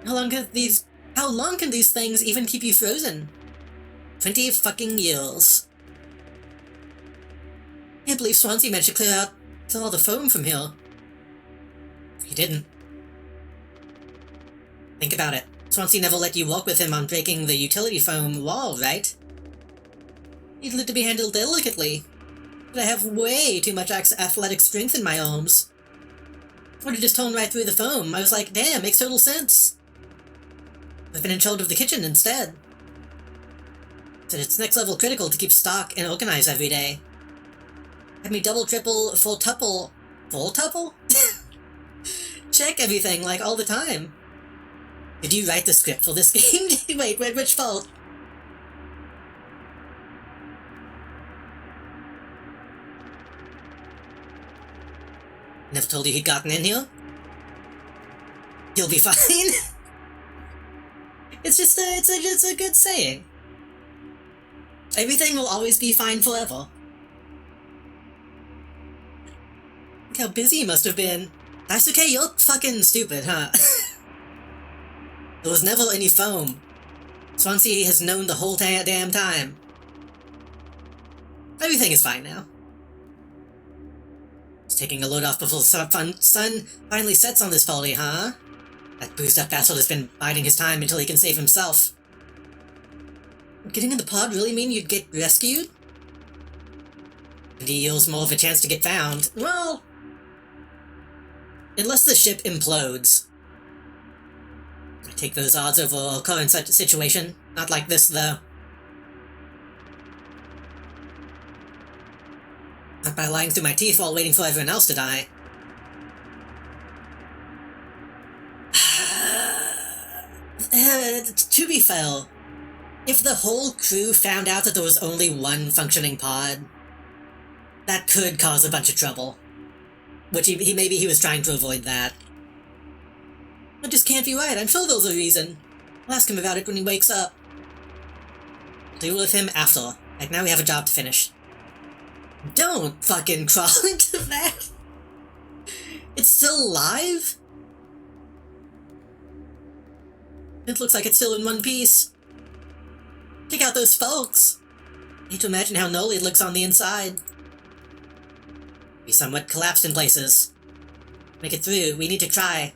How long can these things even keep you frozen? 20 fucking years. Can't believe Swansea managed to clear out all the foam from here. He didn't. Think about it. Swansea never let you walk with him on breaking the utility foam wall, right? Needed to be handled delicately. But I have way too much athletic strength in my arms. Would have just torn right through the foam. I was like, damn, makes total sense. I've been in charge of the kitchen instead. Said it's next level critical to keep stock and organize every day. Had me double, triple, full tuple... Full tuple? Check everything, like, all the time. Did you write the script for this game? Wait, which fault? Never told you he'd gotten in here? You'll be fine. It's just it's a good saying. Everything will always be fine forever. Look how busy he must have been. That's okay, you're fucking stupid, huh? There was never any foam. Swansea has known the whole damn time. Everything is fine now. Just taking a load off before the sun finally sets on this folly, huh? That boozed-up asshole has been biding his time until he can save himself. Would getting in the pod really mean you'd get rescued? And he yields more of a chance to get found. Well... unless the ship implodes. I take those odds over our current situation. Not like this, though. Not by lying through my teeth while waiting for everyone else to die. To be fair, if the whole crew found out that there was only one functioning pod, that could cause a bunch of trouble. Which maybe he was trying to avoid that. That just can't be right. I'm sure there's a reason. I'll ask him about it when he wakes up. I'll deal with him after. Like, now we have a job to finish. Don't fucking crawl into that! It's still alive? It looks like it's still in one piece. Check out those spokes! I hate to imagine how gnarly it looks on the inside. Be somewhat collapsed in places. Make it through, we need to try.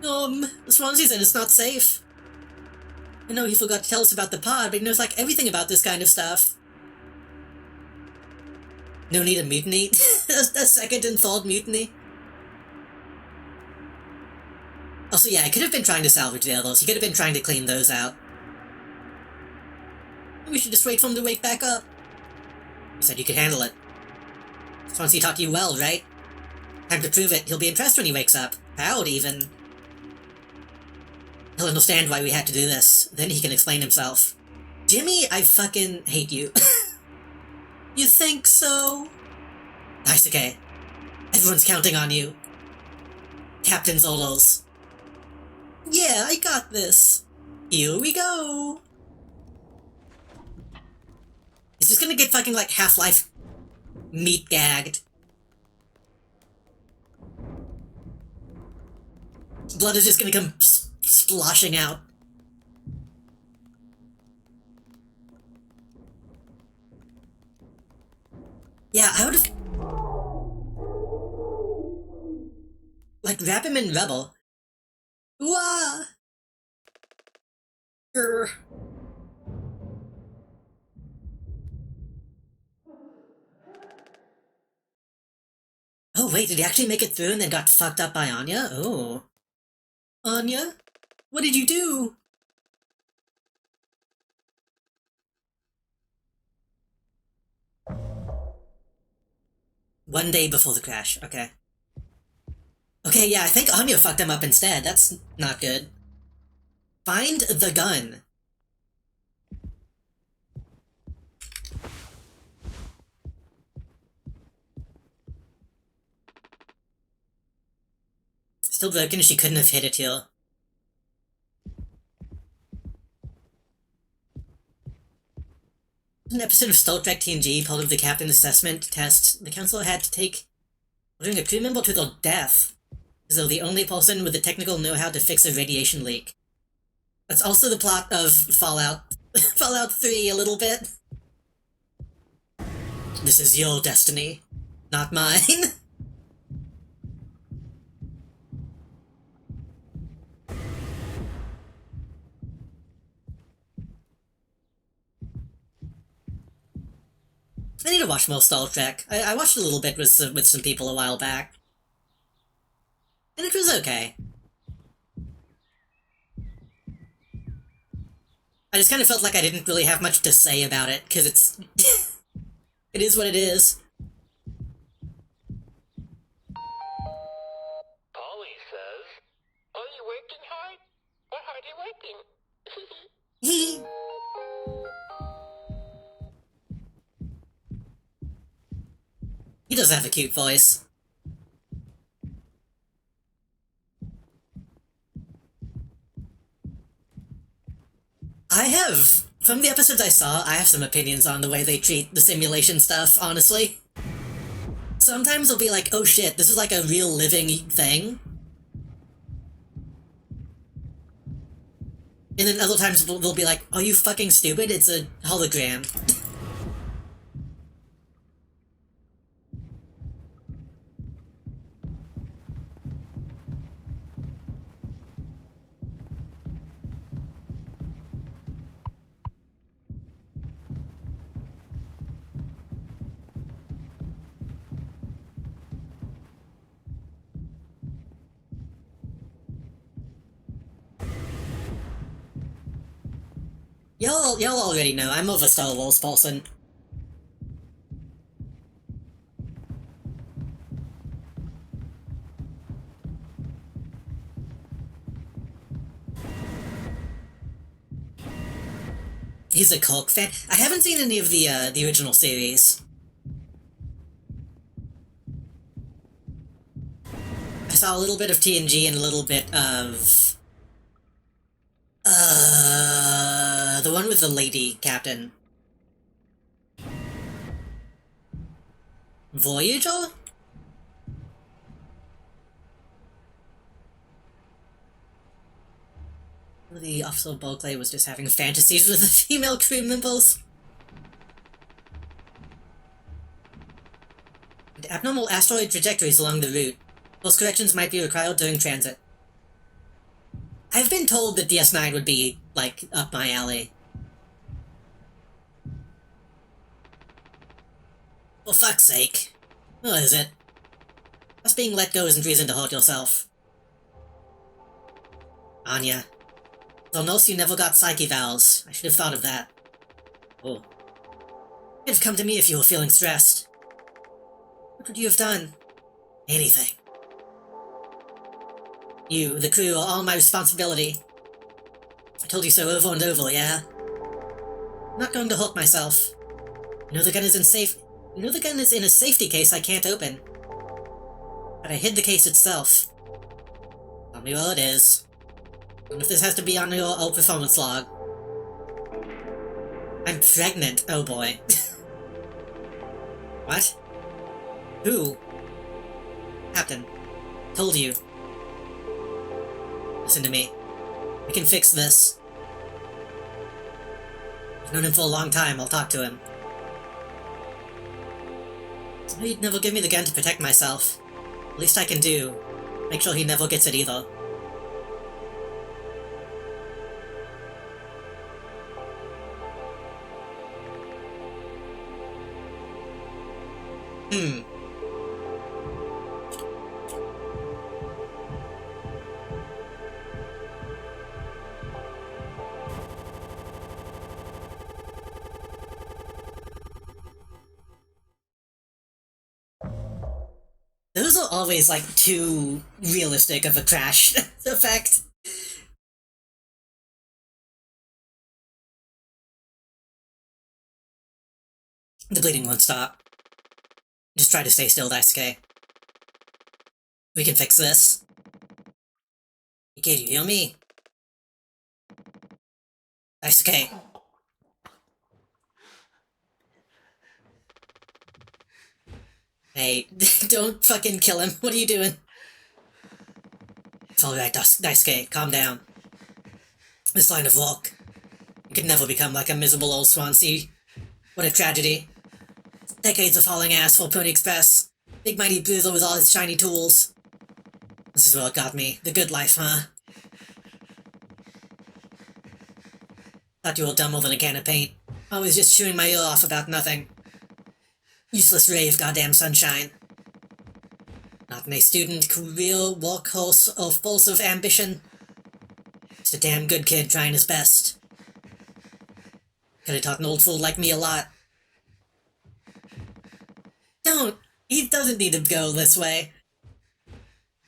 Swansea's in, it's not safe. I know he forgot to tell us about the pod, but he knows like everything about this kind of stuff. No need a mutiny? A second and third mutiny? Also, yeah, I could have been trying to salvage the others. He could have been trying to clean those out. We should just wait for him to wake back up. You said you could handle it. Swansea taught you well, right? Time to prove it. He'll be impressed when he wakes up. Proud, even. He'll understand why we had to do this. Then he can explain himself. Jimmy, I fucking hate you. You think so? Nice, okay. Everyone's counting on you. Captain's orders. Yeah, I got this. Here we go. He's just gonna get fucking, like, Half-Life meat gagged. Blood is just gonna come sploshing out. Yeah, I would've... like, wrap him in rubble. Wah! Grr. Oh wait, did he actually make it through and then got fucked up by Anya? Oh. Anya? What did you do? One day before the crash, okay. Okay, yeah, I think Anya fucked him up instead. That's not good. Find the gun. Still broken, she couldn't have hit it here. In an episode of Star Trek TNG, part of the captain assessment test, the council had to take ordering a crew member to their death, as though the only person with the technical know-how to fix a radiation leak. That's also the plot of Fallout. Fallout 3 a little bit. This is your destiny, not mine. I need to watch more Star Trek. I watched a little bit with some people a while back. And it was okay. I just kind of felt like I didn't really have much to say about it, because it's... it is what it is. Polly says, are you working hard? What hard are you working? He does have a cute voice. From the episodes I saw, I have some opinions on the way they treat the simulation stuff, honestly. Sometimes they'll be like, oh shit, this is like a real living thing. And then other times they'll be like, are you fucking stupid? It's a hologram. Y'all already know, I'm more of a Star Wars person. He's a Hulk fan. I haven't seen any of the original series. I saw a little bit of TNG and a little bit of... the one with the lady captain. Voyager? The officer Bulkley was just having fantasies with the female crew members. And abnormal asteroid trajectories along the route. Course corrections might be required during transit. I've been told that DS9 would be, like, up my alley. For fuck's sake. What is it? Just being let go isn't reason to hurt yourself. Anya. They'll notice you never got psyche valves. I should have thought of that. Oh. You'd have come to me if you were feeling stressed. What would you have done? Anything. You, the crew, are all my responsibility. I told you so over and over, yeah? I'm not going to hurt myself. You know the gun is in a safety case I can't open. But I hid the case itself. Tell me where it is. And if this has to be on your old performance log. I'm pregnant, oh boy. What? Who? Captain. Told you. Listen to me. We can fix this. I've known him for a long time, I'll talk to him. I know he'd never give me the gun to protect myself. The least I can do. Make sure he never gets it either. Those are always, like, too realistic of a crash effect. The bleeding won't stop. Just try to stay still, Daisuke. We can fix this. Okay, do you hear me? Daisuke. Hey, don't fucking kill him. What are you doing? It's alright, Daisuke. Calm down. This line of walk. You could never become like a miserable old Swansea. What a tragedy. Decades of hauling ass for Pony Express. Big mighty Bruiser with all his shiny tools. This is what got me. The good life, huh? Thought you were dumber than a can of paint. Always just chewing my ear off about nothing. Useless rave, goddamn sunshine. Not a student, career, workhorse, or force of ambition. Just a damn good kid trying his best. Could've taught an old fool like me a lot. Don't! He doesn't need to go this way.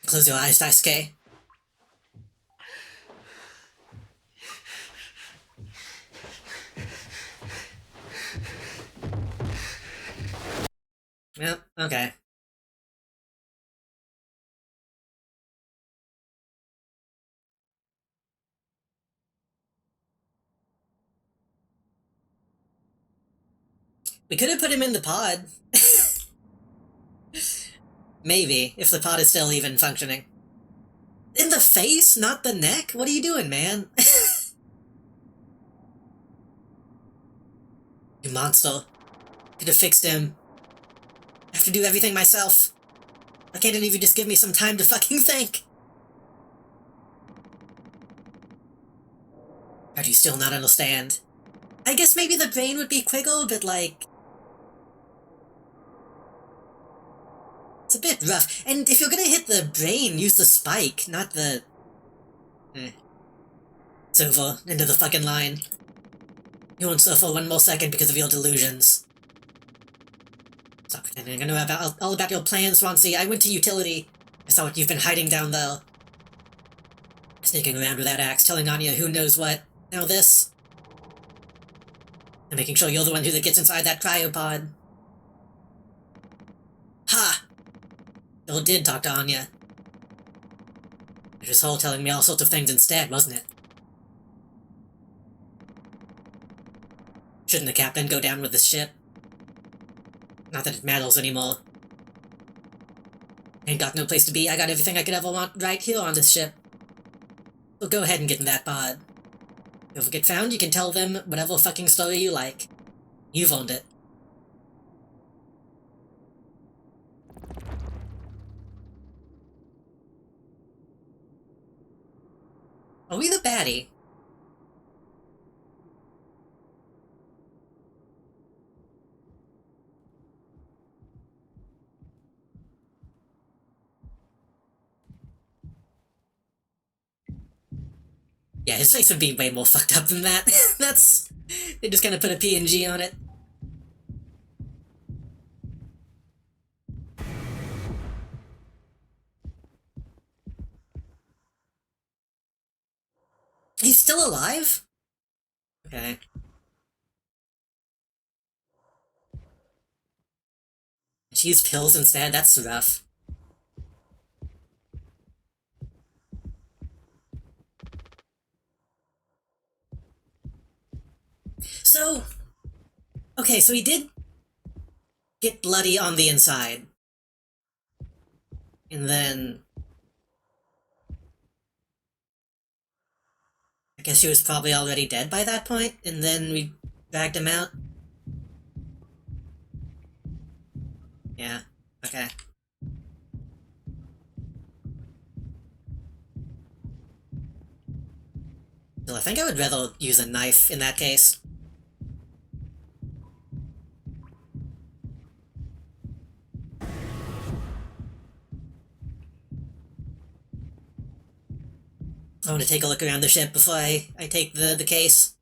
Close your eyes, Daisuke. Yep, okay. We could have put him in the pod. Maybe, if the pod is still even functioning. In the face, not the neck? What are you doing, man? You monster. Could have fixed him. I have to do everything myself. Why can't any of you just give me some time to fucking think? How do you still not understand? I guess maybe the brain would be quicker, but like... It's a bit rough. And if you're gonna hit the brain, use the spike, not the... It's over. Into the fucking line. You won't suffer one more second because of your delusions. Stop pretending I know all about your plans, Swansea. I went to utility. I saw what you've been hiding down there. Sneaking around with that axe, telling Anya who knows what. Now this. And making sure you're the one who gets inside that cryopod. Ha! Bill did talk to Anya. It was whole telling me all sorts of things instead, wasn't it? Shouldn't the captain go down with this ship? Not that it matters anymore. Ain't got no place to be. I got everything I could ever want right here on this ship. So go ahead and get in that pod. If we get found, you can tell them whatever fucking story you like. You've owned it. Are we the baddie? Yeah, his face would be way more fucked up than that. They just kind of put a PNG on it. He's still alive? Okay. She used pills instead? That's rough. So... Okay, so he did get bloody on the inside. And then... I guess he was probably already dead by that point, and then we dragged him out. Yeah, okay. Well, I think I would rather use a knife in that case. I want to take a look around the ship before I take the case.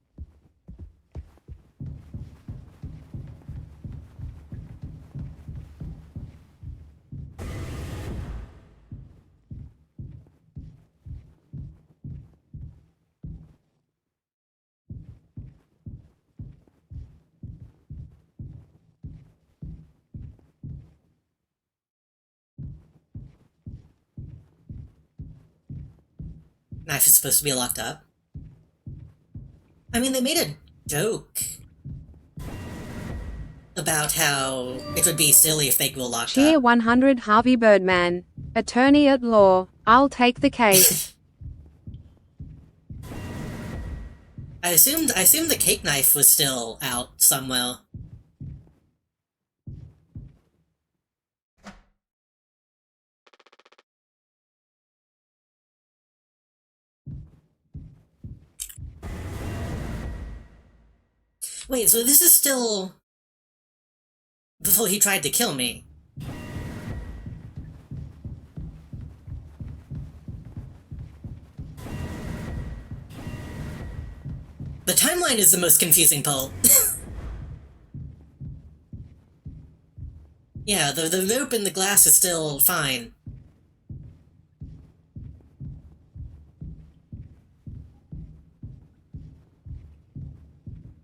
Knife is supposed to be locked up. I mean, they made a joke about how it would be silly if they were locked Cheer up. 100 Harvey Birdman. Attorney at law. I'll take the case. I assumed the cake knife was still out somewhere. Wait, so this is still before he tried to kill me. The timeline is the most confusing part. Yeah, the rope in the glass is still fine.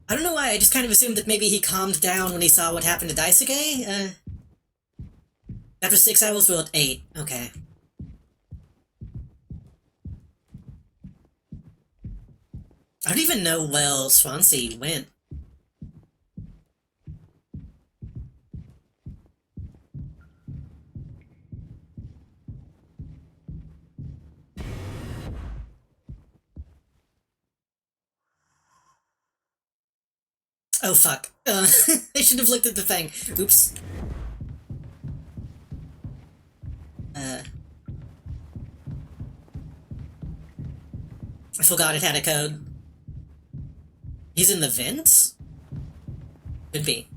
I don't know why, I just kind of assumed that maybe he calmed down when he saw what happened to Daisuke? After 6 hours, we're at 8. Okay. I don't even know where Swansea went. Oh fuck. I should have looked at the thing. Oops. I forgot it had a code. He's in the vents? Could be.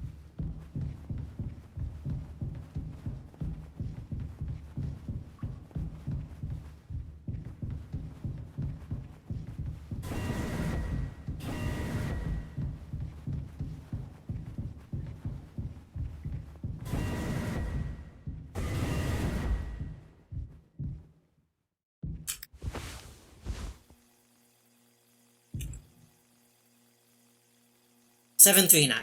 Seven 3-9.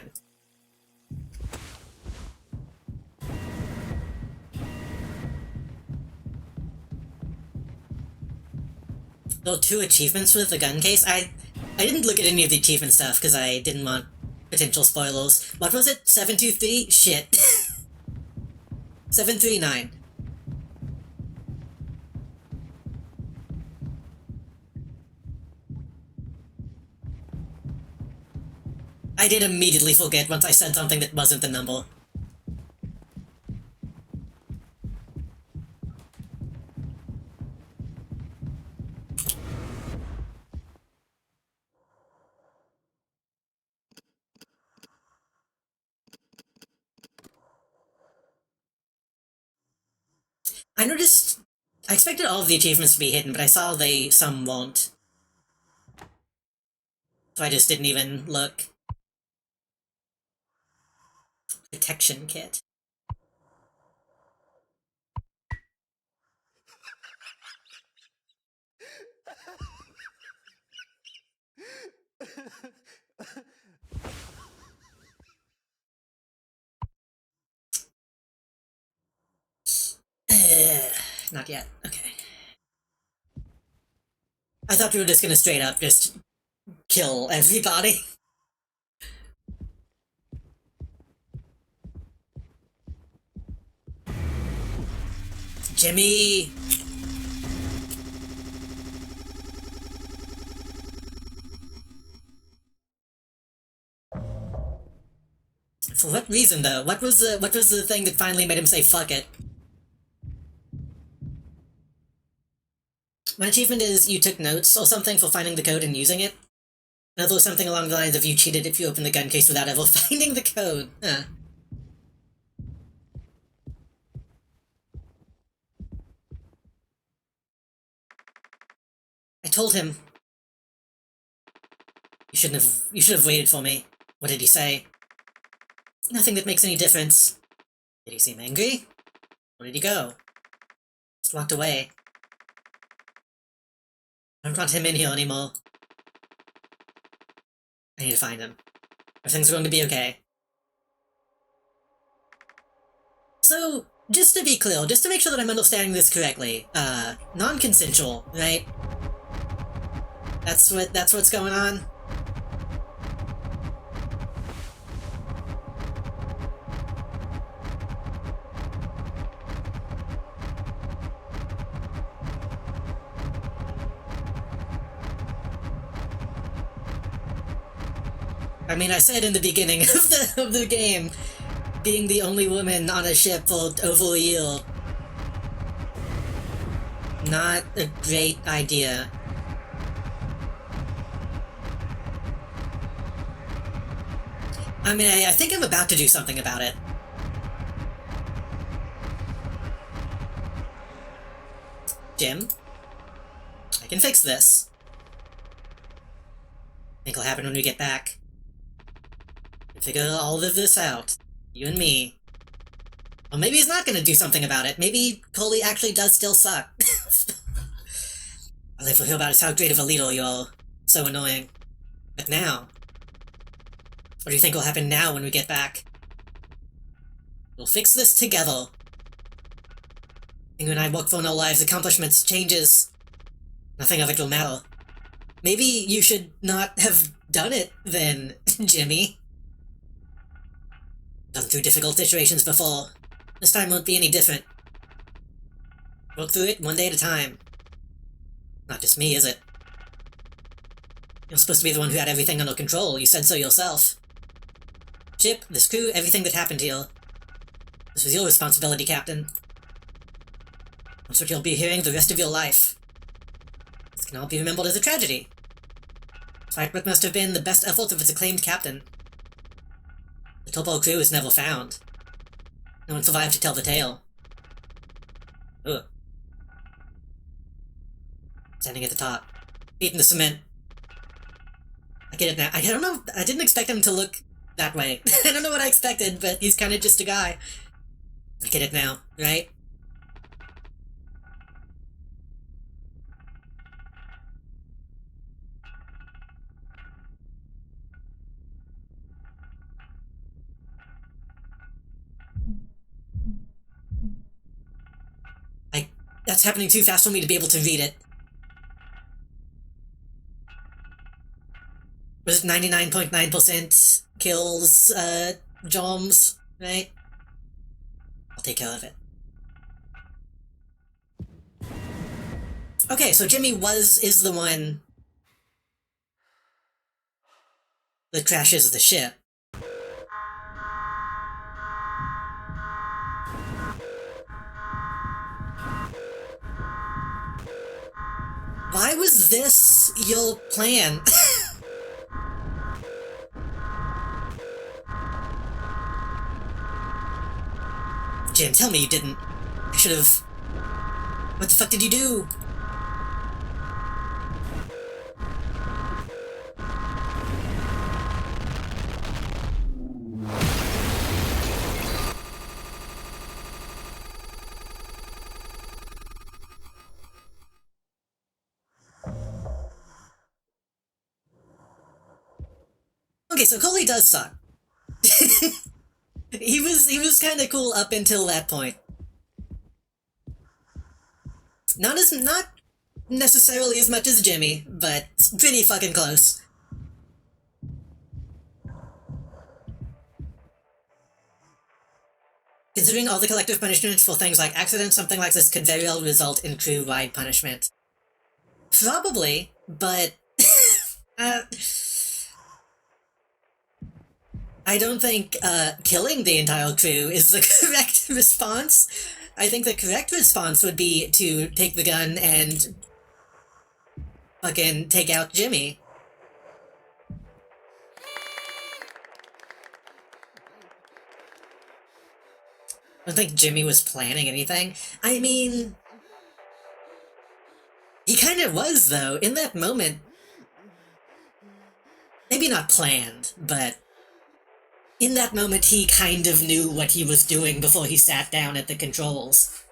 Well, 2 achievements with the gun case? I didn't look at any of the achievement stuff because I didn't want potential spoilers. What was it? 723? Shit. 739. I did immediately forget once I said something that wasn't the number. I noticed... I expected all of the achievements to be hidden, but I saw some won't. So I just didn't even look. Detection kit. Not yet. Okay. I thought we were just gonna straight up just kill everybody. Jimmy! For what reason, though? What was the thing that finally made him say fuck it? One achievement is you took notes or something for finding the code and using it. Another was something along the lines of you cheated if you opened the gun case without ever finding the code. Huh. I told him. You should have waited for me. What did he say? Nothing that makes any difference. Did he seem angry? Where did he go? Just walked away. I don't want him in here anymore. I need to find him. Everything's going to be okay. So, just to be clear, just to make sure that I'm understanding this correctly, non-consensual, right? That's what's going on? I mean, I said in the beginning of the game, being the only woman on a ship for over a year, not a great idea. I mean, I think I'm about to do something about it. Jim, I can fix this. I think it'll happen when we get back. We'll figure all of this out. You and me. Or maybe he's not gonna do something about it. Maybe Coley actually does still suck. All I ever hear about is how great of a leader you're. So annoying. But now... what do you think will happen now when we get back? We'll fix this together. You and I work for our lives, accomplishments, changes. Nothing of it will matter. Maybe you should not have done it then, Jimmy. Gone through difficult situations before. This time won't be any different. Work through it one day at a time. Not just me, is it? You're supposed to be the one who had everything under control. You said so yourself. Ship, this crew, everything that happened here. This was your responsibility, Captain. That's what you'll be hearing the rest of your life. This can all be remembered as a tragedy. Despite what must have been the best efforts of its acclaimed captain. The Topo crew is never found. No one survived to tell the tale. Ugh. Standing at the top. Feet in the cement. I get it now. I don't know. I didn't expect him to look that way. I don't know what I expected, but he's kind of just a guy. I get it now, right? That's happening too fast for me to be able to read it. Was it 99.9% kills, Joms, right? I'll take care of it. Okay, so Jimmy is the one that crashes the ship. Why was this your plan? Jim, tell me you didn't. I should've... What the fuck did you do? Okay, so Coley does suck. He was kind of cool up until that point. Not necessarily as much as Jimmy, but pretty fucking close. Considering all the collective punishments for things like accidents, something like this could very well result in crew-wide punishment. Probably, but I don't think killing the entire crew is the correct response. I think the correct response would be to take the gun and fucking take out Jimmy. I don't think Jimmy was planning anything. I mean... he kind of was, though. In that moment... maybe not planned, but... in that moment, he kind of knew what he was doing before he sat down at the controls.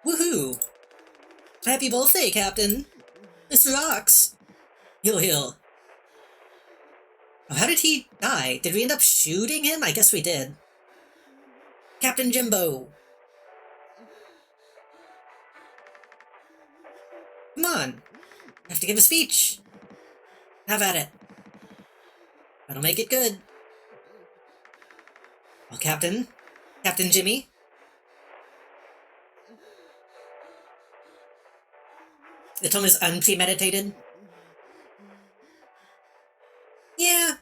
Woohoo! Happy birthday, Captain! This rocks! Heal, heal. Oh, how did he die? Did we end up shooting him? I guess we did. Captain Jimbo! Come on! I have to give a speech! Have at it. That'll make it good. Well, Captain? Captain Jimmy? The tone is unpremeditated. Yeah.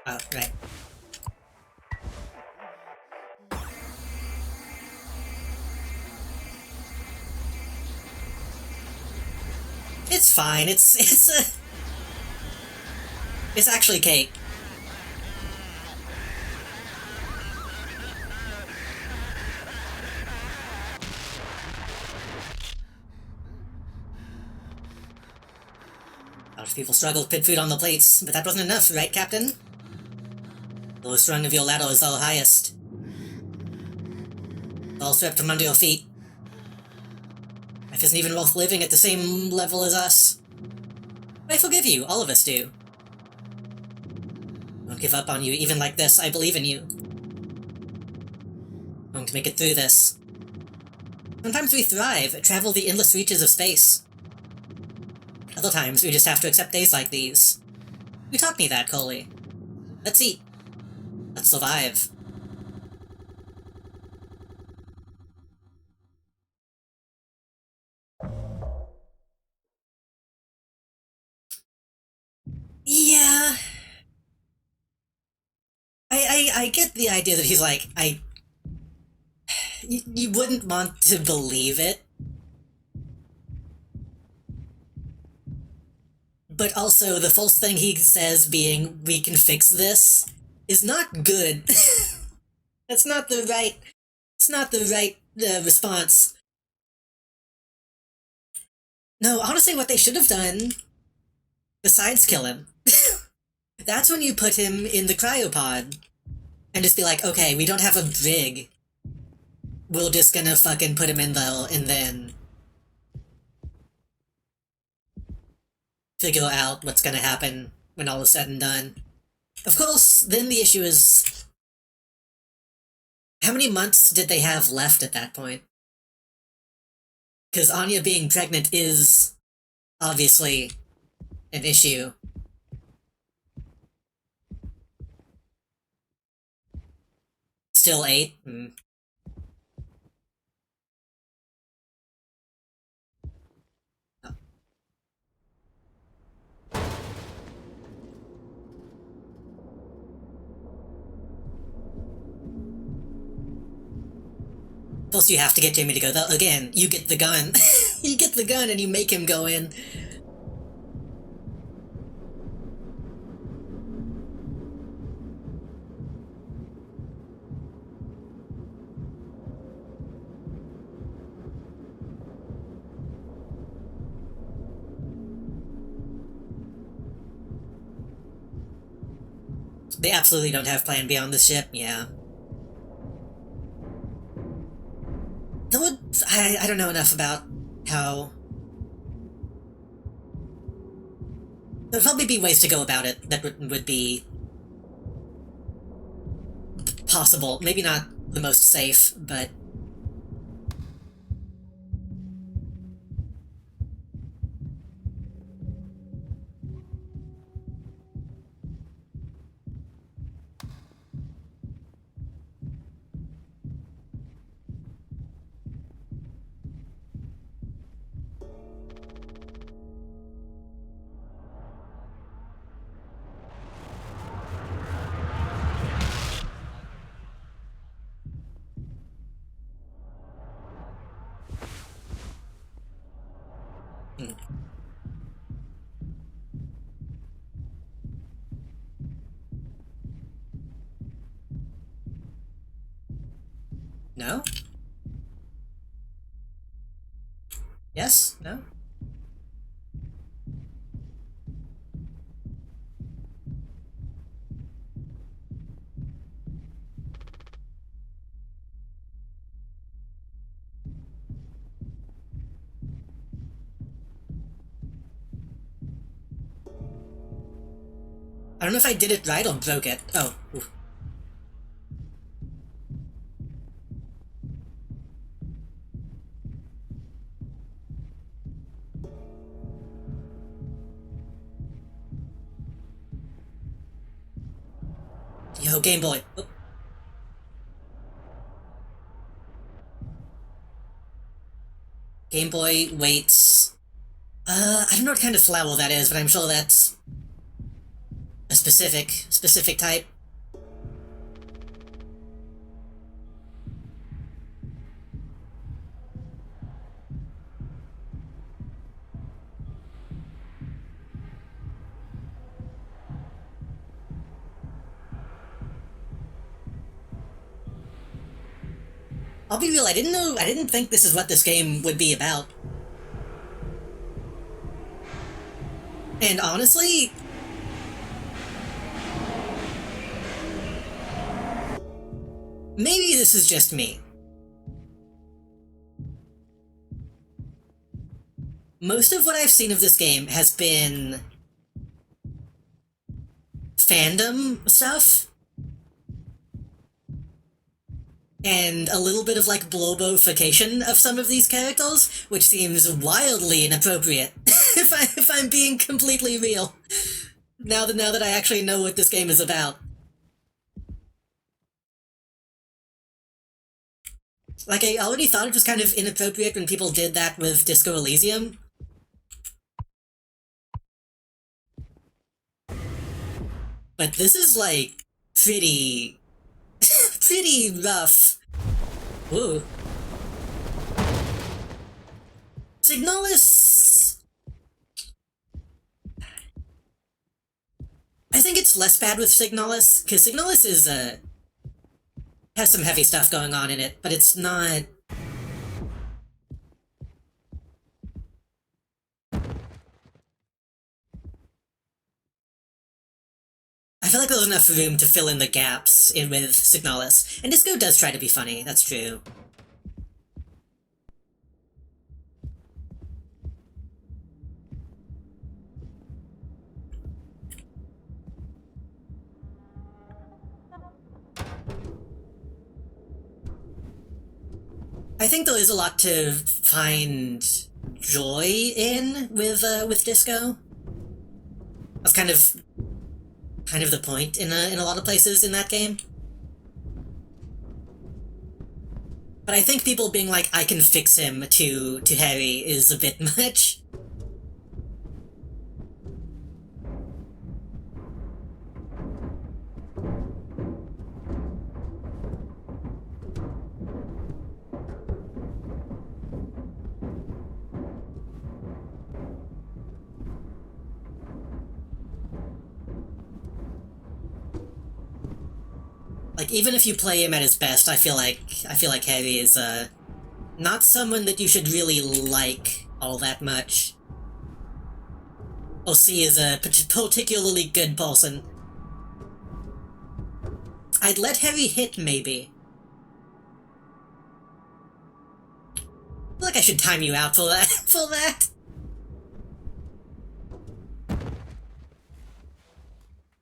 Oh, right. It's fine. It's actually cake. A lot of people struggle to put food on the plates, but that wasn't enough, right, Captain? The lowest rung of your ladder is the highest. All swept from under your feet. Life isn't even worth living at the same level as us. But I forgive you, all of us do. I won't give up on you, even like this. I believe in you. I'm going to make it through this. Sometimes we thrive, travel the endless reaches of space. Other times we just have to accept days like these. You taught me that, Coley. Let's eat. Let's survive. Yeah. I get the idea that he's like, you wouldn't want to believe it. But also, the false thing he says being, we can fix this, is not good. That's not the right, it's not the right response. No, honestly, what they should have done, besides kill him, that's when you put him in the cryopod. And just be like, okay, we don't have a brig. We're just gonna fucking put him in the, and then figure out what's gonna happen when all is said and done. Of course, then the issue is, how many months did they have left at that point? Because Anya being pregnant is obviously an issue. Still 8? Plus you have to get Jamie to go, though, again, you get the gun. You get the gun and you make him go in. They absolutely don't have plan B on the ship, yeah. I don't know enough about how... There'd probably be ways to go about it that would be possible. Maybe not the most safe, but... No? Yes? No? I don't know if I did it right or broke it. Oh. Oof. Yo, Game Boy. Oh. Game Boy waits. I don't know what kind of flower that is, but I'm sure that's a specific type. I'll be real, I didn't think this is what this game would be about. And honestly, maybe this is just me. Most of what I've seen of this game has been fandom stuff, and a little bit of, like, blobofication of some of these characters, which seems wildly inappropriate, if I'm being completely real, now that I actually know what this game is about. Like, I already thought it was kind of inappropriate when people did that with Disco Elysium. But this is, like, pretty rough. Ooh. Signalis... I think it's less bad with Signalis, because Signalis is, has some heavy stuff going on in it, but it's not... I feel like there's enough room to fill in the gaps with Signalis, and Disco does try to be funny, that's true. I think there is a lot to find joy in with Disco. That's kind of the point in a lot of places in that game. But I think people being like, I can fix him to Harry is a bit much. Like, even if you play him at his best, I feel like Harry is, not someone that you should really like all that much. Or see as a particularly good person. I'd let Harry hit, maybe. I feel like I should time you out for that.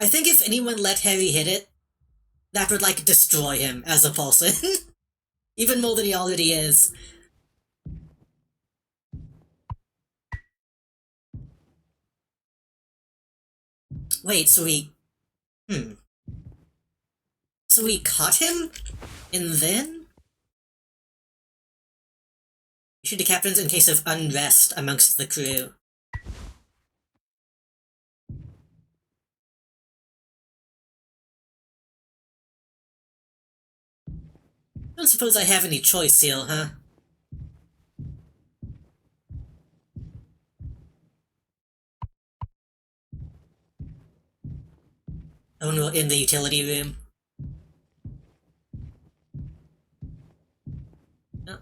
I think if anyone let Harry hit it, that would, like, destroy him as a person. Even more than he already is. Wait, so he... So we caught him? And then? Issue to captains in case of unrest amongst the crew. I don't suppose I have any choice here, huh? Oh no, in the utility room. Oh.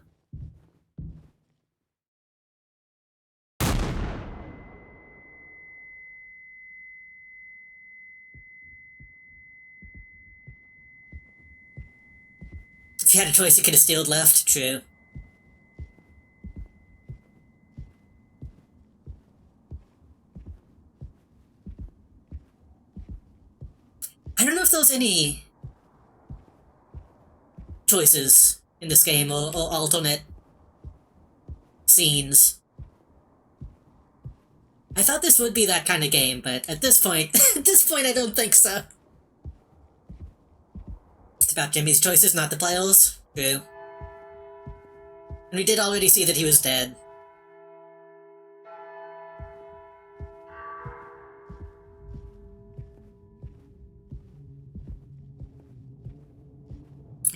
If you had a choice, you could have still left. True. I don't know if there's any choices in this game or alternate scenes. I thought this would be that kind of game, but at this point, I don't think so. It's about Jimmy's choices, not the players. True. And we did already see that he was dead,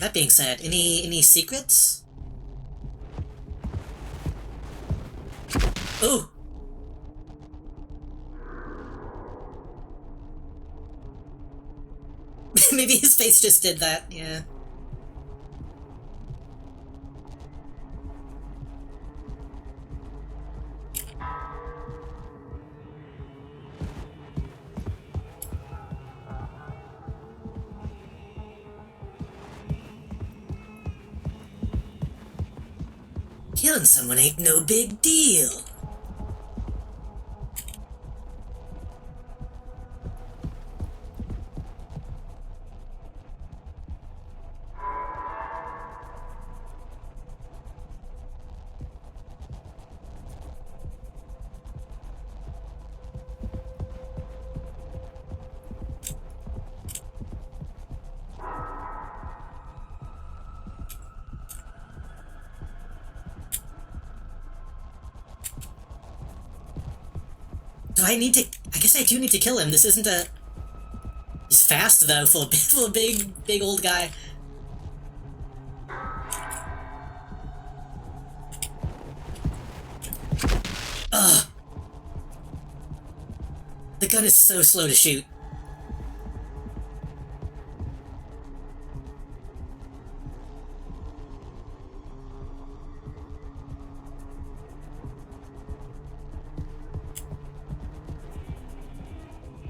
That being said, any secrets? Ooh! Maybe his face just did that, yeah. Killing someone ain't no big deal. Do I need to... I guess I do need to kill him. This isn't a... He's fast, though, for a big old guy. Ugh. The gun is so slow to shoot.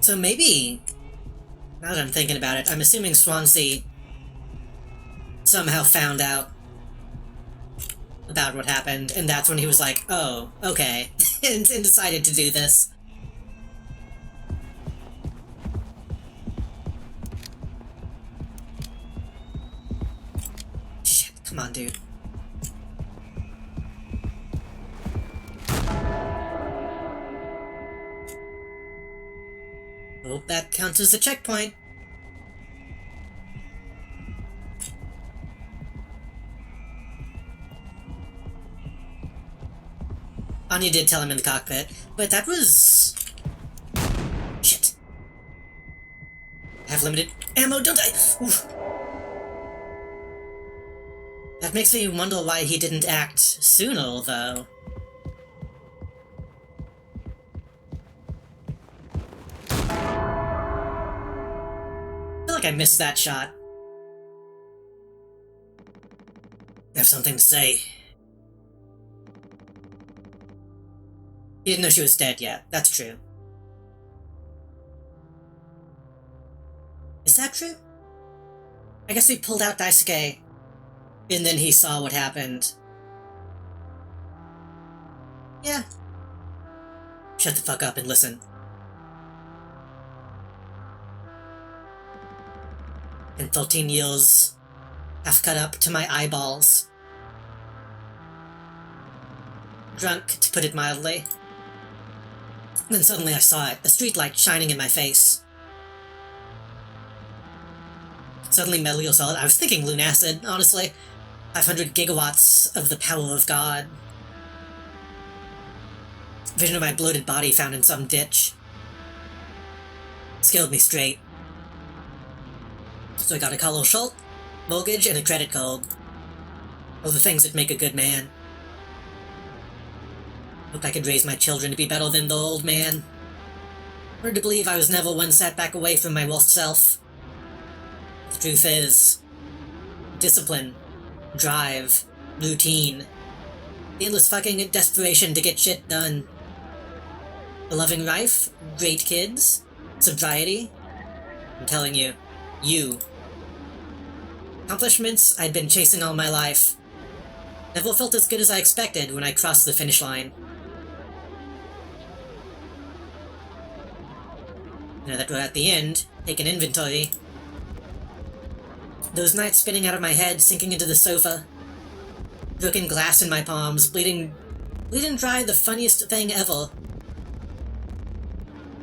So maybe, now that I'm thinking about it, I'm assuming Swansea somehow found out about what happened, and that's when he was like, oh, okay, and decided to do this. Shit, come on, dude. Hope that counts as a checkpoint. Anya did tell him in the cockpit, but that was... Shit. I have limited ammo, don't I? Oof. That makes me wonder why he didn't act sooner, though. I missed that shot. I have something to say. He didn't know she was dead yet. That's true. Is that true? I guess he pulled out Daisuke, and then he saw what happened. Yeah. Shut the fuck up and listen. And 13 years have cut up to my eyeballs. Drunk, to put it mildly. Then suddenly I saw it, a streetlight shining in my face. Suddenly Metal Gear Solid, I was thinking Lunacid, honestly. 500 gigawatts of the power of God. Vision of my bloated body found in some ditch. Skilled me straight. So I got a collar shirt, mortgage, and a credit card. All the things that make a good man. Hoped I could raise my children to be better than the old man. Hard to believe I was never one setback away from my worst self. The truth is, discipline, drive, routine, the endless fucking desperation to get shit done. A loving wife, great kids, sobriety. I'm telling you, accomplishments I'd been chasing all my life. Never felt as good as I expected when I crossed the finish line. Now that we're at the end, take an inventory. Those nights spinning out of my head, sinking into the sofa. Broken glass in my palms, bleeding dry, the funniest thing ever.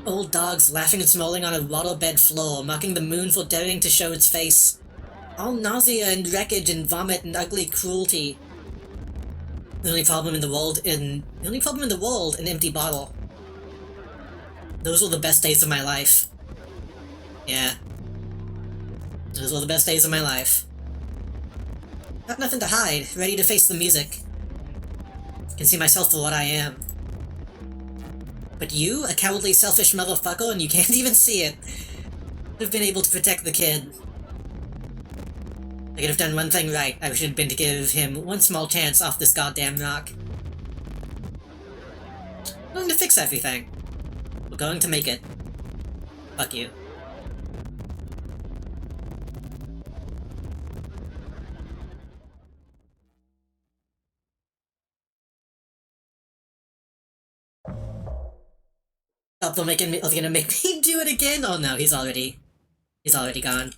Old dogs laughing and smiling on a waterbed floor, mocking the moon for daring to show its face. All nausea and wreckage and vomit and ugly cruelty. The only problem in the world, an empty bottle. Those were the best days of my life. Yeah. Those were the best days of my life. Got nothing to hide, ready to face the music. Can see myself for what I am. But you, a cowardly, selfish motherfucker, and you can't even see it. Would have been able to protect the kid. I could have done one thing right. I should have been to give him one small chance off this goddamn rock. We're going to fix everything. We're going to make it. Fuck you. Oh, they're gonna make me do it again? Oh no, he's already gone.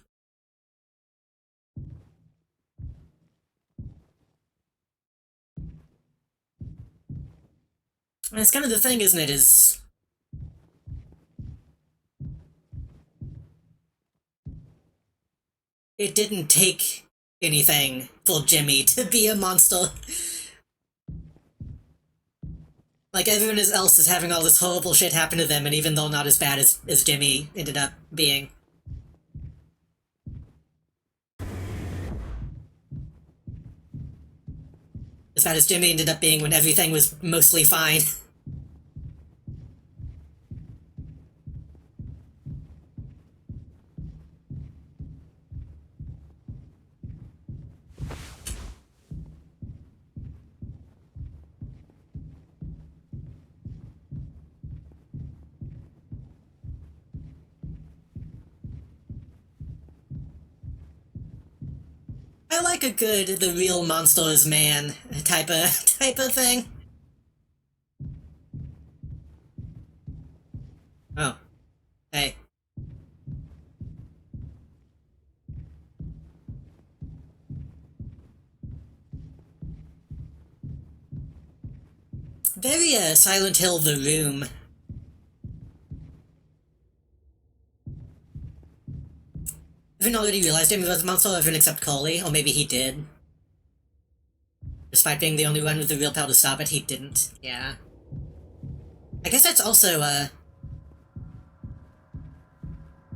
And it's kind of the thing, isn't it, is... It didn't take anything for Jimmy to be a monster. Like, everyone else is having all this horrible shit happen to them, and even though not as bad as Jimmy ended up being. As bad as Jimmy ended up being when everything was mostly fine. I like a good the real monster is man type of thing. Oh. Hey. Very Silent Hill The Room. Everyone already realized Jimmy was a monster, everyone except Coley, or maybe he did. Despite being the only one with the real power to stop it, he didn't. Yeah. I guess that's also,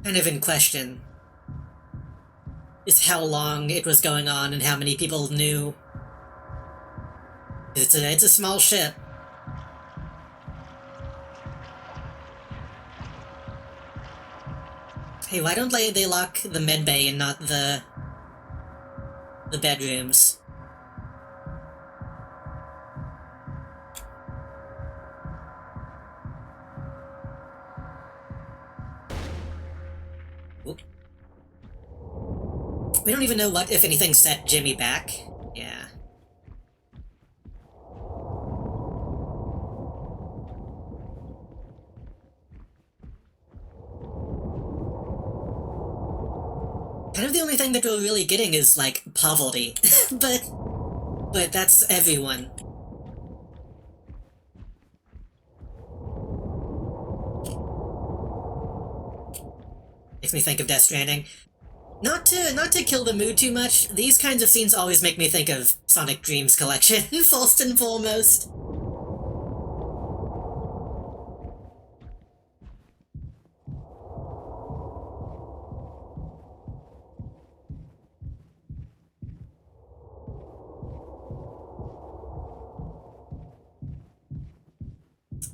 kind of in question. Is how long it was going on and how many people knew. It's a small ship. Hey, why don't they lock the medbay and not the bedrooms? Oop. We don't even know what, if anything, set Jimmy back. Yeah. Kind of the only thing that we're really getting is, like, poverty. but that's everyone. Makes me think of Death Stranding. Not to kill the mood too much, these kinds of scenes always make me think of Sonic Dreams Collection, first and foremost.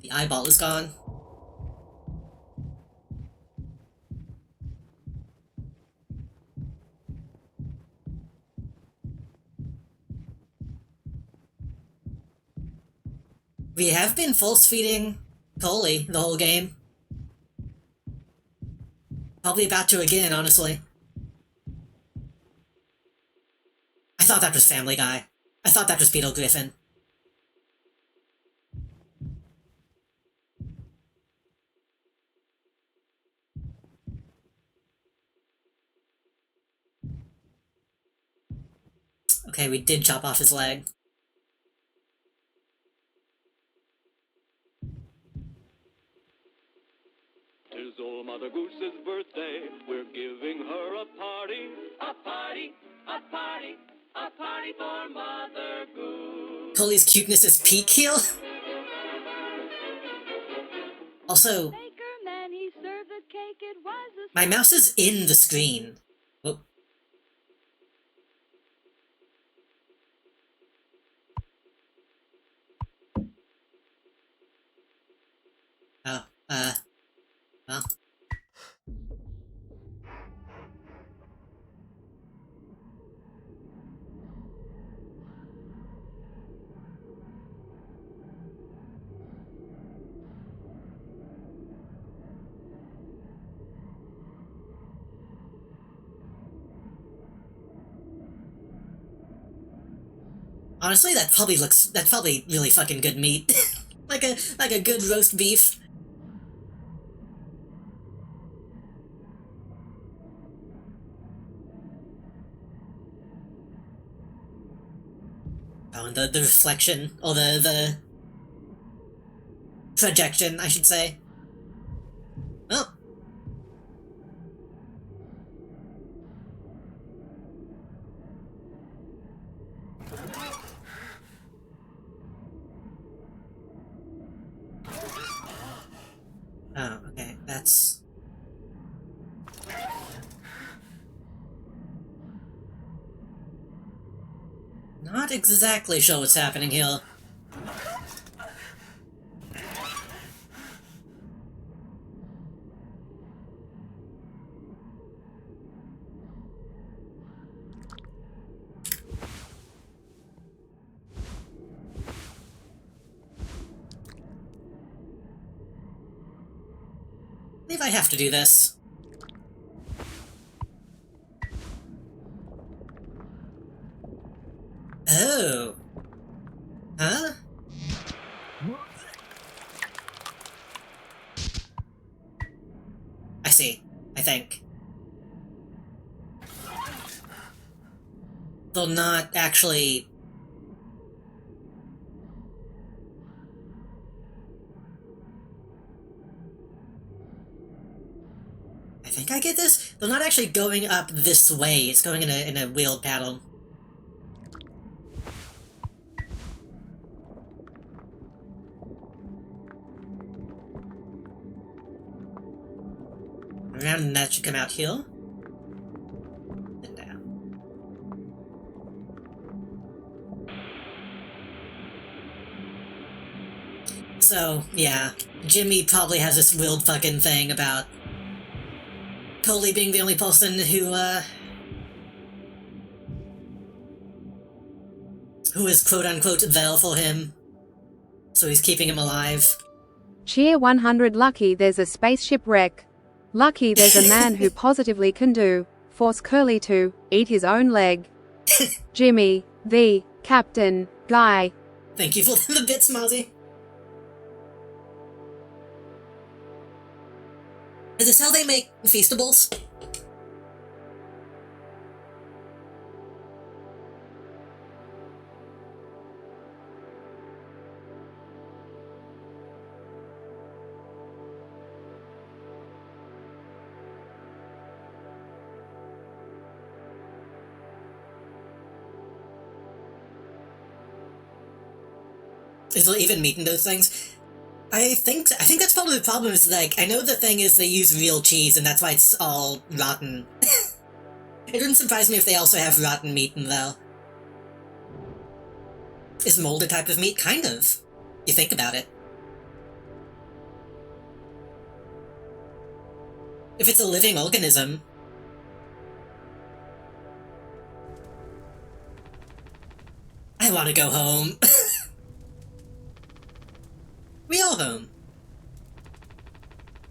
The eyeball is gone. We have been force-feeding Coley the whole game. Probably about to again, honestly. I thought that was Family Guy. I thought that was Peter Griffin. Okay, we did chop off his leg. Tis old Mother Goose's birthday. We're giving her a party. A party, a party, a party for Mother Goose. Coley's cuteness is peak heel? Also, my mouse is in the screen. Whoa. Oh, well. Honestly, that's probably really fucking good meat. like a good roast beef. Oh, and the reflection, or the projection, I should say. Oh. Oh, okay, that's... Not exactly sure what's happening here. I believe I have to do this. Oh. Huh? I see. I think. They'll not actually... I think I get this? They're not actually going up this way, it's going in a wheeled paddle. Around, and that should come out here. And down. So, yeah. Jimmy probably has this weird fucking thing about Coley being the only person who is quote-unquote there for him. So he's keeping him alive. Cheer 100. Lucky there's a spaceship wreck. Lucky there's a man who positively can force Curly to eat his own leg. Jimmy, the captain, guy. Thank you for the bits, Mozzie. Is this how they make Feastables? Is there even meat in those things? I think that's probably the problem, is like, I know the thing is they use real cheese and that's why it's all rotten. It wouldn't surprise me if they also have rotten meat in there. Is mold a type of meat? Kind of. You think about it. If it's a living organism. I want to go home. We all home.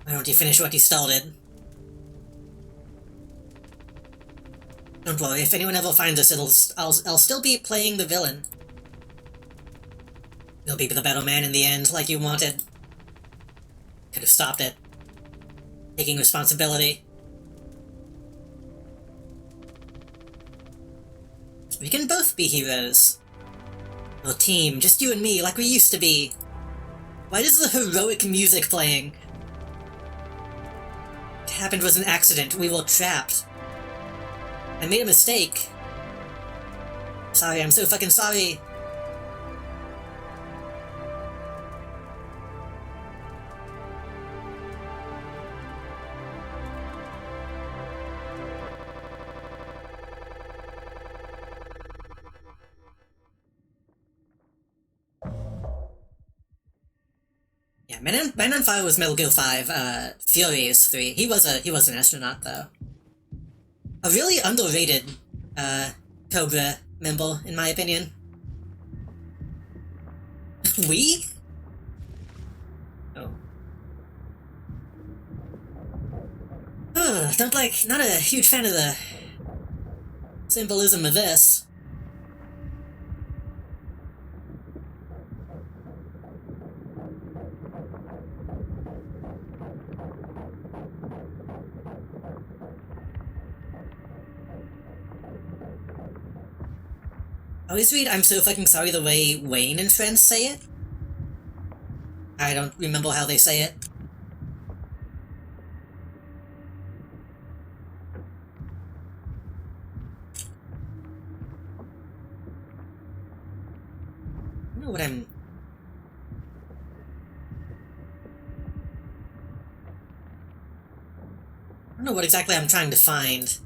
Why don't you finish what you started? Don't worry, if anyone ever finds us, I'll still be playing the villain. You'll be the better man in the end, like you wanted. Could have stopped it. Taking responsibility. We can both be heroes. A team, just you and me, like we used to be. Why is the heroic music playing? What happened was an accident. We were trapped. I made a mistake. Sorry, I'm so fucking sorry. Yeah, Yeah, Man on Fire was Metal Gear 5, Fury is 3. He was an astronaut, though. A really underrated, Cobra member, in my opinion. We? Oh. Not a huge fan of the symbolism of this. I always read "I'm so fucking sorry" the way Wayne and friends say it. I don't remember how they say it. I don't know what I'm... I don't know what exactly I'm trying to find.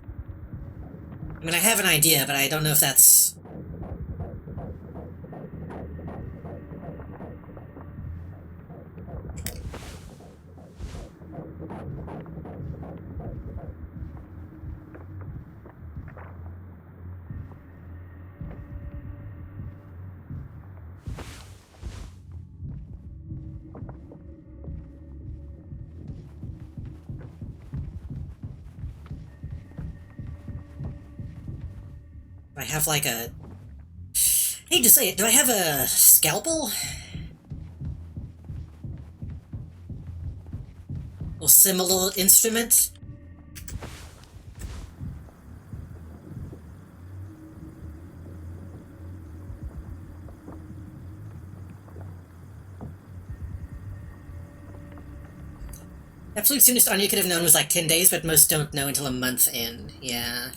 I mean, I have an idea, but I don't know if that's... I have like a... I hate to say it, do I have a scalpel? Or similar instrument? Absolute soonest Anya could have known was like 10 days, but most don't know until a month in. Yeah.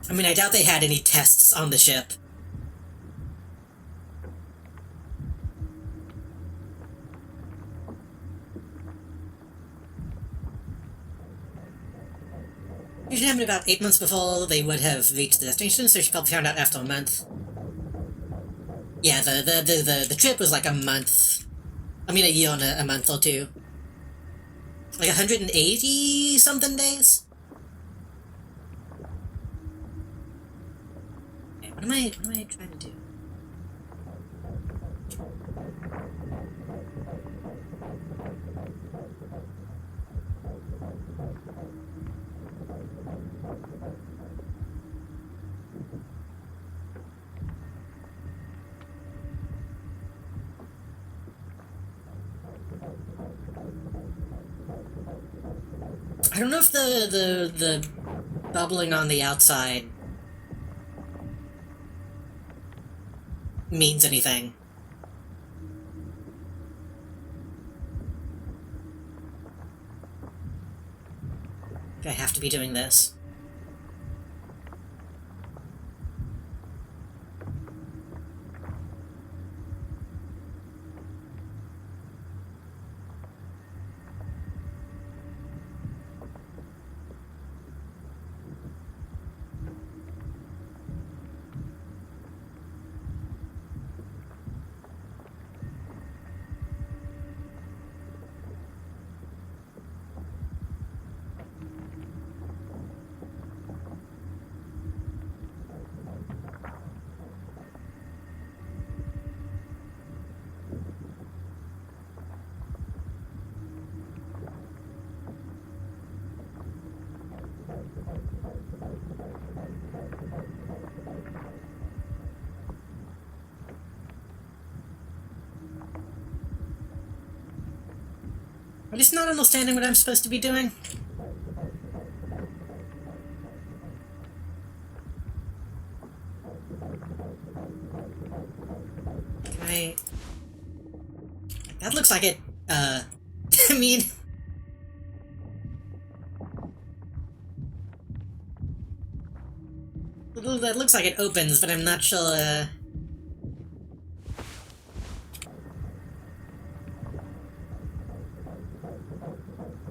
I mean, I doubt they had any tests on the ship. It happened about 8 months before they would have reached the destination, so she probably found out after a month. Yeah, the trip was like a month. I mean, a year and a month or two. Like 180 something days? Okay, what am I trying to do? I don't know if the bubbling on the outside means anything. Do I have to be doing this? I'm just not understanding what I'm supposed to be doing. Can I... That looks like it, I mean... That looks like it opens, but I'm not sure,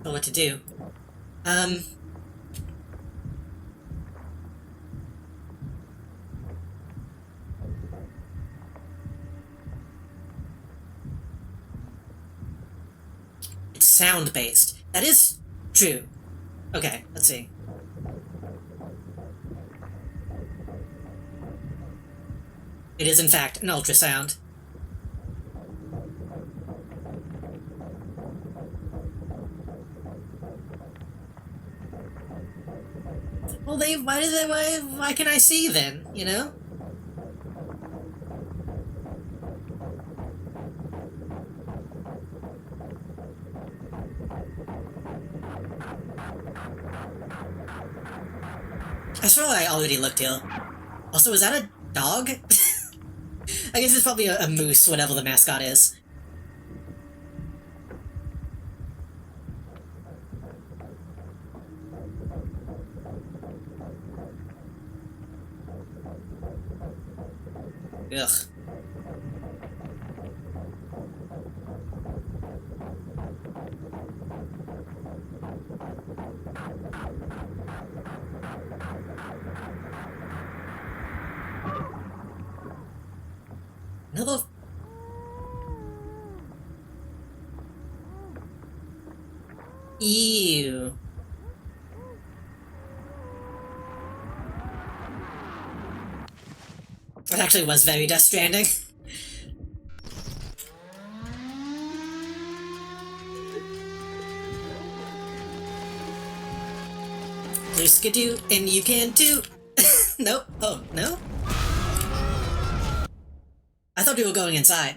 what to do. sound-based. That is true. Okay, let's see. It is, in fact, an ultrasound. Well, why can I see then, you know? I swear I already looked here. Also, is that a dog? I guess it's probably a moose, whatever the mascot is. Ugh. Another... Ew. It actually was very Death Stranding. Please skidoo, and you can too. Nope. Oh, no? I thought we were going inside.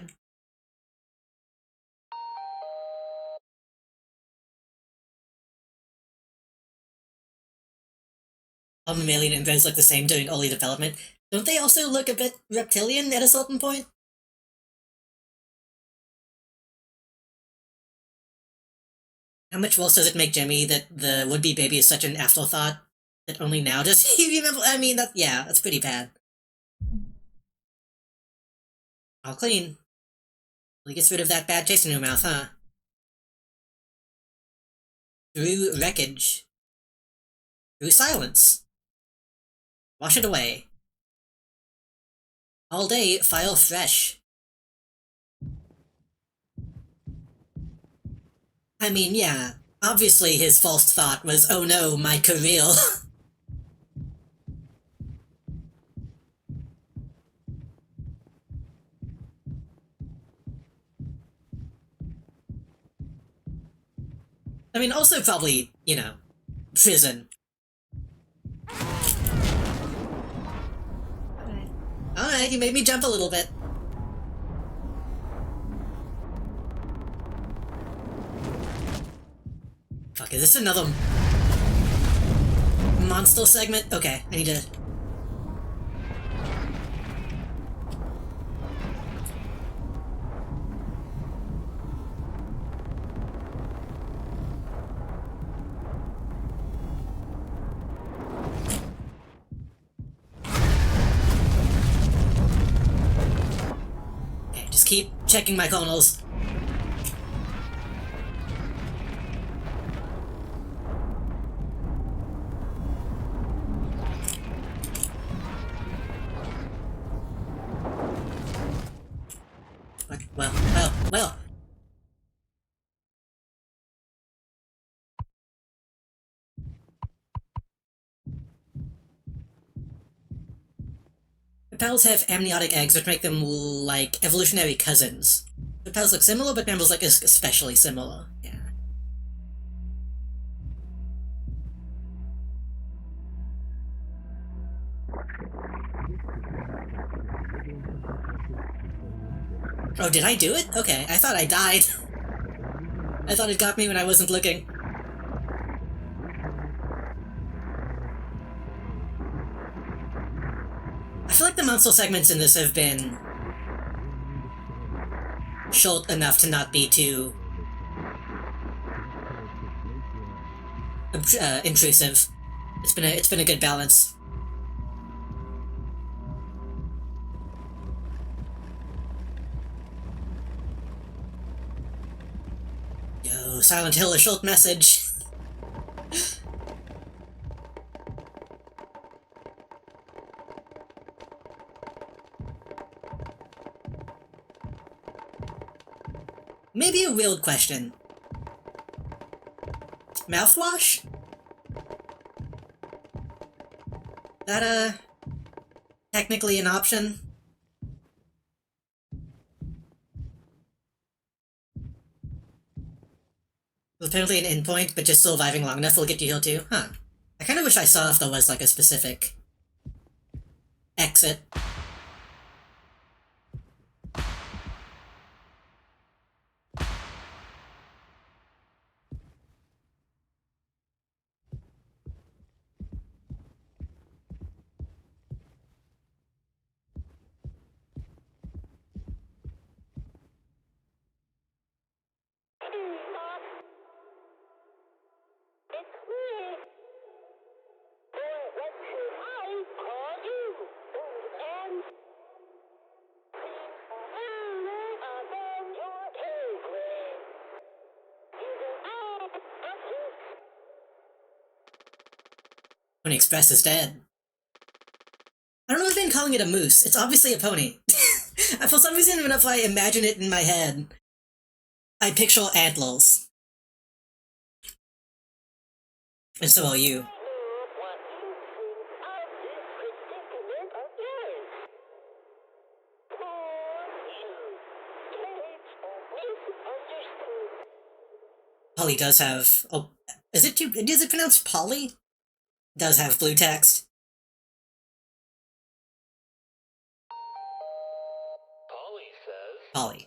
All mammalian embryos look the same during early development. Don't they also look a bit reptilian at a certain point? How much worse does it make Jimmy that the would-be baby is such an afterthought that only now does he remember? I mean, yeah, that's pretty bad. All clean. Well, he gets rid of that bad taste in your mouth, huh? Through wreckage. Through silence. Wash it away. All day, file fresh. I mean, yeah, obviously his false thought was, oh no, my career. I mean, also probably, you know, prison. Alright, you made me jump a little bit. Fuck, is this another monster segment? Okay, I need to... Okay, just keep checking my corners. Well. Reptiles have amniotic eggs which make them like evolutionary cousins. Reptiles look similar, but mammals look especially similar. Yeah. Oh, did I do it? Okay, I thought I died. I thought it got me when I wasn't looking. I feel like the monster segments in this have been short enough to not be too intrusive. It's been a good balance. Yo, Silent Hill, a short message. Maybe a weird question. Mouthwash? That, technically an option? Well, apparently an endpoint, but just surviving long enough will get you healed too? Huh. I kinda wish I saw if there was, like, a specific exit. It's me. Or what should I call you? And above your pay grade. Pony Express is dead. I don't know if I've been calling it a moose. It's obviously a pony. For some reason, whenever I imagine it in my head, I picture antlers. And so will you. What you think of this predicament of yours? Poor you. It's misunderstood. Polly does have... Oh, is it pronounced Polly? Does have blue text. Polly says, Polly.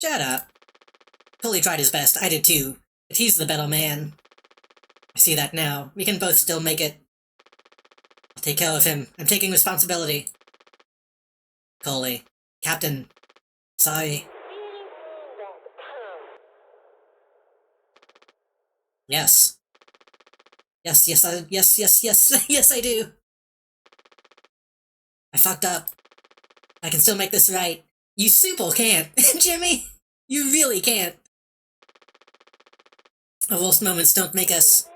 Shut up. Polly tried his best, I did too. But he's the better man. I see that now. We can both still make it. I'll take care of him. I'm taking responsibility. Coley. Captain. Sorry. Yes. Yes, yes, I do. I fucked up. I can still make this right. You super can't, Jimmy. You really can't. Our worst moments don't make us...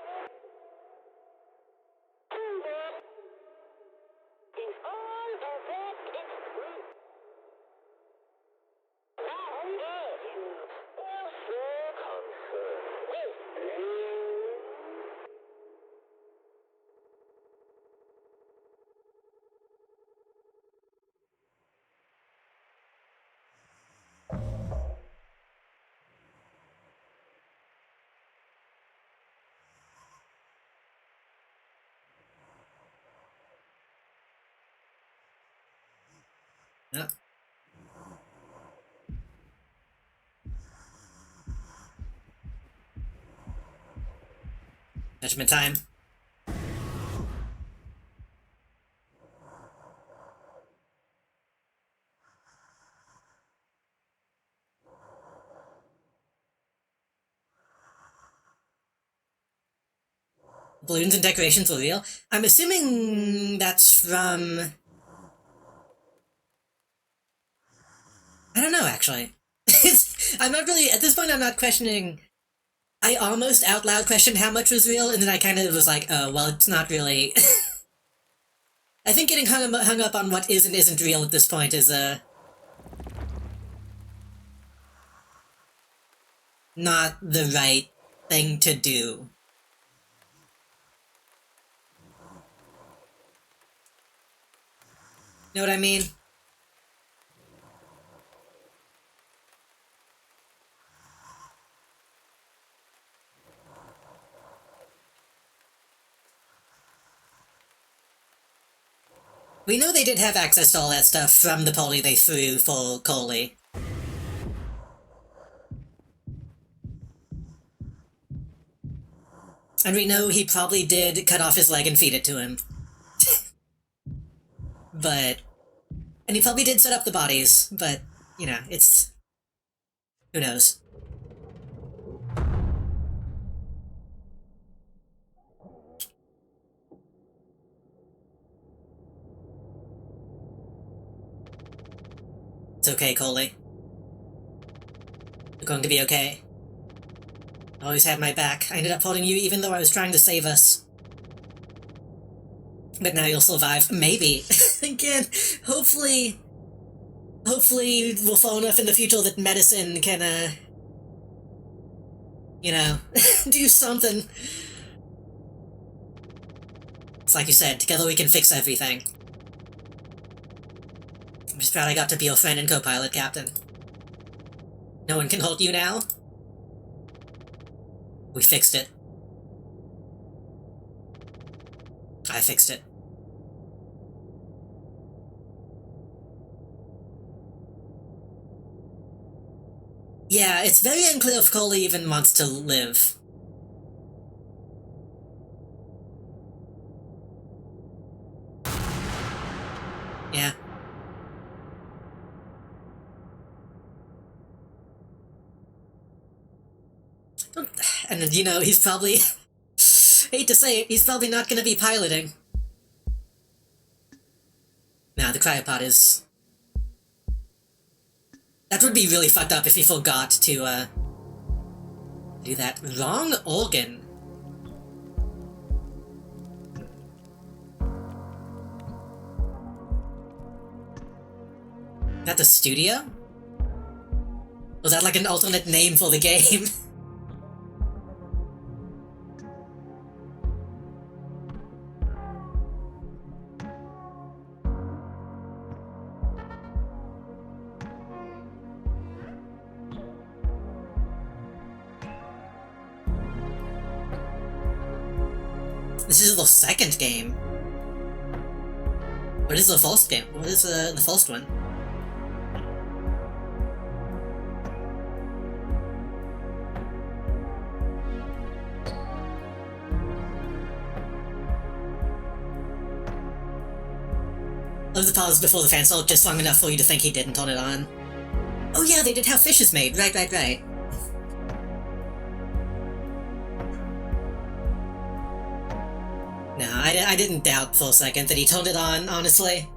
Yep. Judgment time. Balloons and decorations were real. I'm assuming that's from... I don't know, actually. I'm not really... At this point, I'm not questioning... I almost out loud questioned how much was real, and then I kind of was like, oh, well, it's not really... I think getting hung up on what is and isn't real at this point is, not the right thing to do. Know what I mean? We know they did have access to all that stuff from the poly they threw for Coley. And we know he probably did cut off his leg and feed it to him. But... And he probably did set up the bodies, but, you know, it's... Who knows? It's okay, Coley. You're going to be okay. Always had my back. I ended up holding you even though I was trying to save us. But now you'll survive. Maybe. Again, hopefully... hopefully we'll fall enough in the future that medicine can, you know, do something. It's like you said, together we can fix everything. I'm just proud I got to be your friend and co-pilot, Captain. No one can hold you now? We fixed it. I fixed it. Yeah, it's very unclear if Cole even wants to live. Yeah. And then, you know, he's probably... hate to say it, he's probably not gonna be piloting. Nah, the cryopod is... That would be really fucked up if he forgot to, do that. Wrong organ. Is that the studio? Was that like an alternate name for the game? This is the second game. What is the first game? What is the first one? Love the pause before the fan sold just long enough for you to think he didn't turn it on. Oh yeah, they did How Fish is Made. Right. No, I didn't doubt for a second that he turned it on, honestly.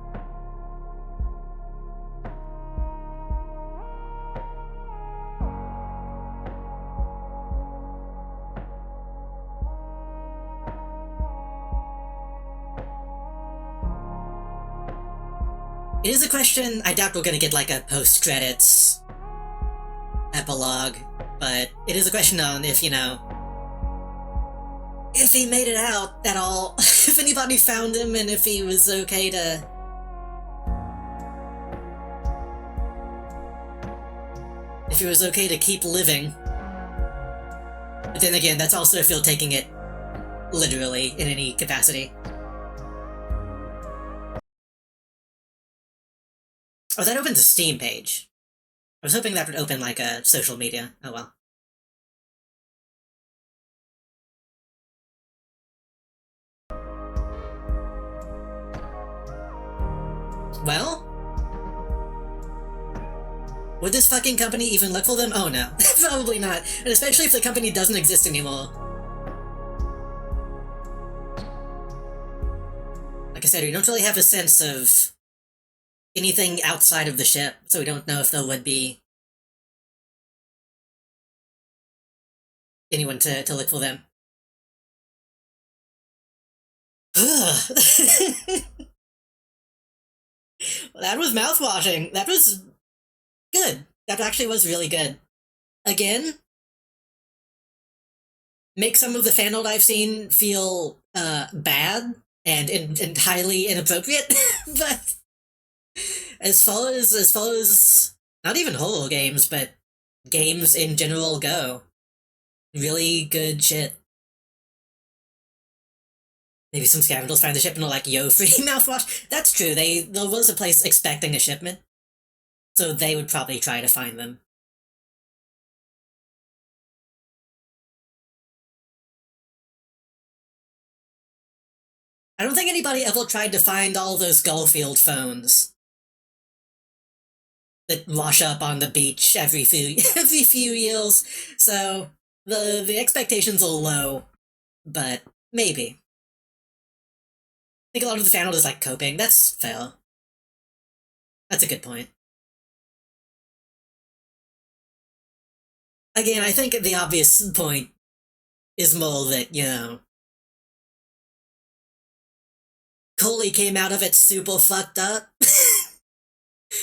It is a question. I doubt we're gonna get like a post-credits epilogue, but it is a question on if, you know, if he made it out at all, if anybody found him, and if he was okay to... if he was okay to keep living. But then again, that's also if you're taking it literally in any capacity. Oh, that opened the Steam page. I was hoping that would open like a social media. Oh well. Well? Would this fucking company even look for them? Oh no. Probably not. And especially if the company doesn't exist anymore. Like I said, we don't really have a sense of anything outside of the ship, so we don't know if there would be anyone to look for them. Ugh. Well, that was mouthwashing. That was good. That actually was really good. Again, make some of the fan art I've seen feel bad and highly inappropriate, but as far as not even horror games, but games in general go, really good shit. Maybe some scoundrels find the shipment and are like, yo, free mouthwash. That's true, there was a place expecting a shipment, so they would probably try to find them. I don't think anybody ever tried to find all those Garfield phones that wash up on the beach every few years, so the expectations are low, but maybe. I think a lot of the fan art is like coping. That's fair. That's a good point. Again, I think the obvious point is more that, you know, Coley came out of it super fucked up.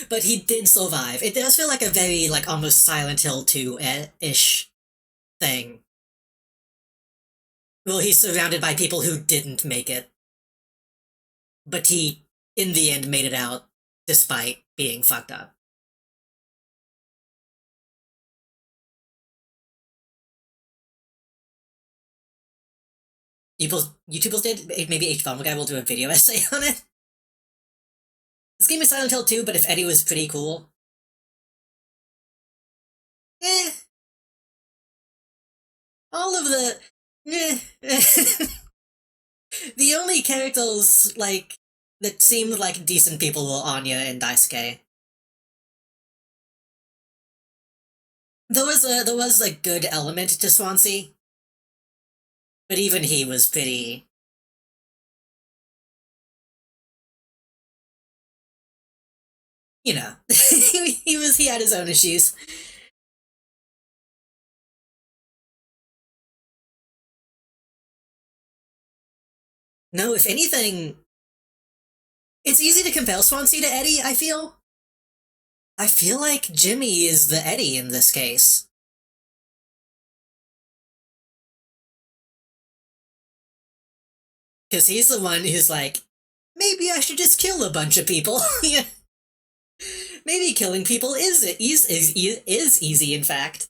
But he did survive. It does feel like a very, like, almost Silent Hill 2-ish thing. Well, he's surrounded by people who didn't make it. But he, in the end, made it out, despite being fucked up. YouTubers did? Maybe H-Bomb Guy will do a video essay on it. This game is Silent Hill 2, but if Eddie was pretty cool. Eh. All of the... Eh. The only characters, like, that seemed like decent people were Anya and Daisuke. There was a good element to Swansea. But even he was pretty... You know, he had his own issues. No, if anything, it's easy to compare Swansea to Eddie, I feel. I feel like Jimmy is the Eddie in this case. Because he's the one who's like, maybe I should just kill a bunch of people. Yeah. Maybe killing people is easy, in fact.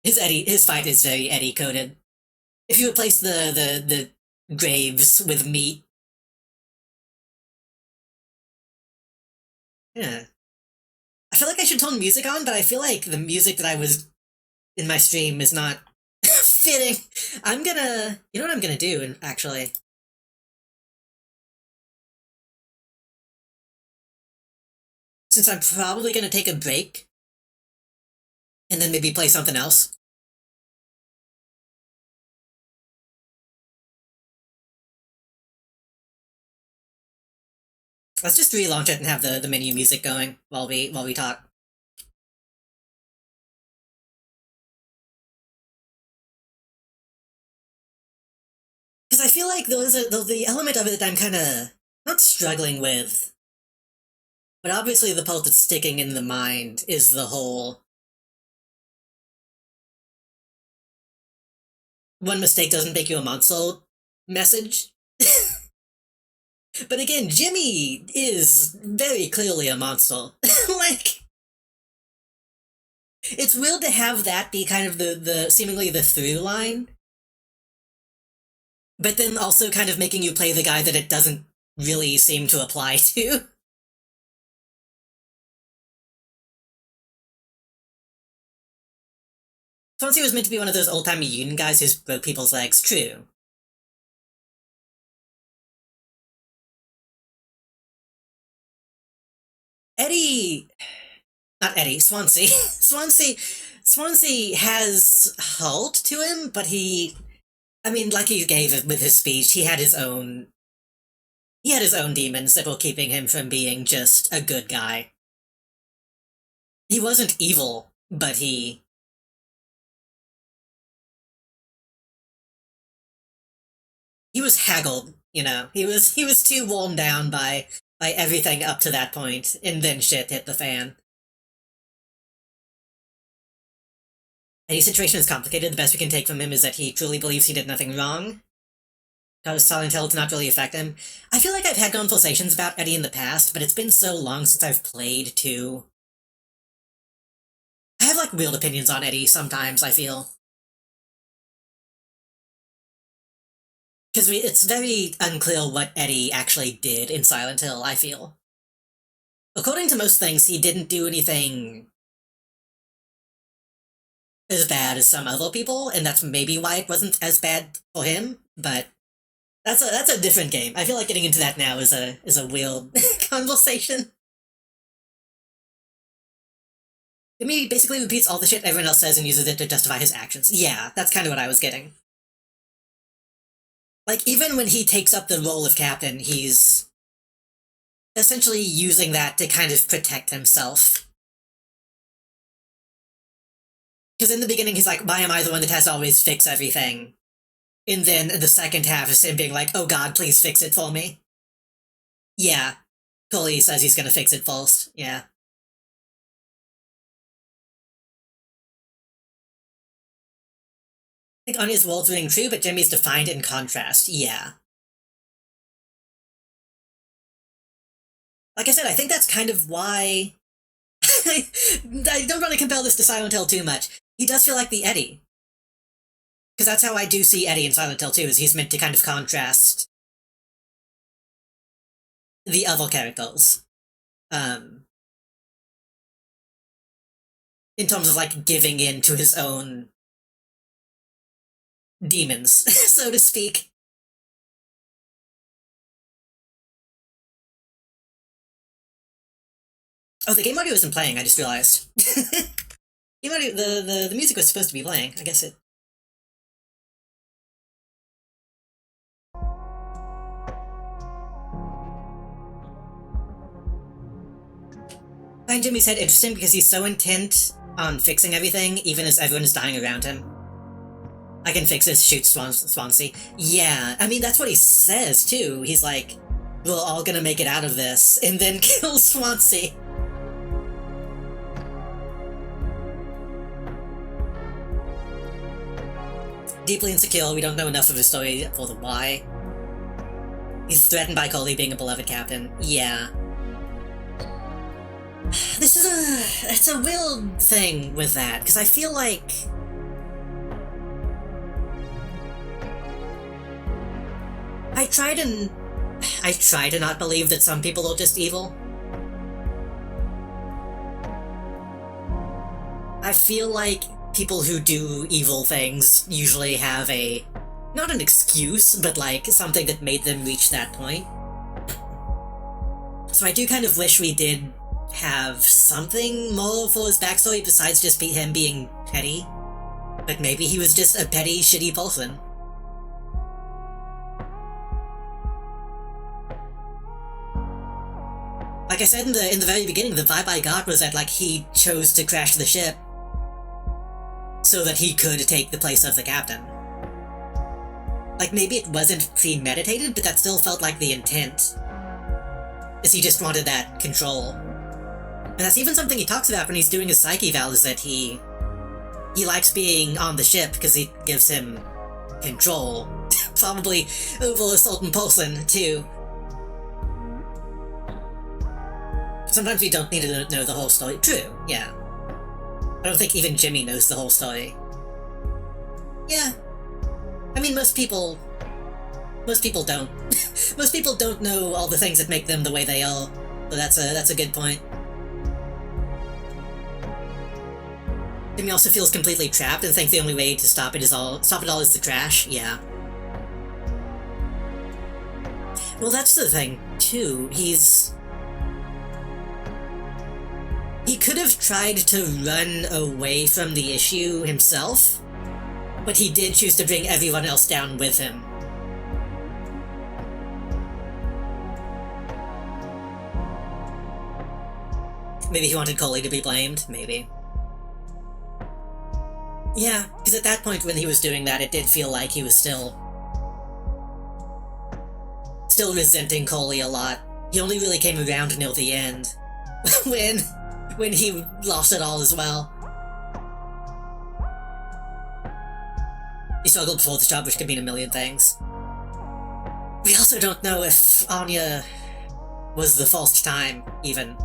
His fight is very Eddie-coded. If you replace the graves with meat. Yeah. I feel like I should turn music on, but I feel like the music that I was in my stream is not fitting. I'm gonna... You know what I'm gonna do, actually? Since I'm probably gonna take a break, and then maybe play something else. Let's just relaunch it and have the menu music going while we talk. Because I feel like there's the element of it that I'm kind of not struggling with, but obviously the part that's sticking in the mind is the whole one mistake doesn't make you a monster message. But again, Jimmy is very clearly a monster. Like, it's weird to have that be kind of the seemingly the through line, but then also kind of making you play the guy that it doesn't really seem to apply to. Swansea was meant to be one of those old-timey union guys who broke people's legs, true. Swansea. Swansea has heart to him, but I mean, like he gave it with his speech, he had his own demons that were keeping him from being just a good guy. He wasn't evil, but he was haggled, you know. He was too worn down by everything up to that point, and then shit hit the fan. Any situation is complicated. The best we can take from him is that he truly believes he did nothing wrong. Because Silent Hill did not really affect him. I feel like I've had conversations about Eddie in the past, but it's been so long since I've played, too. I have, like, weird opinions on Eddie sometimes, I feel. Because it's very unclear what Eddie actually did in Silent Hill, I feel. According to most things, he didn't do anything as bad as some other people, and that's maybe why it wasn't as bad for him, but that's a different game. I feel like getting into that now is a weird conversation. He basically repeats all the shit everyone else says and uses it to justify his actions. Yeah, that's kind of what I was getting. Like, even when he takes up the role of captain, he's essentially using that to kind of protect himself. Because in the beginning, he's like, why am I the one that has to always fix everything? And then the second half is him being like, oh god, please fix it for me. Yeah. Coley says he's gonna fix it first, yeah. I think Anya's world's ring true, but Jimmy's defined in contrast, yeah. Like I said, I think that's kind of why... I don't want to compare this to Silent Hill too much. He does feel like the Eddie. Because that's how I do see Eddie in Silent Hill 2, is he's meant to kind of contrast the other characters. In terms of, like, giving in to his own demons, so to speak. Oh, the game audio isn't playing, I just realized. Game audio, the music was supposed to be playing, I guess it... I find Jimmy's head interesting because he's so intent on fixing everything, even as everyone is dying around him. I can fix this, shoot Swansea. Yeah, I mean, that's what he says, too. He's like, we're all gonna make it out of this, and then kill Swansea. Deeply insecure, we don't know enough of his story for the why. He's threatened by Coley being a beloved captain. Yeah. This is it's a weird thing with that, because I feel like... I try to not believe that some people are just evil. I feel like people who do evil things usually have not an excuse, but like something that made them reach that point. So I do kind of wish we did have something more for his backstory besides just him being petty. But maybe he was just a petty, shitty person. Like I said in the very beginning, the vibe I got was that, like, he chose to crash the ship so that he could take the place of the captain. Like, maybe it wasn't premeditated, but that still felt like the intent. Is he just wanted that control. And that's even something he talks about when he's doing his psyche eval, is that he likes being on the ship because it gives him control. Probably over a certain person, too. Sometimes we don't need to know the whole story. True, yeah. I don't think even Jimmy knows the whole story. Yeah. I mean, most people don't. Most people don't know all the things that make them the way they are. But that's a good point. Jimmy also feels completely trapped and thinks the only way to stop it all is to crash. Yeah. Well, that's the thing, too. He could have tried to run away from the issue himself, but he did choose to bring everyone else down with him. Maybe he wanted Coley to be blamed, maybe. Yeah, because at that point when he was doing that, it did feel like he was still resenting Coley a lot. He only really came around near the end, when he lost it all as well. He struggled before the job, which could mean a million things. We also don't know if Anya was the first time, even.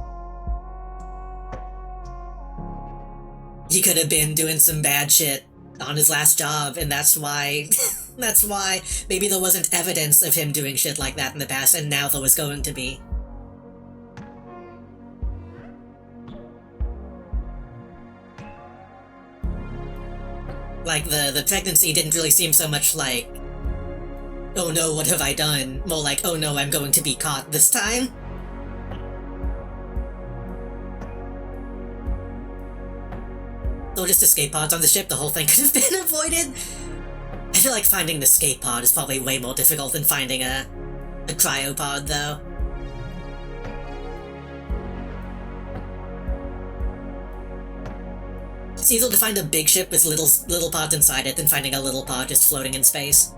He could have been doing some bad shit on his last job, and that's why... that's why maybe there wasn't evidence of him doing shit like that in the past, and now there was going to be. Like, the pregnancy didn't really seem so much like, oh no, what have I done? More like, oh no, I'm going to be caught this time. Or just escape pods on the ship, the whole thing could have been avoided. I feel like finding the escape pod is probably way more difficult than finding a cryopod, though. It's easier to find a big ship with little pods inside it than finding a little pod just floating in space.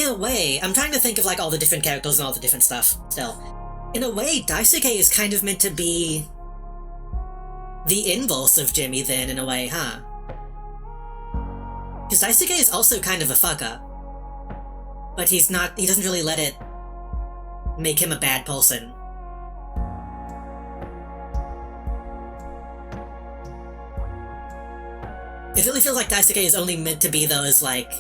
in a way, I'm trying to think of like all the different characters and all the different stuff still. In a way, Daisuke is kind of meant to be the inverse of Jimmy then, in a way, huh? Because Daisuke is also kind of a fuck-up. But he doesn't really let it make him a bad person. It really feels like Daisuke is only meant to be those, like,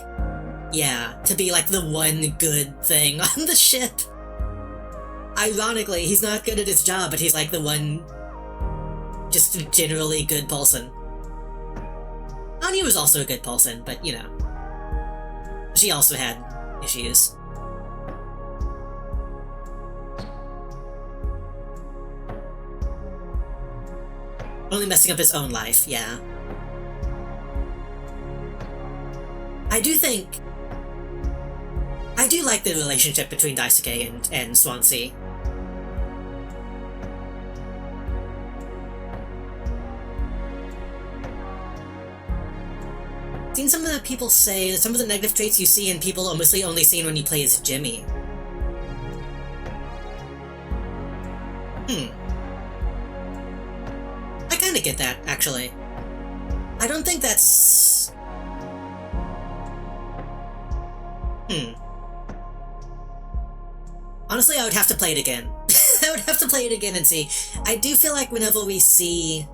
yeah, to be like the one good thing on the ship. Ironically, he's not good at his job, but he's like the one just generally good person. Anya was also a good person, but you know, she also had issues. Only messing up his own life, yeah. I do like the relationship between Daisuke and Swansea. Seen some of the people say that some of the negative traits you see in people are mostly only seen when you play as Jimmy. I kinda get that, actually. I don't think that's... Honestly, I would have to play it again. I would have to play it again and see. I do feel like whenever we see...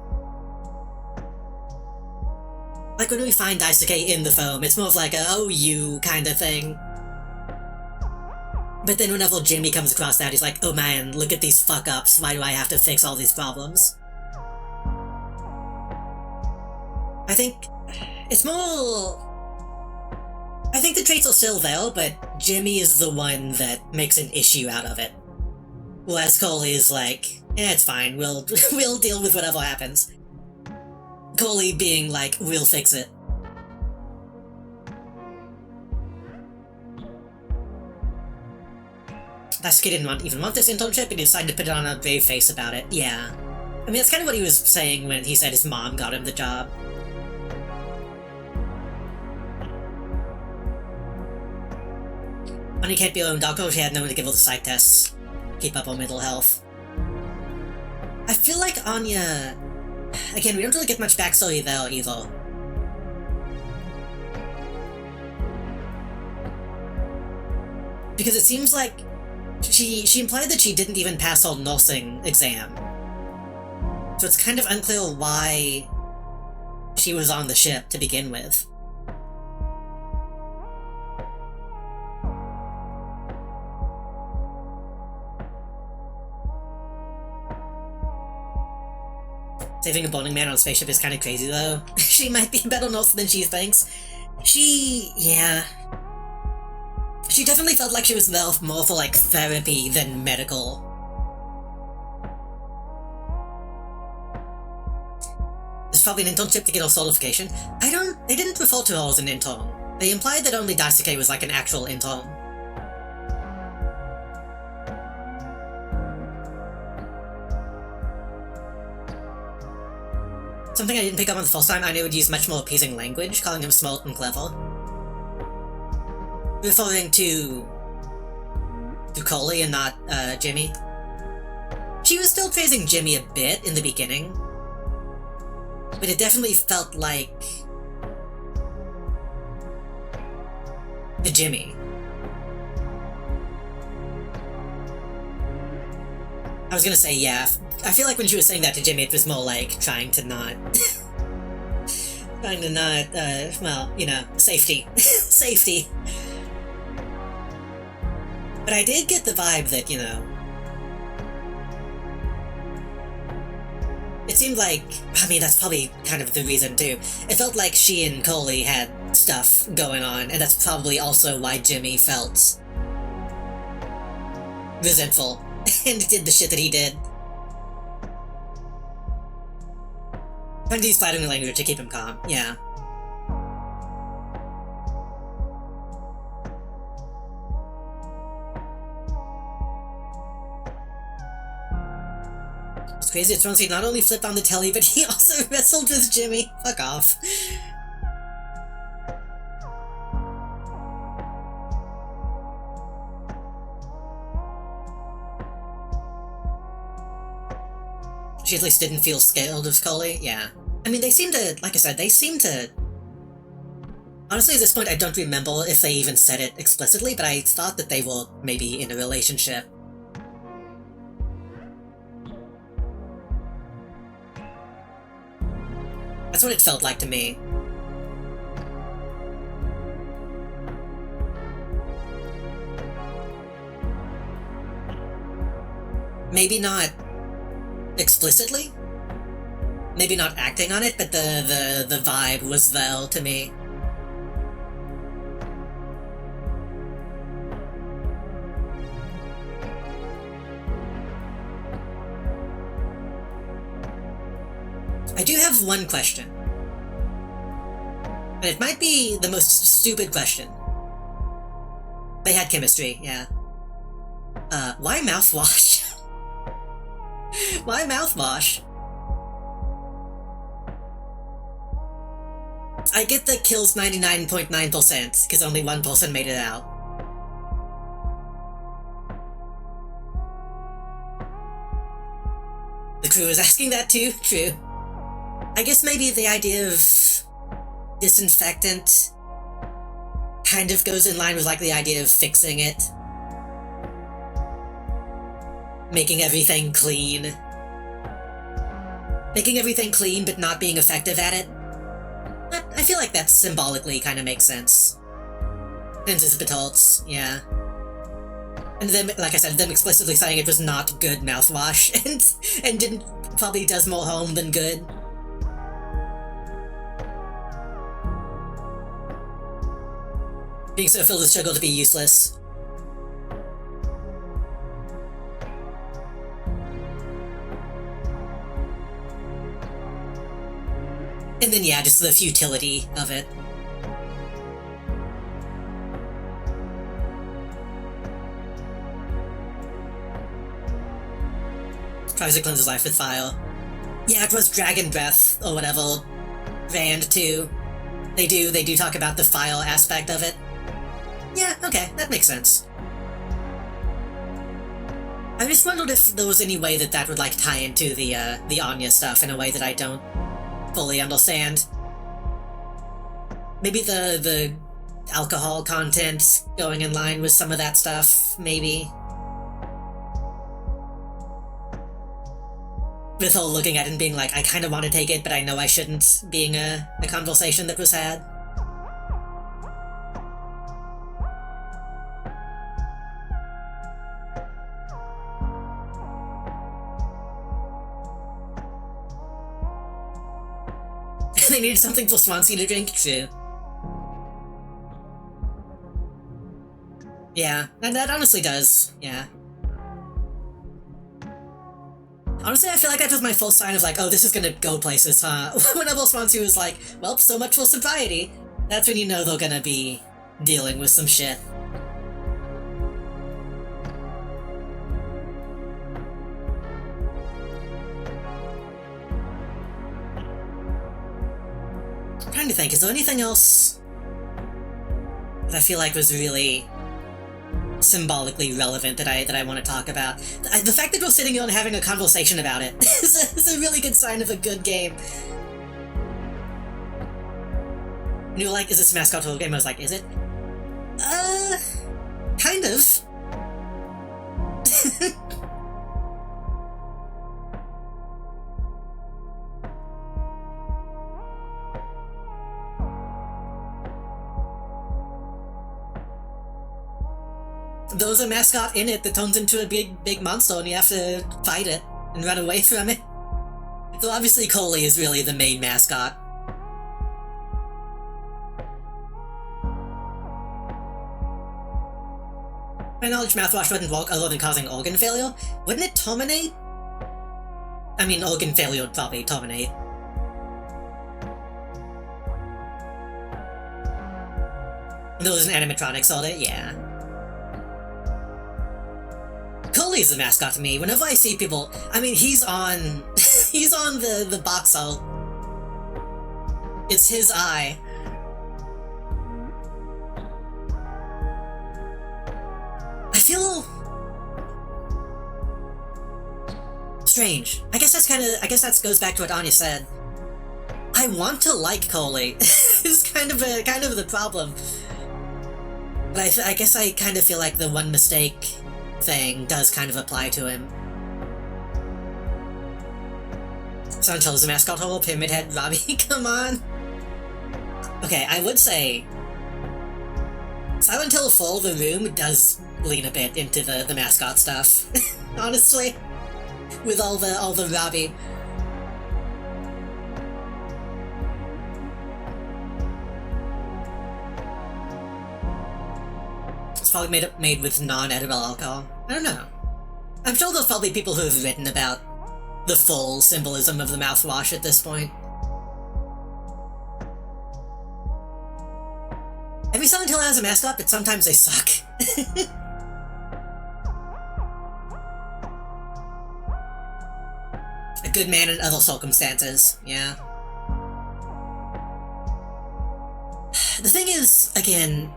Like, when we find Daisuke in the foam, it's more of like a, oh, you kind of thing. But then whenever Jimmy comes across that, he's like, oh man, look at these fuck-ups, why do I have to fix all these problems? I think... it's more... I think the traits are still there, but Jimmy is the one that makes an issue out of it. Whereas Coley is like, it's fine, we'll deal with whatever happens. Coley being like, we'll fix it. Daisuke didn't even want this internship, and he decided to put it on a brave face about it, yeah. I mean, that's kind of what he was saying when he said his mom got him the job. Anya can't be her own doctor, she had no one to give her the psych tests. Keep up her mental health. I feel like Anya... Again, we don't really get much backstory there, either. Because it seems like she implied that she didn't even pass her nursing exam. So it's kind of unclear why she was on the ship to begin with. Saving a bowling man on a spaceship is kind of crazy, though. She might be a better nurse than she thinks. Yeah. She definitely felt like she was there more for, like, therapy than medical. It's probably an internship to get her certification. They didn't refer to her as an intern. They implied that only Daisuke was, like, an actual intern. Something I didn't pick up on the first time, I would use much more appeasing language, calling him smart and clever. Referring to Coley and not, Jimmy. She was still praising Jimmy a bit in the beginning, but it definitely felt like the Jimmy. I was gonna say, yeah, I feel like when she was saying that to Jimmy, it was more like trying to not, well, you know, safety. Safety. But I did get the vibe that, you know, it seemed like, I mean, that's probably kind of the reason too. It felt like she and Coley had stuff going on, and that's probably also why Jimmy felt resentful and did the shit that he did. Trying to use flattering language to keep him calm, yeah. It's crazy, it's he not only flipped on the telly, but he also wrestled with Jimmy. Fuck off. she at least didn't feel scared of Coley. Yeah. I mean, they seem to, like I said, they seem to... Honestly, at this point, I don't remember if they even said it explicitly, but I thought that they were maybe in a relationship. That's what it felt like to me. Maybe not explicitly? Maybe not acting on it, but the vibe was there to me. I do have one question. And it might be the most stupid question. They had chemistry, yeah. Why mouthwash? Why mouthwash? I get that kills 99.9%, because only one person made it out. The crew is asking that too? True. I guess maybe the idea of disinfectant kind of goes in line with like the idea of fixing it. Making everything clean. Making everything clean but not being effective at it. I feel like that symbolically kind of makes sense. Since it's adults, yeah. And then, like I said, them explicitly saying it was not good mouthwash and didn't probably does more harm than good. Being so filled with struggle to be useless. And then, yeah, just the futility of it. Tries to cleanse his life with fire. Yeah, it was Dragon Breath, or whatever. Band, too. They do talk about the fire aspect of it. Yeah, okay, that makes sense. I just wondered if there was any way that that would, like, tie into the Anya stuff in a way that I don't fully understand. Maybe the alcohol content going in line with some of that stuff, maybe. With all looking at it and being like, I kind of want to take it, but I know I shouldn't, being a conversation that was had. They needed something for Swansea to drink too. Yeah, and that honestly does, yeah. Honestly, I feel like that was my full sign of like, oh, this is gonna go places, huh? Whenever Swansea was like, well, so much for sobriety, that's when you know they're gonna be dealing with some shit. I'm trying to think, is there anything else that I feel like was really symbolically relevant that I want to talk about? The fact that we're sitting here and having a conversation about it is a really good sign of a good game. And you were like, is this a mascot to a game? I was like, is it? Kind of. There's a mascot in it that turns into a big monster and you have to fight it and run away from it. So obviously Coley is really the main mascot. My knowledge mouthwash wouldn't work other than causing organ failure. Wouldn't it terminate? I mean, organ failure would probably terminate. There was an animatronics on it, yeah. Coley's the mascot to me. Whenever I see people, I mean, he's on the box art. It's his eye. strange. I guess that goes back to what Anya said. I want to like Coley. It's kind of the problem. But I guess I kind of feel like the one mistake thing does kind of apply to him. Silent Hill is a mascot hole, Pyramid Head, Robbie, come on. Okay, I would say Silent Hill Fall, the room, does lean a bit into the mascot stuff. Honestly. With all the Robbie. It's probably made with non-edible alcohol. I don't know. I'm sure there's probably people who have written about the full symbolism of the mouthwash at this point. Every Silent Hill has a mascot, but sometimes they suck. A good man in other circumstances, yeah. The thing is, again,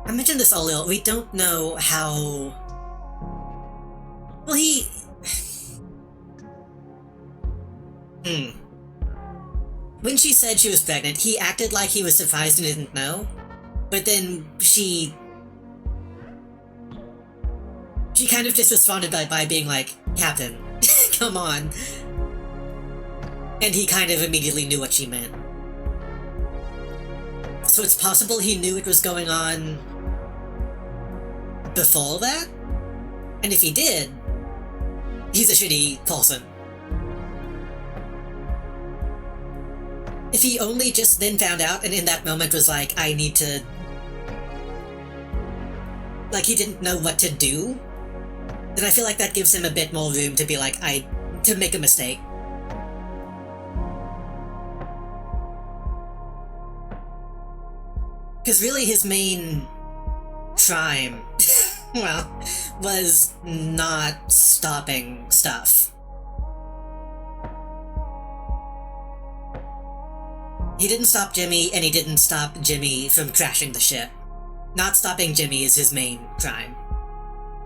I mentioned this earlier, we don't know how... Well, he... When she said she was pregnant, he acted like he was surprised and didn't know. But then she kind of just responded by being like, Captain, come on. And he kind of immediately knew what she meant. So it's possible he knew it was going on before that? And if he did, he's a shitty person. If he only just then found out and in that moment was like, I need to... Like, he didn't know what to do, then I feel like that gives him a bit more room to be like, to make a mistake. Because really his main crime, well, was not stopping stuff. He didn't stop Jimmy, and he didn't stop Jimmy from crashing the ship. Not stopping Jimmy is his main crime.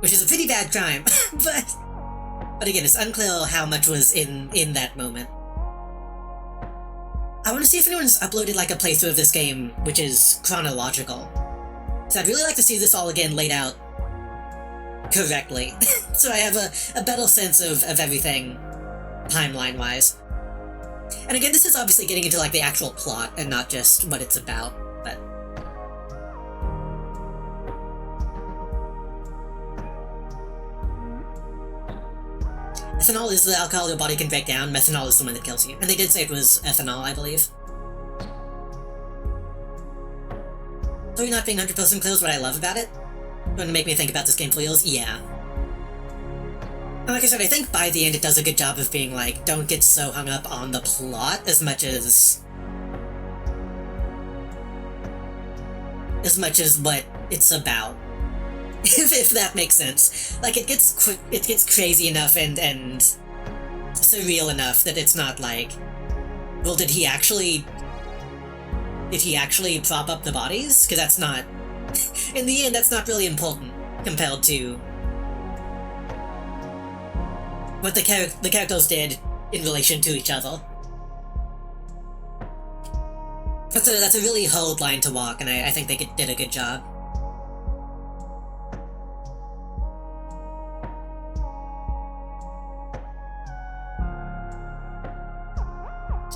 Which is a pretty bad crime, but again, it's unclear how much was in that moment. I want to see if anyone's uploaded like a playthrough of this game which is chronological. So I'd really like to see this all again laid out correctly, so I have a better sense of everything timeline-wise. And again, this is obviously getting into like the actual plot and not just what it's about, but... Ethanol is the alcohol your body can break down, methanol is the one that kills you. And they did say it was ethanol, I believe. So you're not being 100% clear is what I love about it. Going to make me think about this game for years? Yeah. And like I said, I think by the end it does a good job of being like, don't get so hung up on the plot as much as what it's about. if that makes sense. Like, it gets crazy enough and surreal enough that it's not like, well, did he actually prop up the bodies? Because that's not, in the end, that's not really important compared to what the characters did in relation to each other. That's a really hard line to walk, and I think they did a good job.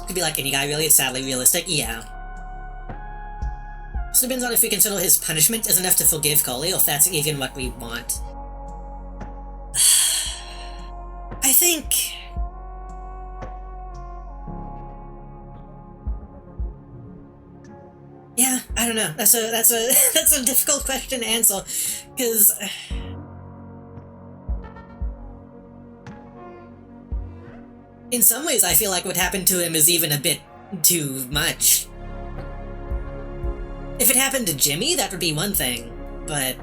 Could be like any guy, really. It's sadly realistic. Yeah. So it depends on if we consider his punishment as enough to forgive Coley, or if that's even what we want. I think... Yeah, I don't know. That's a difficult question to answer, because... In some ways, I feel like what happened to him is even a bit too much. If it happened to Jimmy, that would be one thing, but...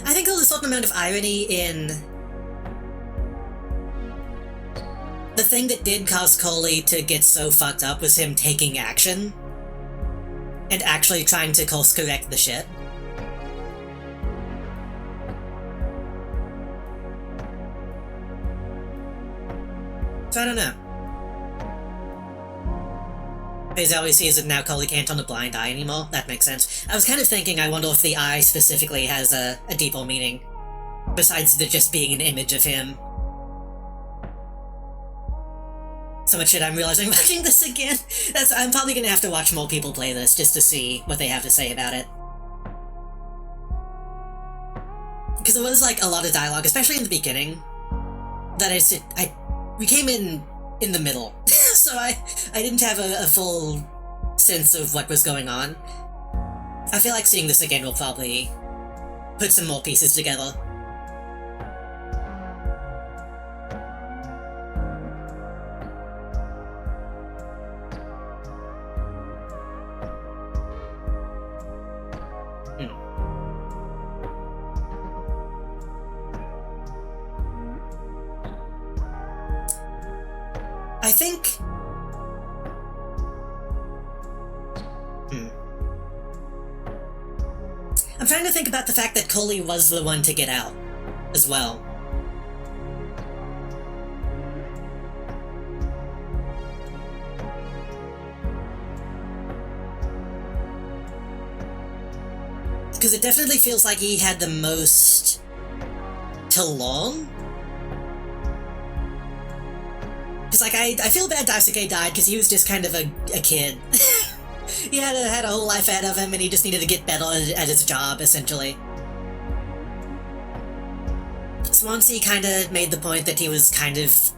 I think there's a certain amount of irony in... The thing that did cause Coley to get so fucked up was him taking action and actually trying to course correct the shit. So I don't know. Because all we see is that now Coley can't turn a blind eye anymore. That makes sense. I was kind of thinking, I wonder if the eye specifically has a deeper meaning, besides the just being an image of him. So much shit I'm realizing watching this again. I'm probably gonna have to watch more people play this just to see what they have to say about it. Because there was like a lot of dialogue, especially in the beginning, that we came in the middle. So I didn't have a full sense of what was going on. I feel like seeing this again will probably put some more pieces together. I think... I'm trying to think about the fact that Coley was the one to get out, as well. Because it definitely feels like he had the most to learn. Because, like, I feel bad Daisuke died because he was just kind of a kid. He had a whole life ahead of him and he just needed to get better at his job, essentially. Swansea kind of made the point that he was kind of...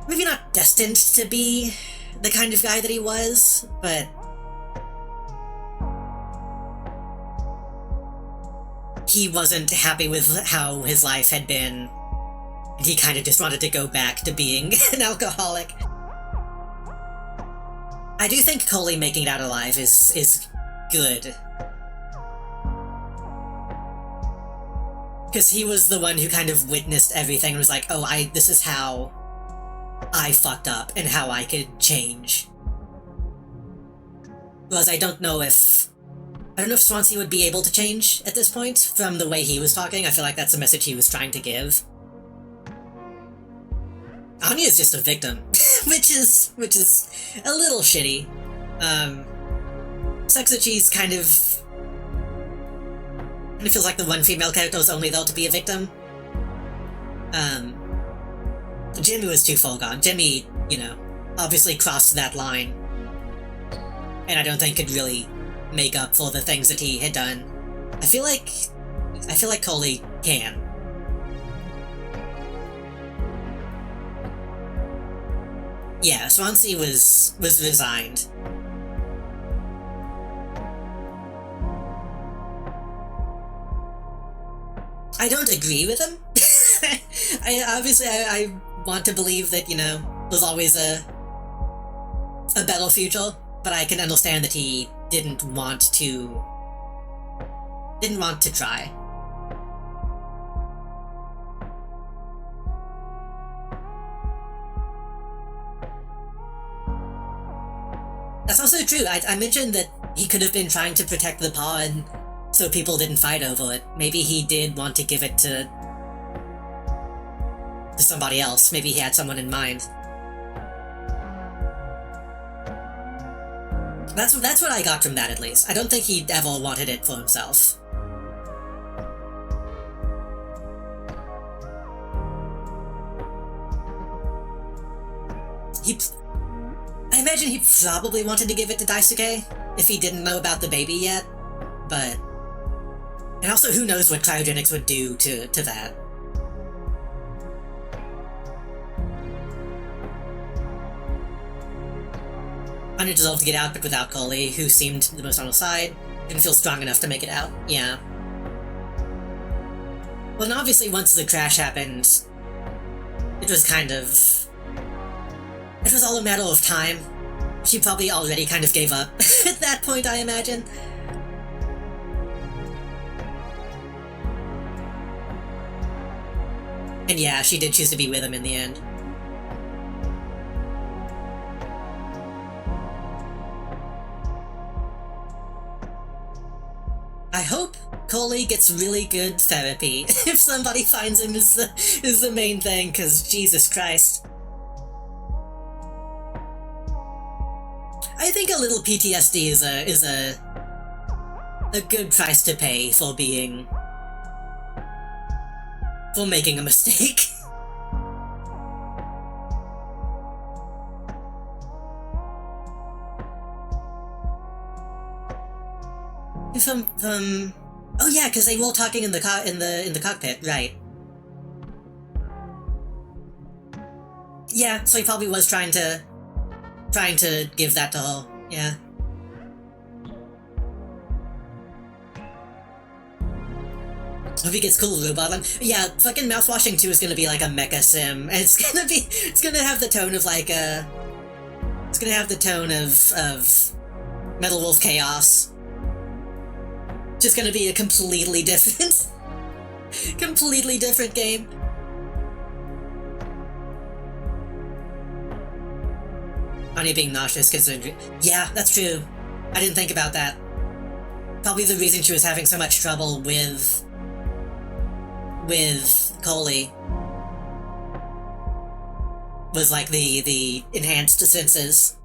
maybe not destined to be the kind of guy that he was, but... he wasn't happy with how his life had been. And he kind of just wanted to go back to being an alcoholic. I do think Coley making it out alive is good. Because he was the one who kind of witnessed everything and was like, oh, this is how I fucked up and how I could change. Whereas I don't know if Swansea would be able to change at this point from the way he was talking. I feel like that's the message he was trying to give. Anya is just a victim, which is a little shitty. Sucks that she's kind of feels like the one female character was only there to be a victim. Jimmy was too far gone. Jimmy, obviously crossed that line, and I don't think could really make up for the things that he had done. I feel like Coley can. Yeah, Swansea was resigned. I don't agree with him. I want to believe that, there's always a better future, but I can understand that he didn't want to try. That's also true. I mentioned that he could have been trying to protect the pod so people didn't fight over it. Maybe he did want to give it to somebody else. Maybe he had someone in mind. That's what I got from that, at least. I don't think he ever wanted it for himself. I imagine he probably wanted to give it to Daisuke if he didn't know about the baby yet, but... And also, who knows what cryogenics would do to that. Anya deserved to get out, but without Coley, who seemed the most on his side. Didn't feel strong enough to make it out. Yeah. Well, and obviously once the crash happened, it was kind of... It was all a matter of time. She probably already kind of gave up at that point, I imagine. And yeah, she did choose to be with him in the end. I hope Coley gets really good therapy if somebody finds him is the main thing, because Jesus Christ. I think a little PTSD is a good price to pay for making a mistake. Oh yeah, because they were all talking in the cockpit, right? Yeah, so he probably was trying to give that to her. Yeah. Hope he gets cool robot. Yeah, fucking Moushwashing 2 is gonna be like a mecha sim, and it's gonna have the tone of like a, it's gonna have the tone of Metal Wolf Chaos. Just gonna be a completely different game. Anya being nauseous considering. Yeah, that's true. I didn't think about that. Probably the reason she was having so much trouble with Coley was like the enhanced senses.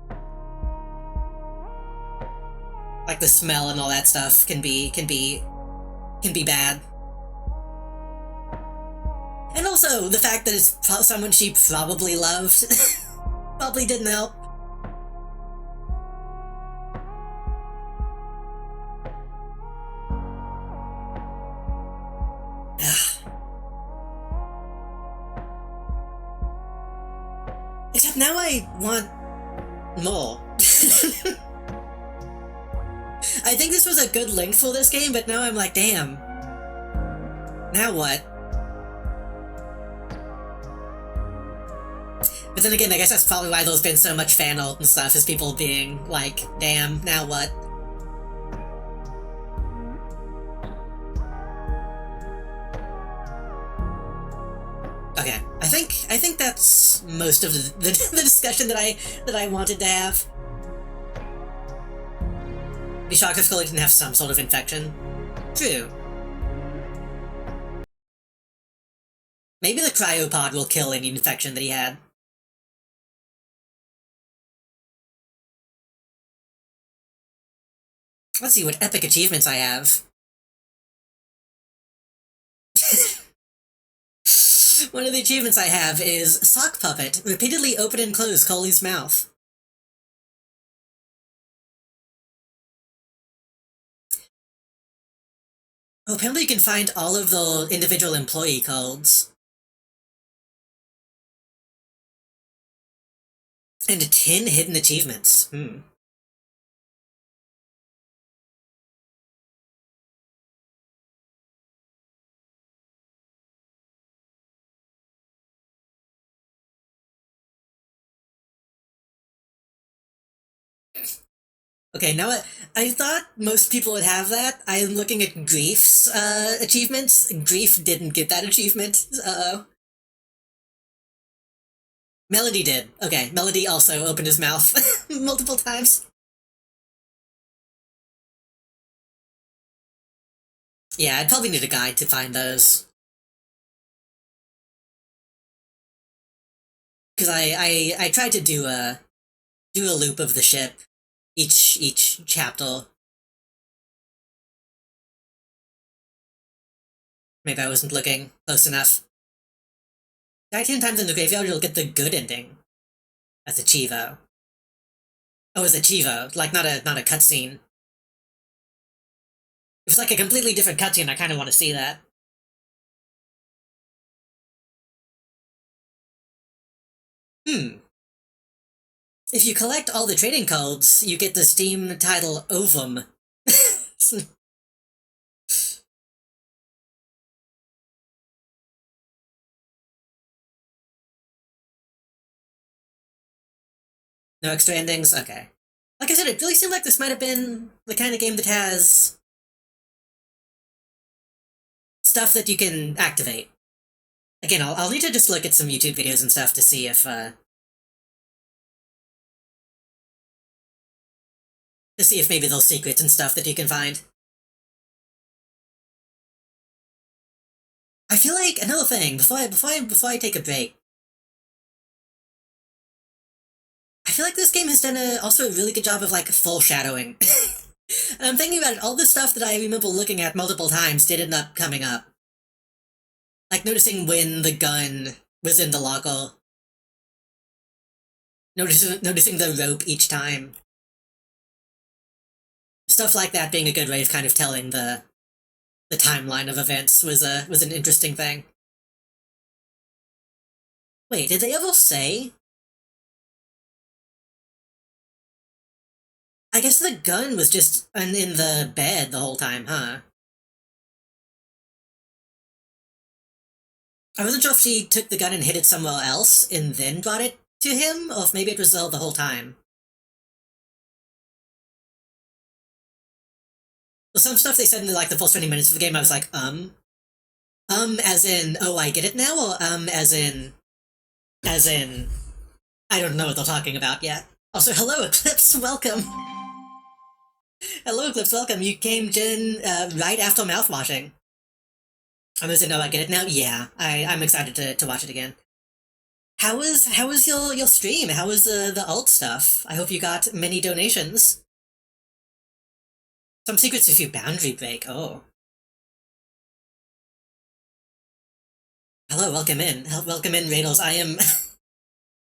Like the smell and all that stuff can be bad. And also the fact that it's someone she probably loved probably didn't help. Except now I want more. I think this was a good length for this game, but now I'm like, damn. Now what? But then again, I guess that's probably why there's been so much fan art and stuff, is people being like, damn, now what? Okay, I think that's most of the discussion that I wanted to have. Be shocked if Coley didn't have some sort of infection. True. Maybe the cryopod will kill any infection that he had. Let's see what epic achievements I have. One of the achievements I have is Sock Puppet. Repeatedly open and close Coley's mouth. Oh, apparently you can find all of the individual employee codes. And 10 hidden achievements. Okay, now I thought most people would have that. I'm looking at Grief's achievements. Grief didn't get that achievement. Uh-oh. Melody did. Okay, Melody also opened his mouth multiple times. Yeah, I'd probably need a guide to find those. Because I tried to do a loop of the ship each chapter. Maybe I wasn't looking close enough. Die 10 times in the graveyard, you'll get the good ending. That's a Chivo. Oh, it's a Chivo, like not a cutscene. If it's like a completely different cutscene, I kind of want to see that. If you collect all the trading codes, you get the Steam title Ovum. No extra endings? Okay. Like I said, it really seemed like this might have been the kind of game that has stuff that you can activate. Again, I'll need to just look at some YouTube videos and stuff to see if maybe those secrets and stuff that you can find. I feel like another thing before I take a break. I feel like this game has done also a really good job of like foreshadowing. And I'm thinking about it, all the stuff that I remember looking at multiple times did end up coming up. Like noticing when the gun was in the locker. Noticing the rope each time. Stuff like that being a good way of kind of telling the timeline of events was an interesting thing. Wait, did they ever say? I guess the gun was just in the bed the whole time, huh? I wasn't sure if she took the gun and hid it somewhere else and then brought it to him, or if maybe it was there the whole time. Well, some stuff they said in like the first 20 minutes of the game, I was like, as in, oh, I get it now, or as in, I don't know what they're talking about yet. Also, hello, Eclipse, welcome. Hello, Eclipse, welcome. You came in right after Moushwashing. I'm gonna say, no, I get it now. Yeah, I'm excited to watch it again. How was your stream? How was the alt stuff? I hope you got many donations. Some secrets if you boundary break. Oh. Hello, welcome in. Welcome in, Raiders. I am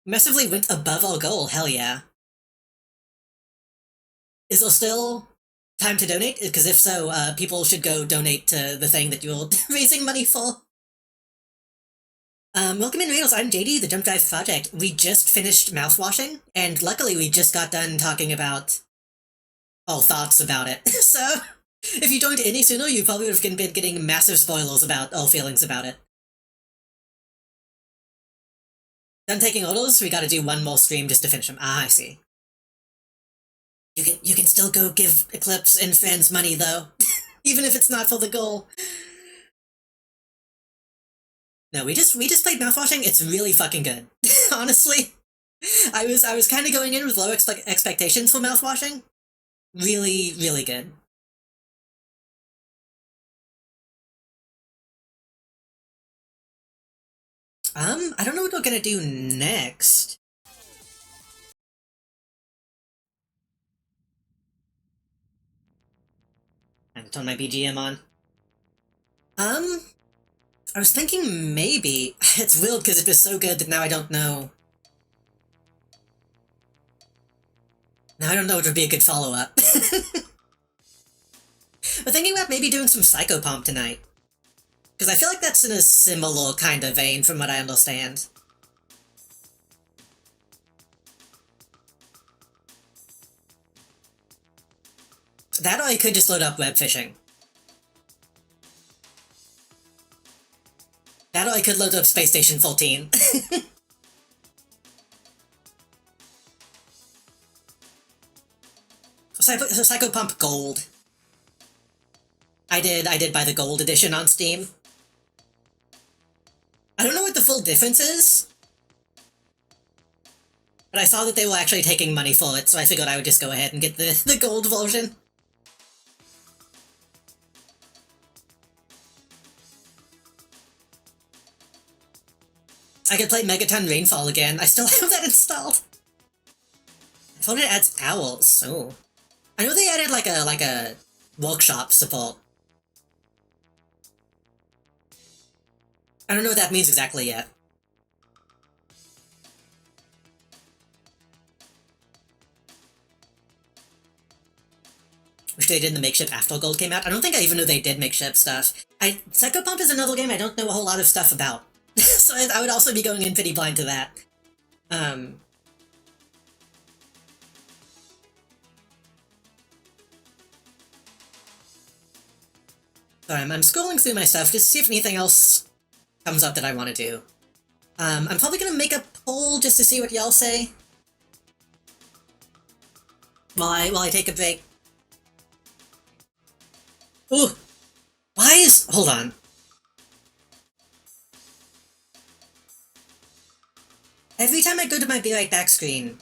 massively went above our goal. Hell yeah. Is there still time to donate? Because if so, people should go donate to the thing that you're raising money for. Welcome in, Rails. I'm JD, the Jump Drive Project. We just finished Moushwashing, and luckily we just got done talking about all thoughts about it. So, if you joined any sooner, you probably would have been getting massive spoilers about all feelings about it. Done taking orders, we gotta do one more stream just to finish them. Ah, I see. You can still go give Eclipse and friends money, though. Even if it's not for the goal. No, we just played Mouthwashing. It's really fucking good. Honestly. I was kind of going in with low expectations for Mouthwashing. Really, really good. I don't know what we're gonna do next. I have to turn my BGM on. I was thinking maybe. It's weird because it was so good that now I don't know. Now I don't know what would be a good follow-up. We're thinking about maybe doing some Psychopomp tonight. Because I feel like that's in a similar kind of vein from what I understand. That or I could just load up web fishing. That or I could load up Space Station 14. Psychopomp Gold. I did buy the Gold edition on Steam. I don't know what the full difference is. But I saw that they were actually taking money for it, so I figured I would just go ahead and get the Gold version. I could play Megaton Rainfall again. I still have that installed. I thought it adds owls. Oh. I know they added like a workshop support. I don't know what that means exactly yet. Which they did in the makeship after Gold came out. I don't think I even knew they did makeship stuff. Psychopomp is another game I don't know a whole lot of stuff about. So I would also be going in pretty blind to that. So I'm scrolling through my stuff just to see if anything else comes up that I want to do. I'm probably gonna make a poll just to see what y'all say. While I take a break. Ooh! Why is... Hold on. Every time I go to my Be Right Back screen,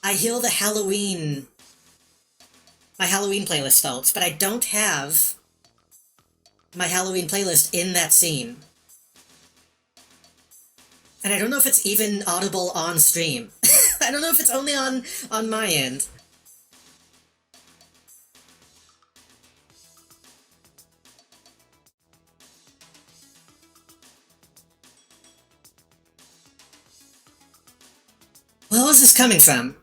I hear the Halloween... my Halloween playlist starts, but I don't have my Halloween playlist in that scene. And I don't know if it's even audible on stream. I don't know if it's only on my end. Where was this coming from?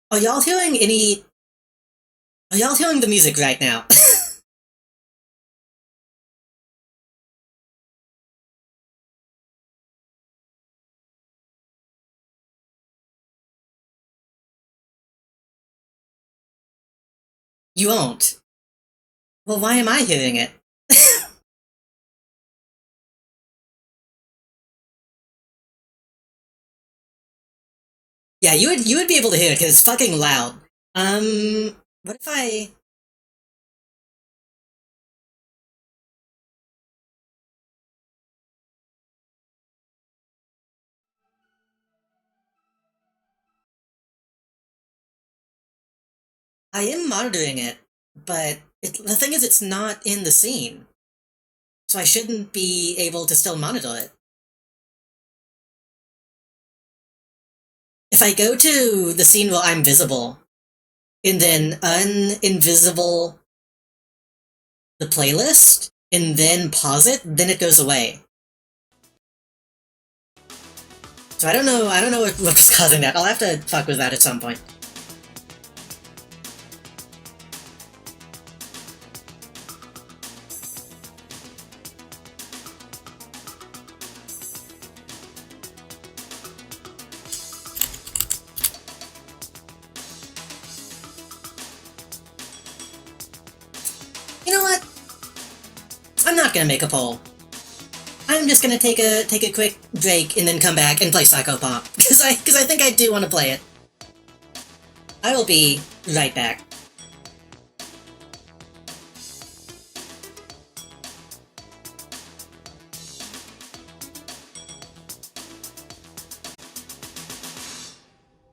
Are y'all hearing any... Are y'all hearing the music right now? You won't. Well, why am I hearing it? Yeah, you would be able to hear it because it's fucking loud. What if I... I am monitoring it, but the thing is it's not in the scene. So I shouldn't be able to still monitor it. If I go to the scene where I'm visible, and then uninvisible the playlist, and then pause it, then it goes away. So I don't know what's causing that. I'll have to fuck with that at some point. You know what? I'm not gonna make a poll. I'm just gonna take a quick break and then come back and play Psycho Pop because I think I do want to play it. I will be right back.